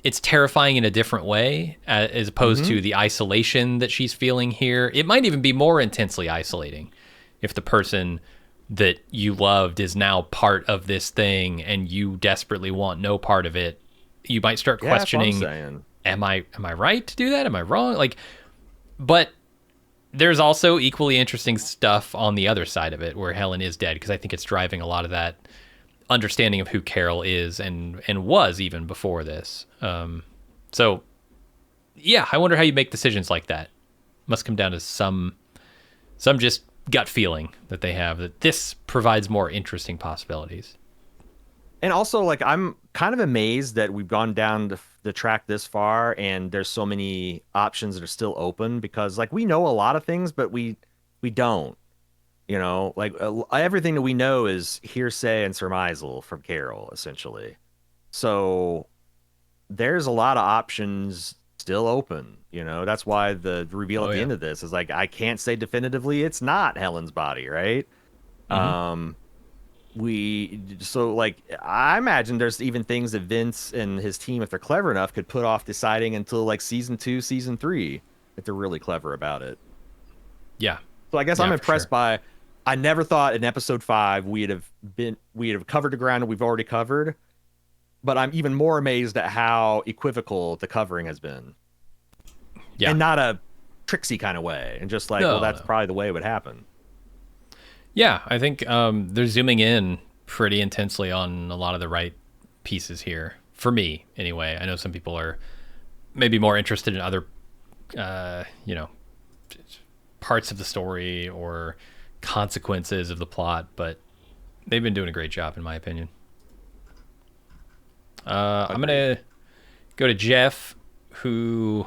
S1: it's terrifying in a different way, as opposed to the isolation that she's feeling here. It might even be more intensely isolating if the person that you loved is now part of this thing and you desperately want no part of it. You might start questioning, am I right to do that? Am I wrong? Like, but there's also equally interesting stuff on the other side of it where Helen is dead, because I think it's driving a lot of that understanding of who Carol is and was even before this. So yeah, I wonder how you make decisions like that. Must come down to some just gut feeling that they have that this provides more interesting possibilities.
S2: And also, like, I'm kind of amazed that we've gone down the track this far and there's so many options that are still open, because like we know a lot of things, but we don't, like everything that we know is hearsay and surmisal from Carol, essentially. So there's a lot of options still open, that's why the reveal at the end of this is like, I can't say definitively it's not Helen's body, right? I imagine there's even things that Vince and his team, if they're clever enough, could put off deciding until like season 2, season 3, if they're really clever about it.
S1: Yeah.
S2: So I guess I'm impressed by, I never thought in episode 5 we'd have covered the ground that we've already covered, but I'm even more amazed at how equivocal the covering has been. Yeah. And not a tricksy kind of way, and just like, that's probably the way it would happen.
S1: Yeah, I think they're zooming in pretty intensely on a lot of the right pieces here. For me, anyway. I know some people are maybe more interested in other, parts of the story or consequences of the plot, but they've been doing a great job, in my opinion. I'm going to go to Jeff, who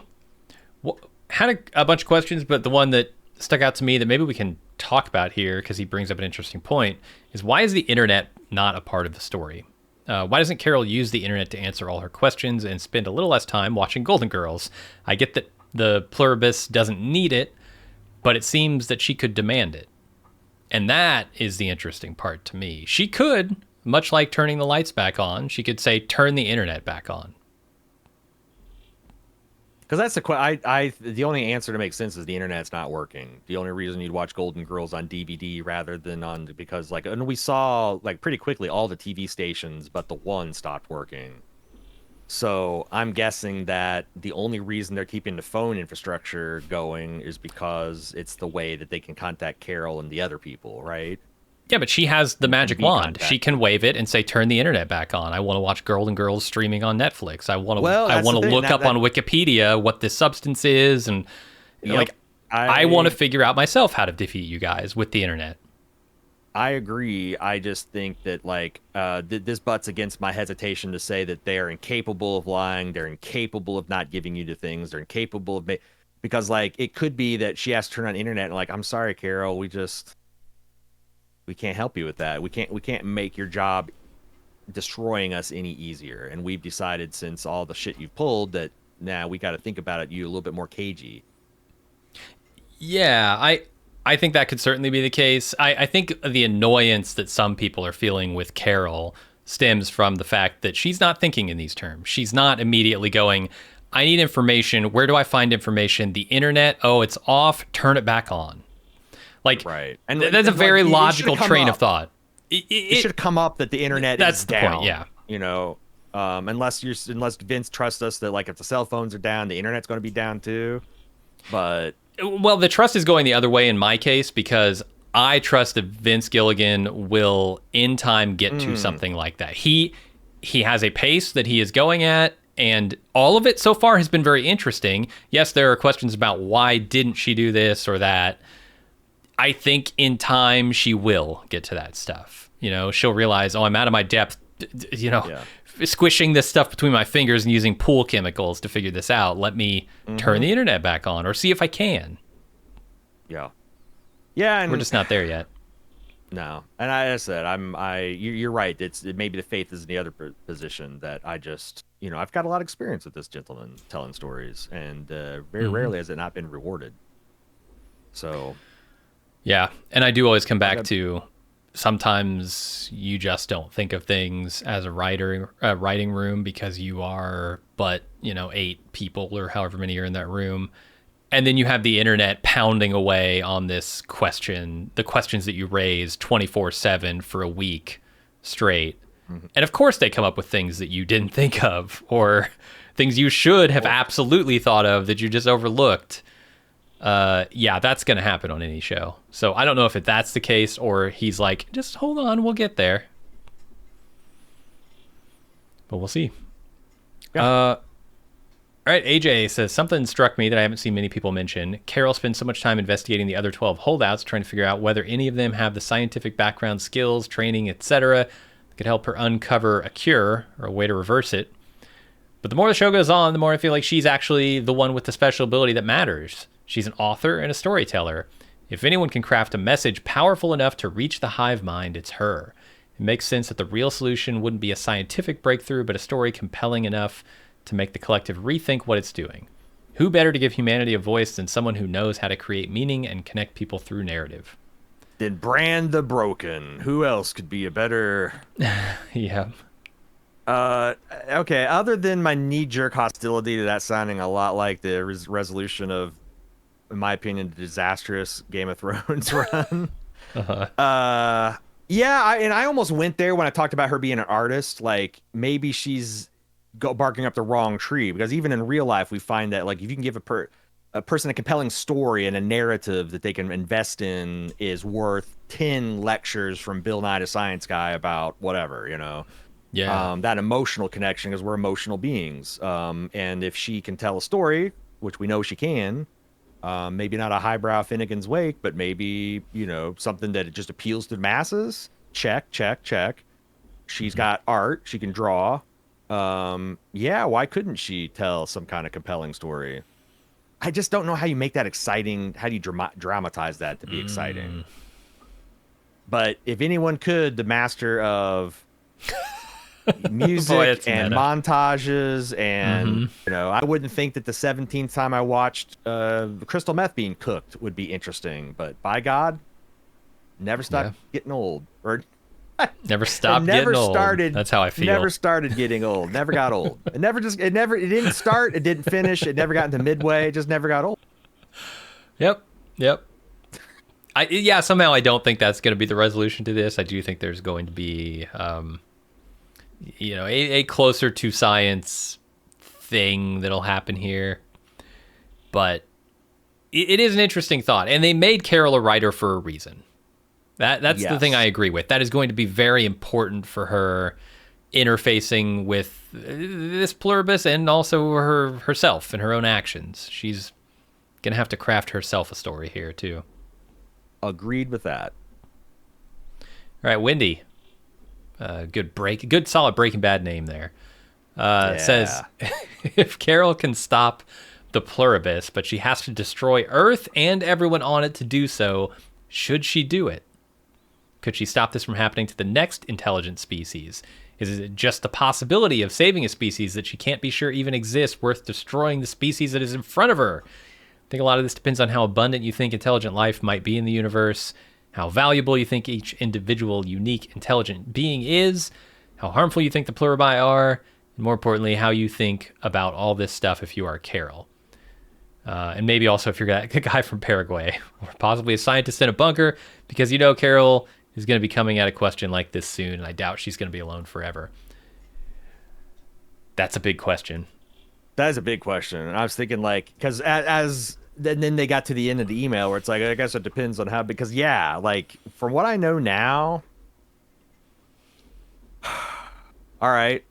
S1: had a bunch of questions, but the one that stuck out to me that maybe we can talk about here, because he brings up an interesting point, is why is the internet not a part of the story? Why doesn't Carol use the internet to answer all her questions and spend a little less time watching Golden Girls? I get that the Pluribus doesn't need it, but it seems that she could demand it. And that is the interesting part to me. She could, much like turning the lights back on, she could say, turn the internet back on.
S2: Because that's the only answer to make sense is the internet's not working. The only reason you'd watch Golden Girls on DVD rather than on because like and we saw like pretty quickly all the TV stations, but the one stopped working. So I'm guessing that the only reason they're keeping the phone infrastructure going is because it's the way that they can contact Carol and the other people, right?
S1: Yeah, but she has the magic
S2: Be
S1: wand.
S2: contact.
S1: She can wave it and say, "Turn the internet back on." I want to watch Golden Girls streaming on Netflix. I want to.
S2: Well,
S1: I
S2: that's
S1: want
S2: the
S1: to
S2: thing.
S1: look
S2: That-
S1: up
S2: that-
S1: on Wikipedia what this substance is, and
S2: Yep.
S1: like I want to figure out myself how to defeat you guys with the internet.
S2: I agree. I just think that like this butts against my hesitation to say that they are incapable of lying. They're incapable of not giving you the things. They're incapable of because like it could be that she has to turn on the internet and like I'm sorry, Carol, we can't help you with that. We can't make your job destroying us any easier. And we've decided since all the shit you've pulled that now we got to think about it. You a little bit more cagey.
S1: Yeah, I think that could certainly be the case. I think the annoyance that some people are feeling with Carol stems from the fact that she's not thinking in these terms. She's not immediately going, I need information. Where do I find information? The internet. Oh, it's off. Turn it back on. Like,
S2: Right. And
S1: that's a very
S2: like,
S1: logical train of thought.
S2: It should come up that the internet
S1: that's
S2: is
S1: the
S2: down.
S1: point, yeah.
S2: You know, unless Vince trusts us that like if the cell phones are down, the internet's going to be down too. But
S1: Well, the trust is going the other way in my case because I trust that Vince Gilligan will in time get to something like that. He has a pace that he is going at, and all of it so far has been very interesting. Yes, there are questions about why didn't she do this or that. I think in time she will get to that stuff. You know, she'll realize, oh, I'm out of my depth, you know, squishing this stuff between my fingers and using pool chemicals to figure this out. Let me turn the internet back on or see if I can.
S2: Yeah. Yeah. And
S1: we're just not there yet.
S2: No. And I said, you're right. Maybe the faith is in the other position that I just, you know, I've got a lot of experience with this gentleman telling stories and very rarely has it not been rewarded. So.
S1: Yeah, and I do always come back to sometimes you just don't think of things as a writing room because you are but, you know, 8 people or however many are in that room. And then you have the internet pounding away on this question, the questions that you raise 24/7 for a week straight. And of course they come up with things that you didn't think of or things you should have absolutely thought of that you just overlooked. Yeah, that's going to happen on any show. So I don't know if that's the case or he's like, just hold on, we'll get there. But we'll see.
S2: Yeah.
S1: All right, AJ says, something struck me that I haven't seen many people mention. Carol spends so much time investigating the other 12 holdouts, trying to figure out whether any of them have the scientific background, skills, training, etc. that could help her uncover a cure or a way to reverse it. But the more the show goes on, the more I feel like she's actually the one with the special ability that matters. She's an author and a storyteller. If anyone can craft a message powerful enough to reach the hive mind, it's her. It makes sense that the real solution wouldn't be a scientific breakthrough, but a story compelling enough to make the collective rethink what it's doing. Who better to give humanity a voice than someone who knows how to create meaning and connect people through narrative?
S2: Then Brand the Broken. Who else could be a better...
S1: Yeah.
S2: Okay, other than my knee-jerk hostility to that sounding a lot like the resolution of, in my opinion, the disastrous Game of Thrones run. Yeah, I almost went there when I talked about her being an artist. Like, maybe she's barking up the wrong tree, because even in real life, we find that, like, if you can give a person a compelling story and a narrative that they can invest in is worth 10 lectures from Bill Nye the Science Guy about whatever, you know?
S1: Yeah.
S2: That emotional connection, because we're emotional beings. And if she can tell a story, which we know she can, maybe not a highbrow Finnegan's Wake, but maybe, you know, something that it just appeals to the masses. Check, check, check. She's got art. She can draw. Yeah, why couldn't she tell some kind of compelling story? I just don't know how you make that exciting. How do you dramatize that to be exciting? But if anyone could, the master of music and montages and you know, I wouldn't think that the 17th time I watched crystal meth being cooked would be interesting, but by God, never stop getting old. Or
S1: Never stopped
S2: never
S1: getting old.
S2: started.
S1: That's how I feel.
S2: Never started getting old. Never got old. It didn't start. It didn't finish. It never got into midway. It just never got old.
S1: Yep. Somehow I don't think that's going to be the resolution to this. I do think there's going to be, a closer to science thing that'll happen here. But it is an interesting thought. And they made Carol a writer for a reason. That's the thing I agree with. That is going to be very important for her interfacing with this Pluribus and also herself and her own actions. She's going to have to craft herself a story here, too.
S2: Agreed with that.
S1: All right, Wendy. Good solid Breaking Bad name there. Says, if Carol can stop the Pluribus, but she has to destroy Earth and everyone on it to do so, should she do it? Could she stop this from happening to the next intelligent species? Is it just the possibility of saving a species that she can't be sure even exists worth destroying the species that is in front of her? I think a lot of this depends on how abundant you think intelligent life might be in the universe, how valuable you think each individual, unique, intelligent being is, how harmful you think the pluribi are, and more importantly, how you think about all this stuff if you are Carol. And maybe also if you're a guy from Paraguay, or possibly a scientist in a bunker, because Carol is going to be coming at a question like this soon, and I doubt she's going to be alone forever. That's a big question.
S2: That is a big question. And I was thinking, because then they got to the end of the email where it's like, I guess it depends on how, because from what I know now, all right,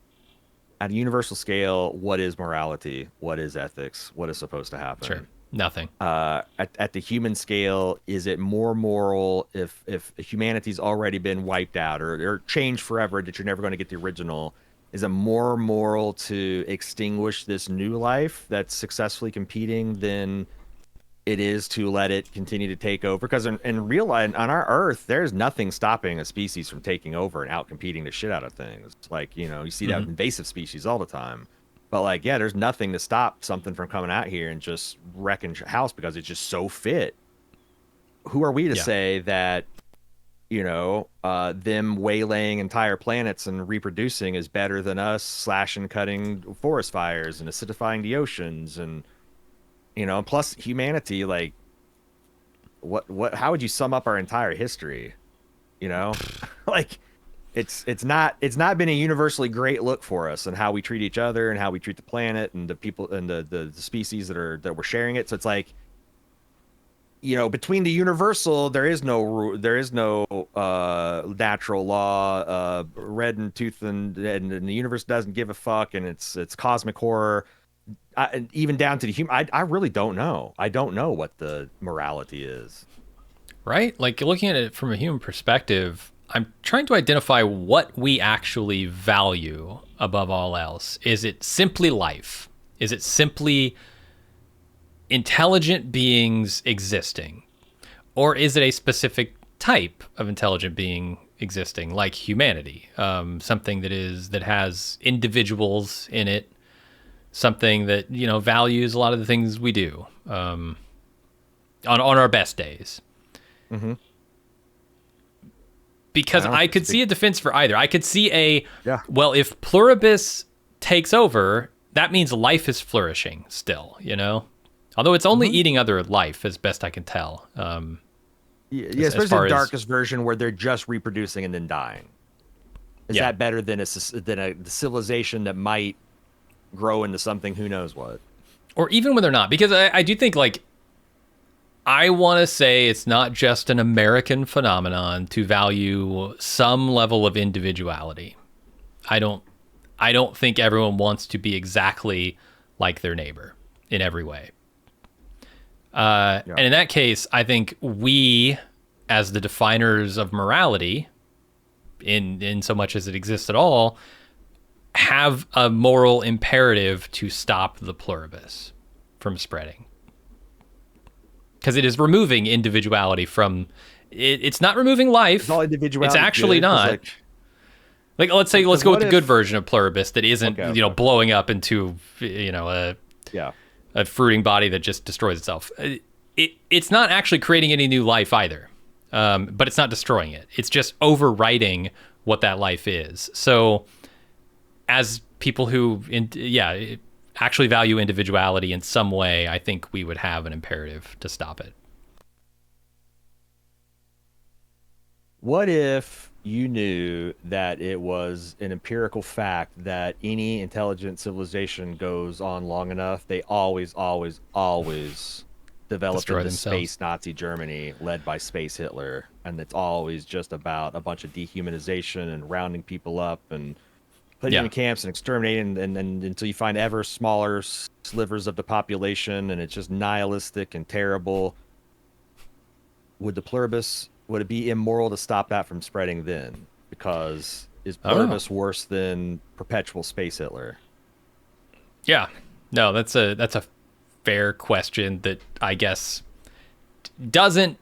S2: at a universal scale, what is morality? What is ethics? What is supposed to happen?
S1: Sure. Nothing.
S2: At the human scale, is it more moral if humanity's already been wiped out or changed forever, that you're never going to get the original? Is it more moral to extinguish this new life that's successfully competing than it is to let it continue to take over? Because in real life, on our Earth, there's nothing stopping a species from taking over and out competing the shit out of things. You see that with invasive species all the time. But there's nothing to stop something from coming out here and just wrecking house because it's just so fit. Who are we to say that, them waylaying entire planets and reproducing is better than us slashing, cutting forest fires and acidifying the oceans and, plus humanity, how would you sum up our entire history? It's not been a universally great look for us and how we treat each other and how we treat the planet and the people and the species that we're sharing it. So it's between the universal, there is no natural law, red and tooth, and the universe doesn't give a fuck, and it's cosmic horror. Even down to the human, I really don't know. I don't know what the morality is.
S1: Right? Looking at it from a human perspective, I'm trying to identify what we actually value above all else. Is it simply life? Is it simply intelligent beings existing? Or is it a specific type of intelligent being existing, like humanity? Something that has individuals in it, something that, values a lot of the things we do on our best days. Mm-hmm. Because I could see a defense for either. I could see well, if Pluribus takes over, that means life is flourishing still, Although it's only eating other life, as best I can tell.
S2: Especially the darkest version where they're just reproducing and then dying. Is that better than a civilization that might grow into something who knows what?
S1: Or even when they're not. Because I do think, I want to say it's not just an American phenomenon to value some level of individuality. I don't think everyone wants to be exactly like their neighbor in every way. And in that case, I think we, as the definers of morality, in so much as it exists at all, have a moral imperative to stop the Pluribus from spreading. Because it is removing individuality from it. It's not removing life.
S2: It's all individuality.
S1: It's actually not. Let's go with the good version of Pluribus that isn't, blowing up into, a fruiting body that just destroys itself. It's not actually creating any new life either, but it's not destroying it. It's just overwriting what that life is. So as people who actually value individuality in some way, I think we would have an imperative to stop it.
S2: What if you knew that it was an empirical fact that any intelligent civilization goes on long enough, they always, always, always develop
S1: Destroy
S2: into
S1: themselves.
S2: space Nazi Germany led by Space Hitler, and it's always just about a bunch of dehumanization and rounding people up and putting them in camps and exterminating, and until you find ever smaller slivers of the population, and it's just nihilistic and terrible. Would it be immoral to stop that from spreading then? Because is Pluribus worse than perpetual Space Hitler?
S1: Yeah, no, that's a fair question that I guess doesn't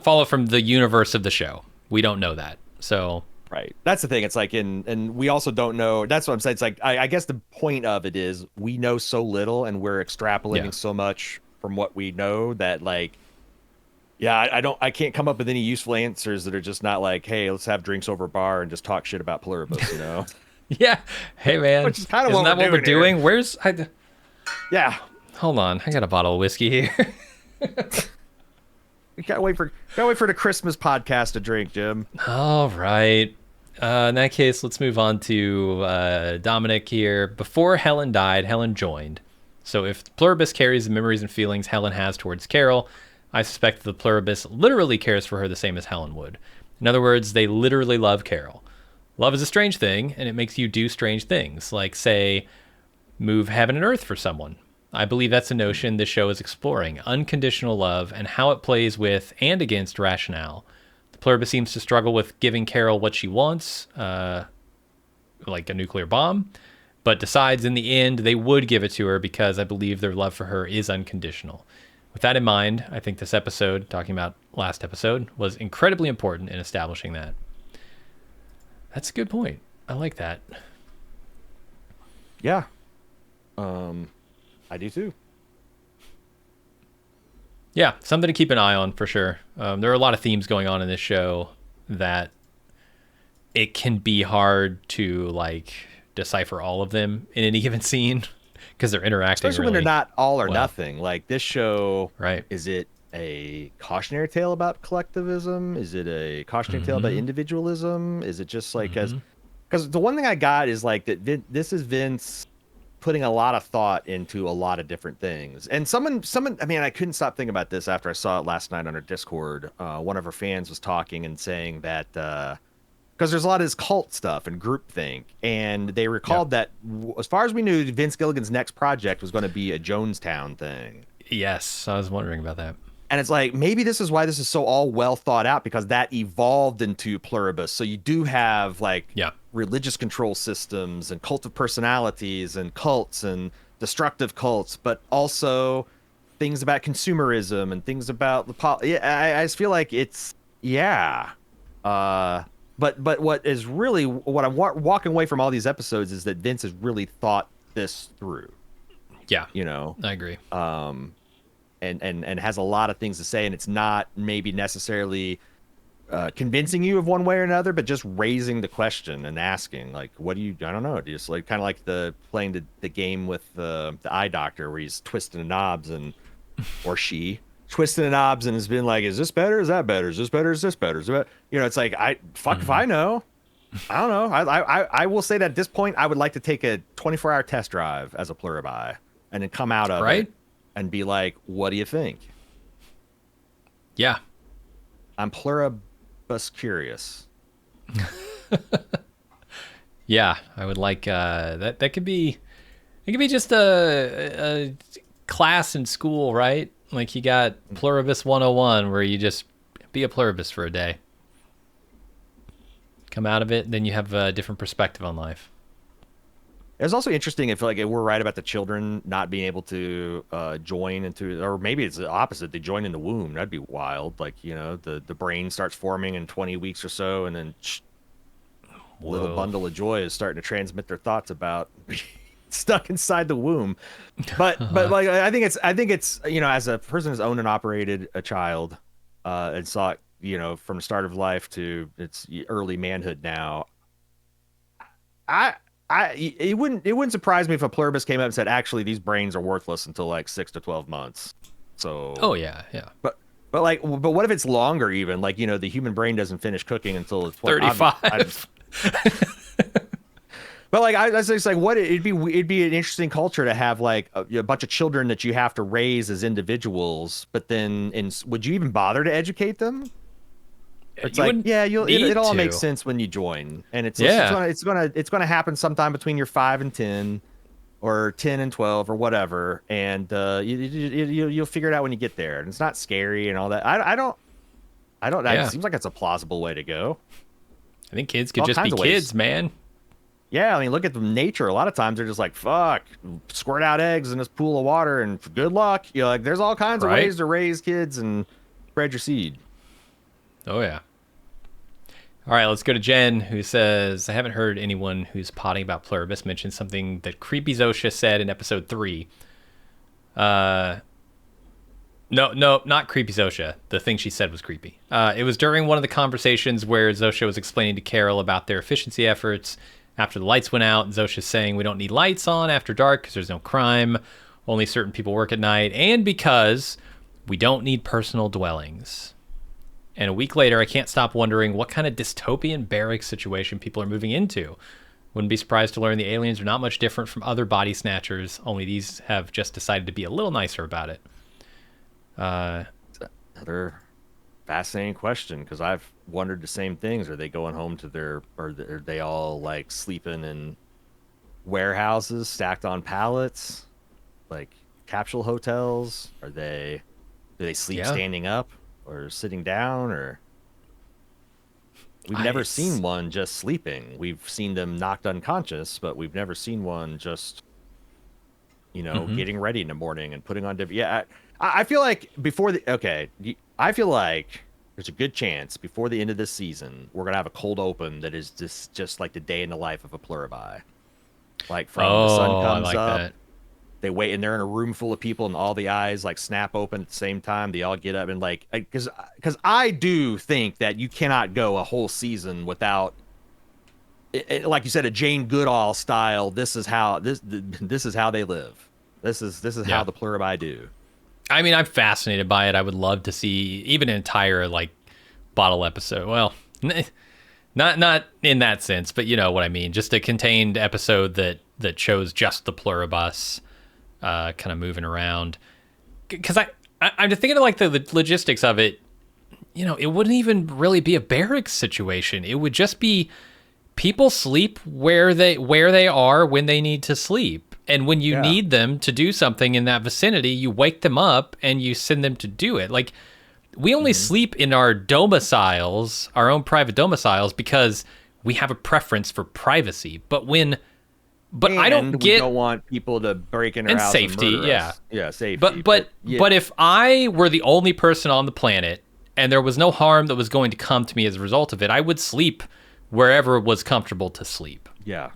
S1: follow from the universe of the show. We don't know that, so
S2: right. That's the thing. It's like and we also don't know. That's what I'm saying. It's like I guess the point of it is we know so little, and we're extrapolating so much from what we know that like. Yeah, I can't come up with any useful answers that are just not like, hey, let's have drinks over a bar and just talk shit about Pluribus, you know?
S1: Yeah. Hey, man.
S2: Which is kind of
S1: Isn't that what we're doing? Where's...
S2: Yeah.
S1: Hold on. I got a bottle of whiskey here.
S2: We gotta wait for the Christmas podcast to drink, Jim.
S1: All right. In that case, let's move on to Dominic here. Before Helen died, Helen joined. So if Pluribus carries the memories and feelings Helen has towards Carol, I suspect the Pluribus literally cares for her the same as Helen would. In other words, they literally love Carol. Love is a strange thing, and it makes you do strange things, like, say, move heaven and earth for someone. I believe that's a notion this show is exploring, unconditional love, and how it plays with and against rationale. The Pluribus seems to struggle with giving Carol what she wants, like a nuclear bomb, but decides in the end they would give it to her because I believe their love for her is unconditional. With that in mind, I think this episode, talking about last episode, was incredibly important in establishing that. That's a good point. I like that.
S2: Yeah. I do too.
S1: Yeah, something to keep an eye on for sure. There are a lot of themes going on in this show that it can be hard to like decipher all of them in any given scene. Because they're interacting,
S2: especially when they're not all or nothing. Like this show,
S1: right?
S2: Is it a cautionary tale about collectivism? Is it a cautionary tale about individualism? Is it just like because the one thing I got is like that this is Vince putting a lot of thought into a lot of different things. And someone, I mean, I couldn't stop thinking about this after I saw it last night on our Discord. One of our fans was talking and saying that. Because there's a lot of this cult stuff and groupthink, and they recalled that, as far as we knew, Vince Gilligan's next project was going to be a Jonestown thing.
S1: Yes, I was wondering about that.
S2: And it's like, maybe this is why this is so all well thought out, because that evolved into Pluribus. So you do have like religious control systems and cult of personalities and cults and destructive cults, but also things about consumerism and things about the I just feel like it's But what is really what I'm walking away from all these episodes is that Vince has really thought this through.
S1: Yeah,
S2: you know,
S1: I agree.
S2: And has a lot of things to say, and it's not maybe necessarily convincing you of one way or another, but just raising the question and asking, like, what do you? I don't know. Just like kind of like playing the game with the eye doctor where he's twisting the knobs or she. Twisting the knobs and has been like, is this better? Is that better? Is this better? Is this better? Is it, you know, it's like, if I know. I don't know. I will say that at this point, I would like to take a 24-hour test drive as a Pluribi and then come out of it and be like, what do you think?
S1: Yeah.
S2: I'm Pluribus curious.
S1: Yeah, I would like that. That could be, it could be just a class in school, right? Like you got Pluribus 101 where you just be a Pluribus for a day. Come out of it, then you have a different perspective on life.
S2: It's also interesting if like we're right about the children not being able to join into, or maybe it's the opposite. They join in the womb. That'd be wild. Like, you know, the brain starts forming in 20 weeks or so, and then little bundle of joy is starting to transmit their thoughts about stuck inside the womb. But like I think it's you know, as a person who's owned and operated a child and saw it, you know, from the start of life to its early manhood now, I it wouldn't surprise me if a pluribus came up and said, actually, these brains are worthless until like 6 to 12 months. So,
S1: Oh yeah, yeah.
S2: but what if it's longer even? Like, the human brain doesn't finish cooking until it's
S1: 35.
S2: But like I was just like, what it'd be an interesting culture to have like a bunch of children that you have to raise as individuals, but then would you even bother to educate them? It's
S1: You
S2: like,
S1: wouldn't
S2: yeah,
S1: need
S2: it all
S1: to.
S2: makes sense when you join, and
S1: Yeah.
S2: it's gonna happen sometime between your 5 and 10, or 10 and 12, or whatever, and you'll figure it out when you get there, and it's not scary and all that. I don't. It
S1: Yeah.
S2: seems like it's a plausible way to go.
S1: I think kids could
S2: All
S1: just be
S2: kinds of ways.
S1: kids, man.
S2: Yeah, I mean, look at the nature. A lot of times they're just like, fuck, squirt out eggs in this pool of water and good luck. Like, there's all kinds of
S1: Right?
S2: ways to raise kids and spread your seed.
S1: Oh yeah. All right, let's go to Jen, who says, I haven't heard anyone who's potting about Pluribus mention something that Creepy Zosha said in episode 3. No, not Creepy Zosha. The thing she said was creepy. It was during one of the conversations where Zosha was explaining to Carol about their efficiency efforts after the lights went out. And Zosha's saying we don't need lights on after dark because there's no crime. Only certain people work at night. And because we don't need personal dwellings. And a week later, I can't stop wondering what kind of dystopian barracks situation people are moving into. Wouldn't be surprised to learn the aliens are not much different from other body snatchers, only these have just decided to be a little nicer about it.
S2: Another fascinating question, because I've wondered the same things. Are they going home to are they all like sleeping in warehouses stacked on pallets, like capsule hotels? Do they sleep standing up or sitting down? Or we've never seen one just sleeping. We've seen them knocked unconscious, but we've never seen one just getting ready in the morning and putting on different. Yeah, I feel like I feel like there's a good chance before the end of this season we're gonna have a cold open that is just like the day in the life of a pluribi. Like, from the sun comes up,
S1: that.
S2: they wait, and they're in a room full of people, and all the eyes like snap open at the same time. They all get up and like, because I do think that you cannot go a whole season without, like you said, a Jane Goodall style. This is how this is how they live. This is how the pluribi do.
S1: I mean, I'm fascinated by it. I would love to see even an entire like bottle episode. Well, not in that sense, but you know what I mean. Just a contained episode that shows just the pluribus kind of moving around. Because I'm just thinking of like the logistics of it. It wouldn't even really be a barracks situation. It would just be people sleep where they are when they need to sleep. And when you need them to do something in that vicinity, you wake them up and you send them to do it. Like, we only sleep in our domiciles, our own private domiciles, because we have a preference for privacy. But we don't
S2: want people to break in our
S1: and
S2: house
S1: safety,
S2: and murder us. Yeah, safety.
S1: But if I were the only person on the planet and there was no harm that was going to come to me as a result of it, I would sleep wherever was comfortable to sleep.
S2: Yeah.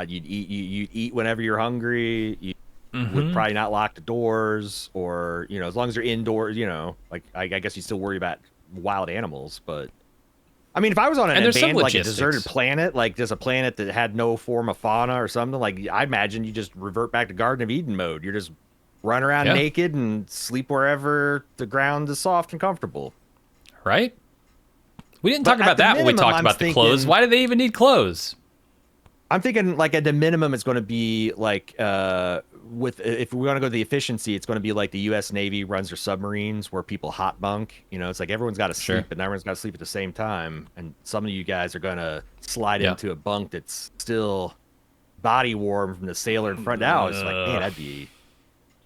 S2: You'd eat whenever you're hungry. You would probably not lock the doors, or as long as you're indoors. Like, I guess you still worry about wild animals, but I mean, if I was on an abandoned, like a deserted planet, like just a planet that had no form of fauna or something, like I imagine you just revert back to Garden of Eden mode. You're just run around naked and sleep wherever the ground is soft and comfortable.
S1: Right? We didn't talk about that when we talked about the clothes. Why do they even need clothes?
S2: I'm thinking, like, at the minimum, it's going to be like, if we want to go to the efficiency, it's going to be like the U.S. Navy runs their submarines where people hot bunk. It's like everyone's got to sleep, and everyone's got to sleep at the same time. And some of you guys are going to slide into a bunk that's still body warm from the sailor in front. Now it's like, man,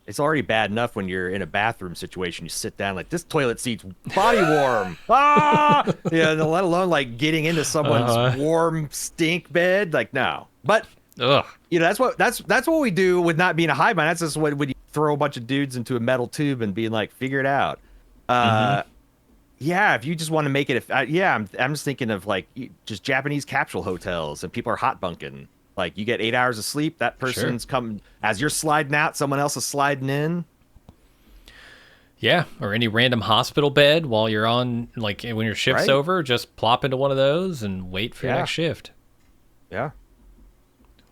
S2: it's already bad enough when you're in a bathroom situation. You sit down like, this toilet seat's body warm. Let alone like getting into someone's warm stink bed. Like, no. But that's what we do with not being a hive mind. That's just when you throw a bunch of dudes into a metal tube and being like, figure it out. If you just want to make it, I'm just thinking of like just Japanese capsule hotels, and people are hot bunking. Like, you get 8 hours of sleep, that person's coming, as you're sliding out, someone else is sliding in.
S1: Yeah, or any random hospital bed while you're on, like, when your shift's over, just plop into one of those and wait for your next shift.
S2: Yeah.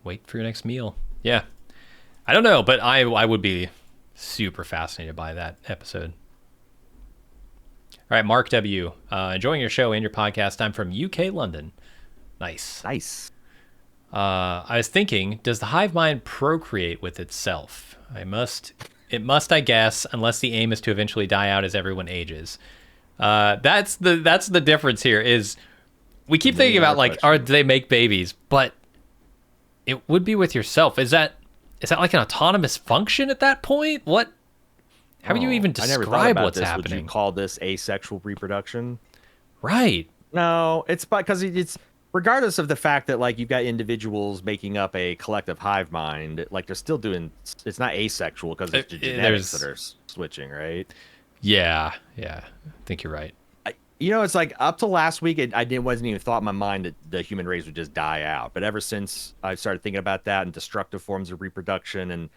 S1: Wait for your next meal. Yeah. I don't know, but I would be super fascinated by that episode. All right, Mark W. Enjoying your show and your podcast. I'm from UK, London. Nice.
S2: Nice.
S1: I was thinking, does the hive mind procreate with itself? It must, I guess, unless the aim is to eventually die out as everyone ages. That's the difference here. Is we keep thinking about like, do they make babies? But it would be with yourself. Is that like an autonomous function at that point? What? How do you even describe what's happening?
S2: Would you call this asexual reproduction?
S1: Right.
S2: No, it's because it's regardless of the fact that like you've got individuals making up a collective hive mind, like they're still doing. It's not asexual because it's the genetics that are switching, right?
S1: Yeah, I think you're right.
S2: It's like up to last week, wasn't even thought in my mind that the human race would just die out. But ever since I started thinking about that and destructive forms of reproduction and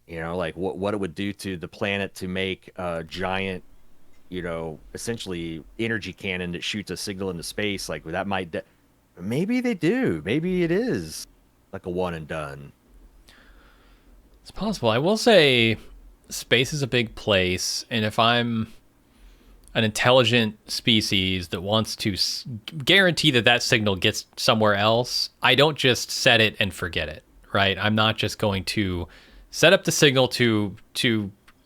S2: like what it would do to the planet to make a giant, essentially energy cannon that shoots a signal into space, like that might, maybe they do. Maybe it is like a one and done.
S1: It's possible. I will say space is a big place. And if I'm an intelligent species that wants to guarantee that signal gets somewhere else, I don't just set it and forget it, right? I'm not just going to set up the signal to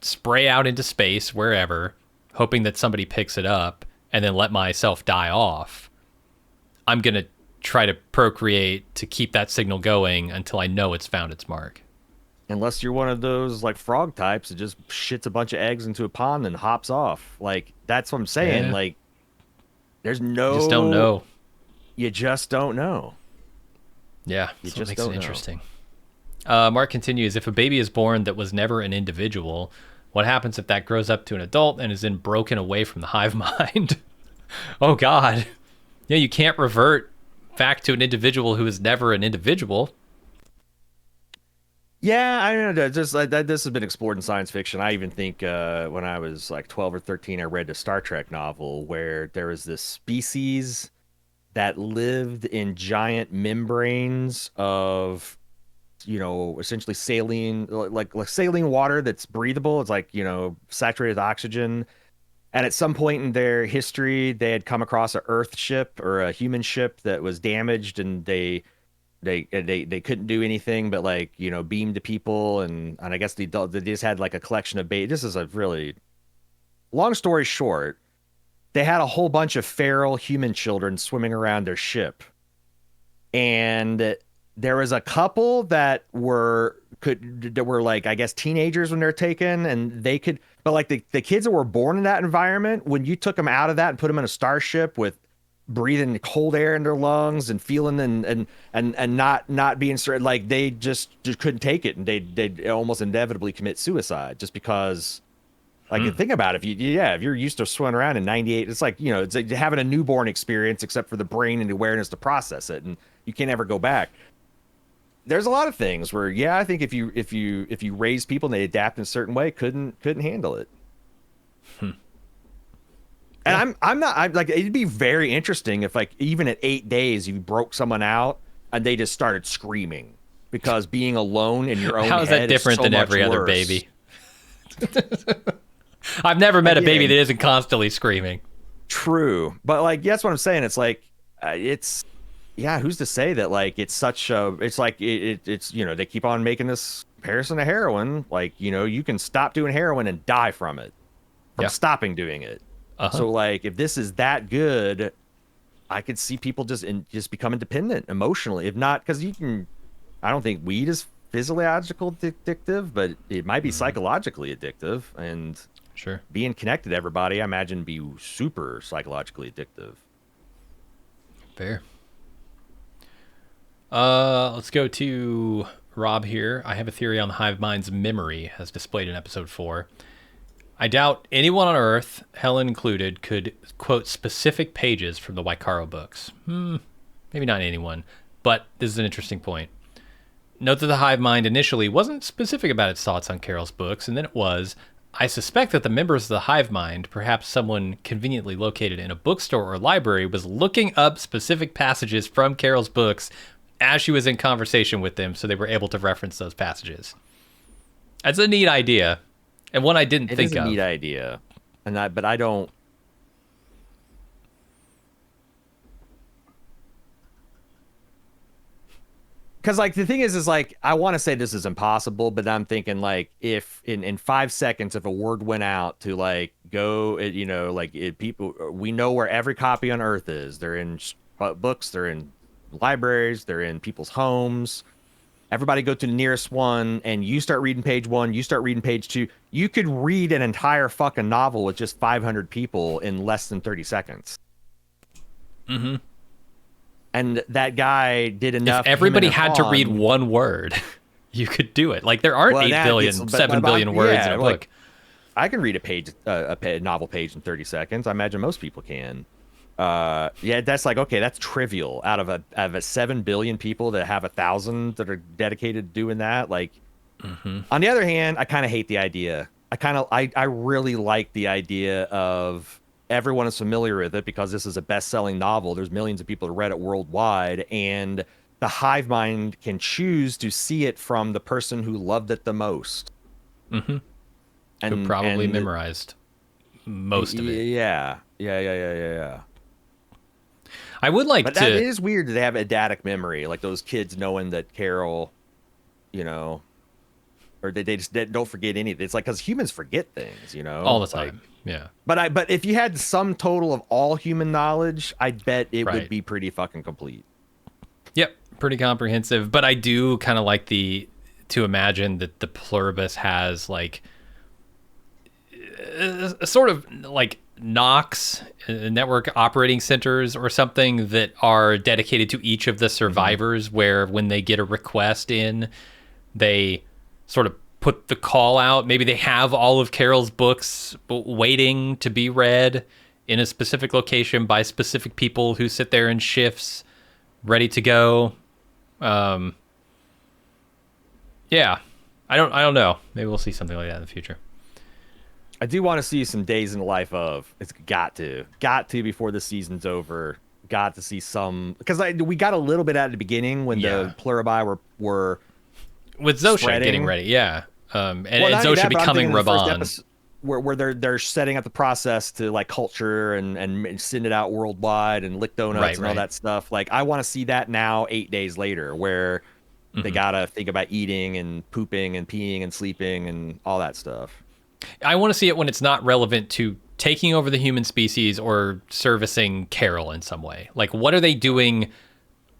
S1: spray out into space wherever, hoping that somebody picks it up and then let myself die off. I'm going to try to procreate to keep that signal going until I know it's found its mark.
S2: Unless you're one of those like frog types that just shits a bunch of eggs into a pond and hops off. Like, that's what I'm saying. Yeah. Like, there's no...
S1: You just don't know.
S2: You just don't know.
S1: Yeah, that's what makes it interesting. Mark continues, if a baby is born that was never an individual, what happens if that grows up to an adult and is then broken away from the hive mind? Oh, God. Yeah, you can't revert back to an individual who is never an individual.
S2: Yeah, I don't know. Just like that, this has been explored in science fiction. I even think when I was like 12 or 13, I read a Star Trek novel where there was this species that lived in giant membranes of, essentially saline, like saline water that's breathable. It's like, saturated with oxygen. And at some point in their history, they had come across an Earth ship or a human ship that was damaged, and they couldn't do anything but like beam to people, and I guess they just had like a collection of bait. This is a really long story short. They had a whole bunch of feral human children swimming around their ship, and there was a couple that were like, I guess, teenagers when they're taken, and they could, but like the kids that were born in that environment, when you took them out of that and put them in a starship with breathing cold air in their lungs and feeling and not being certain, like they just couldn't take it, and they'd almost inevitably commit suicide just because, like, think about it, if you're used to swimming around in 98, it's like, it's like having a newborn experience except for the brain and the awareness to process it, and you can't ever go back. There's a lot of things where, I think if you raise people and they adapt in a certain way, couldn't handle it. And I'm like, it'd be very interesting if, like, even at 8 days you broke someone out and they just started screaming because being alone in your own
S1: How is that different than every other baby? I've never met a baby that isn't constantly screaming.
S2: True, but like, that's what I'm saying. It's like, who's to say that, like, it's such a, it's like it's they keep on making this comparison to heroin. Like, you can stop doing heroin and die from stopping doing it. So like, if this is that good, I could see people just becoming dependent emotionally. If not, because I don't think weed is physiological addictive, but it might be psychologically addictive. And
S1: sure,
S2: being connected to everybody, I imagine, be super psychologically addictive.
S1: Fair. Let's go to Rob here. I have a theory on the hive mind's memory, as displayed in episode 4. I doubt anyone on Earth, Helen included, could quote specific pages from the Waikaro books. Maybe not anyone, but this is an interesting point. Note that the hive mind initially wasn't specific about its thoughts on Carol's books, and then it was. I suspect that the members of the hive mind, perhaps someone conveniently located in a bookstore or library, was looking up specific passages from Carol's books as she was in conversation with them, so they were able to reference those passages. That's a neat idea, and one I didn't think of.
S2: It is a neat idea, but I don't. Because like the thing is like I want to say this is impossible, but I'm thinking like if in 5 seconds if a word went out to like go, people we know where every copy on Earth is. They're in books, they're in libraries, they're in people's homes. Everybody go to the nearest one, and you start reading page 1, you start reading page 2. You could read an entire fucking novel with just 500 people in less than 30 seconds.
S1: Mm-hmm.
S2: And that guy did enough.
S1: If everybody had to read one word, you could do it. Like there aren't 7 billion words in a book. Like,
S2: I can read a novel page in 30 seconds. I imagine most people can. That's like, okay, that's trivial. Out of a 7 billion people that have 1,000 that are dedicated to doing that. Like, on the other hand, I kind of hate the idea. I really like the idea of everyone is familiar with it because this is a best-selling novel. There's millions of people that read it worldwide, and the hive mind can choose to see it from the person who loved it the most.
S1: Mm-hmm. Who probably memorized most of it.
S2: Yeah.
S1: I would like
S2: but
S1: to.
S2: That is weird that they have eidetic memory, like those kids knowing that Carol, or they just don't forget anything. It's like because humans forget things,
S1: all the time. Yeah.
S2: But if you had the sum total of all human knowledge, I bet it would be pretty fucking complete.
S1: Yep, pretty comprehensive. But I do kind of like to imagine that the Pluribus has like a sort of like NOCs, network operating centers or something that are dedicated to each of the survivors, where when they get a request in, they sort of put the call out. Maybe they have all of Carol's books waiting to be read in a specific location by specific people who sit there in shifts ready to go. Yeah, I don't know. Maybe we'll see something like that in the future.
S2: I do want to see some days in the life of. It's got to before the season's over. Got to see some, because we got a little bit at the beginning when the Pluribi were
S1: with Zosha getting ready, and Zosha becoming Raban,
S2: where they're setting up the process to like culture and send it out worldwide and lick donuts and all that stuff. Like I want to see that now 8 days later, where they gotta think about eating and pooping and peeing and sleeping and all that stuff.
S1: I want to see it when it's not relevant to taking over the human species or servicing Carol in some way. Like, what are they doing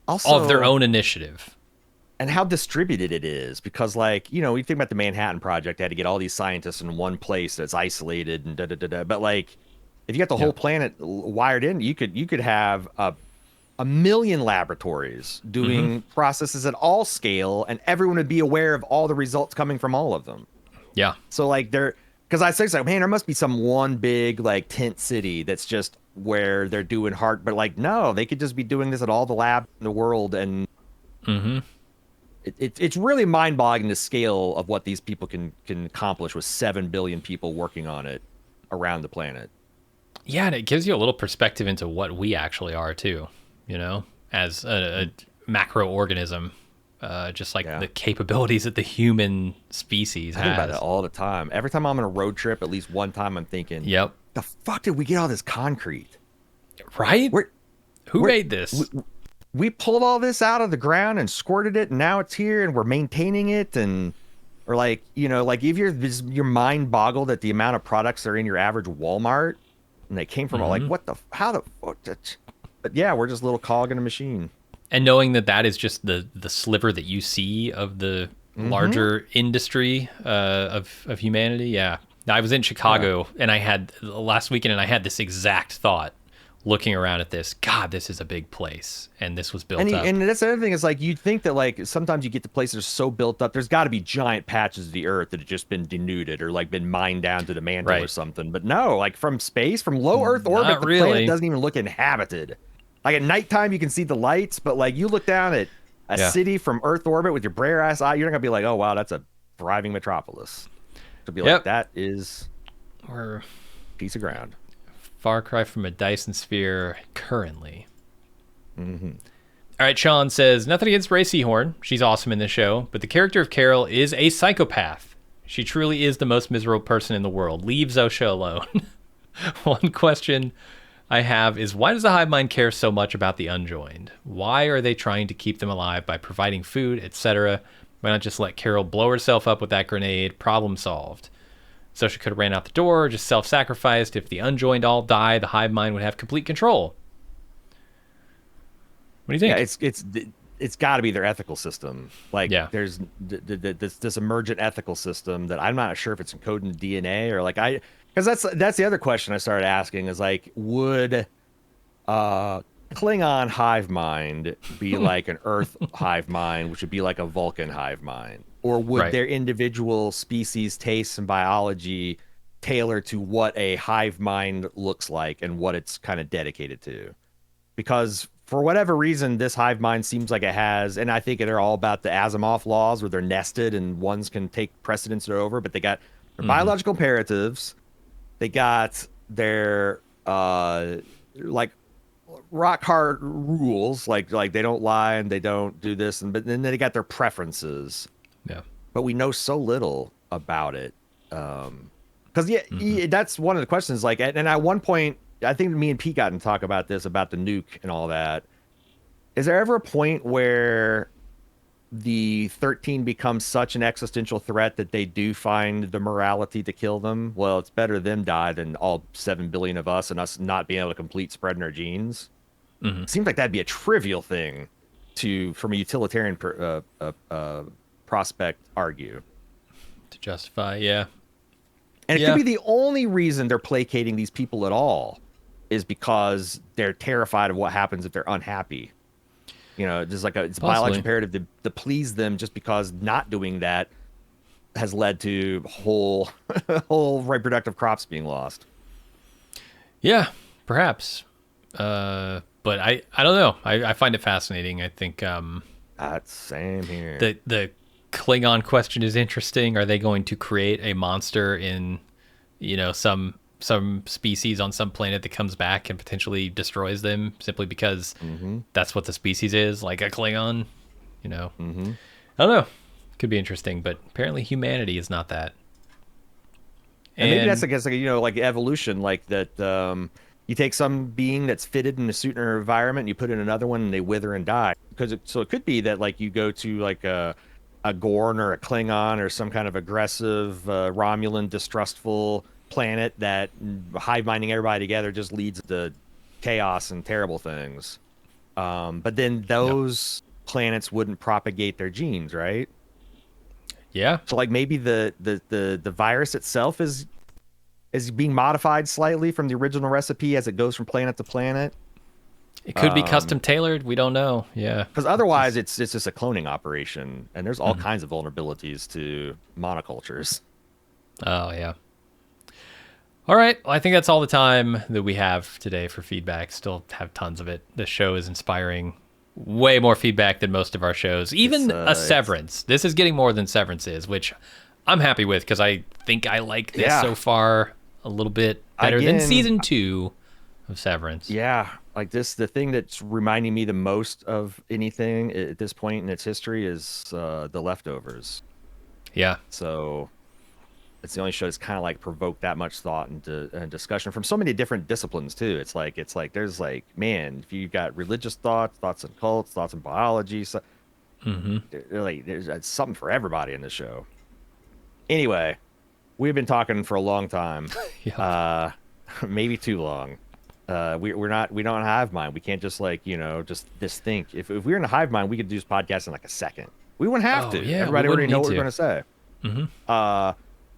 S1: also, of their own initiative?
S2: And how distributed it is. Because, like, you think about the Manhattan Project, they had to get all these scientists in one place that's isolated and da-da-da-da. But, like, if you got the whole planet wired in, you could have a million laboratories doing processes at all scale, and everyone would be aware of all the results coming from all of them.
S1: Yeah.
S2: So, like, because I say, like, man, there must be some one big like tent city that's just where they're doing but like, no, they could just be doing this at all the labs in the world, and it's really mind-boggling the scale of what these people can accomplish with 7 billion people working on it around the planet.
S1: Yeah, and it gives you a little perspective into what we actually are too, as a macroorganism. Just like the capabilities that the human species has.
S2: I think about it all the time. Every time I'm on a road trip, at least one time I'm thinking, the fuck did we get all this concrete?
S1: Right? Who made this?
S2: We pulled all this out of the ground and squirted it, and now it's here, and we're maintaining it, or like, like if your mind boggled at the amount of products that are in your average Walmart, and they came from like, how the fuck? But yeah, we're just a little cog in a machine.
S1: And knowing that is just the sliver that you see of the larger industry of humanity. Yeah. I was in Chicago and I had last weekend, and I had this exact thought looking around at this. God, this is a big place, and this was built up.
S2: And that's the other thing is, like, you'd think that, like, sometimes you get to places that are so built up, there's got to be giant patches of the earth that have just been denuded or like been mined down to the mantle or something. But no, like from space, from low Earth orbit, the planet doesn't even look inhabited. Like at nighttime, you can see the lights, but like you look down at a city from Earth orbit with your bare ass eye, you're not gonna be like, oh wow, that's a thriving metropolis. To be like, that is a piece of ground.
S1: Far cry from a Dyson sphere currently. All right, Sean says, nothing against Ray Seahorn. She's awesome in the show, but the character of Carol is a psychopath. She truly is the most miserable person in the world. Leave Zosha alone. One question I have is, why does the hive mind care so much about the unjoined? Why are they trying to keep them alive by providing food, etc.? Why not just let Carol blow herself up with that grenade? Problem solved. Zosha could have ran out the door or just self-sacrificed. If the unjoined all die, the hive mind would have complete control. What do you think?
S2: Yeah, it's got to be their ethical system. Like,
S1: Yeah.
S2: there's this emergent ethical system that I'm not sure if it's encoded in DNA or like because that's the other question I started asking is like, would Klingon hive mind be like an Earth hive mind, which would be like a Vulcan hive mind, or would their individual species tastes and biology tailor to what a hive mind looks like and what it's kind of dedicated to? Because for whatever reason, this hive mind seems like it has, and I think they're all about the Asimov laws where they're nested and ones can take precedence over, but they got their biological imperatives. They got their like rock hard rules, like they don't lie and they don't do this, but then they got their preferences.
S1: Yeah.
S2: But we know so little about it. Because that's one of the questions. Like, and at one point, I think me and Pete got to talk about this, about the nuke and all that. Is there ever a point where the 13 becomes such an existential threat that they do find the morality to kill them? Well, it's better them die than all 7 billion of us and us not being able to complete spreading our genes. Seems like that'd be a trivial thing to, from a utilitarian prospect, argue.
S1: To justify, yeah.
S2: And it could be the only reason they're placating these people at all is because they're terrified of what happens if they're unhappy. You know, just like it's a biological imperative to please them, just because not doing that has led to whole reproductive crops being lost.
S1: Yeah, perhaps. But I don't know. I find it fascinating. I think
S2: That's same here.
S1: The Klingon question is interesting. Are they going to create a monster in, some species on some planet that comes back and potentially destroys them simply because that's what the species is, like a Klingon? I don't know. Could be interesting, but apparently humanity is not that.
S2: And maybe that's, I guess, like evolution, like that. You take some being that's fitted in a suit or environment, and you put in another one, and they wither and die. So it could be that, like, you go to like a Gorn or a Klingon or some kind of aggressive Romulan distrustful planet that hive minding everybody together just leads to chaos and terrible things. But then those planets wouldn't propagate their genes, right?
S1: Yeah.
S2: So like maybe the virus itself is being modified slightly from the original recipe as it goes from planet to planet.
S1: It could be custom tailored. We don't know. Yeah.
S2: Because otherwise it's just a cloning operation, and there's all kinds of vulnerabilities to monocultures.
S1: Oh, yeah. All right. Well, I think that's all the time that we have today for feedback. Still have tons of it. This show is inspiring way more feedback than most of our shows. Even Severance. This is getting more than Severance is, which I'm happy with because I think I like this so far a little bit better than season 2 of Severance.
S2: Yeah. Like the thing that's reminding me the most of anything at this point in its history is The Leftovers.
S1: Yeah.
S2: So it's the only show that's kind of like provoked that much thought and discussion from so many different disciplines too. It's like there's like, man, if you got religious thoughts in cults, thoughts in biology, so there's something for everybody in this show. Anyway, we've been talking for a long time, maybe too long. We don't have mind. We can't just just think. If we were in a hive mind, we could do this podcast in like a second. We wouldn't have to.
S1: Yeah,
S2: everybody already know what we're going to say.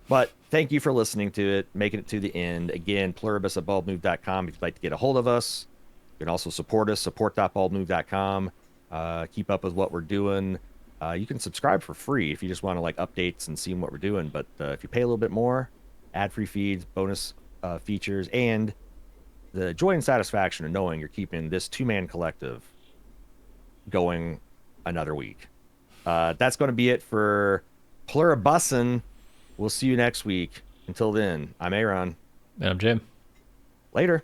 S2: But thank you for listening to it, making it to the end. Again, pluribus@baldmove.com if you'd like to get a hold of us. You can also support us, support.baldmove.com. Keep up with what we're doing. You can subscribe for free if you just want to like updates and see what we're doing. But if you pay a little bit more, ad-free feeds, bonus features, and the joy and satisfaction of knowing you're keeping this two-man collective going another week. That's going to be it for Pluribusin. We'll see you next week. Until then, I'm Aaron.
S1: And I'm Jim.
S2: Later.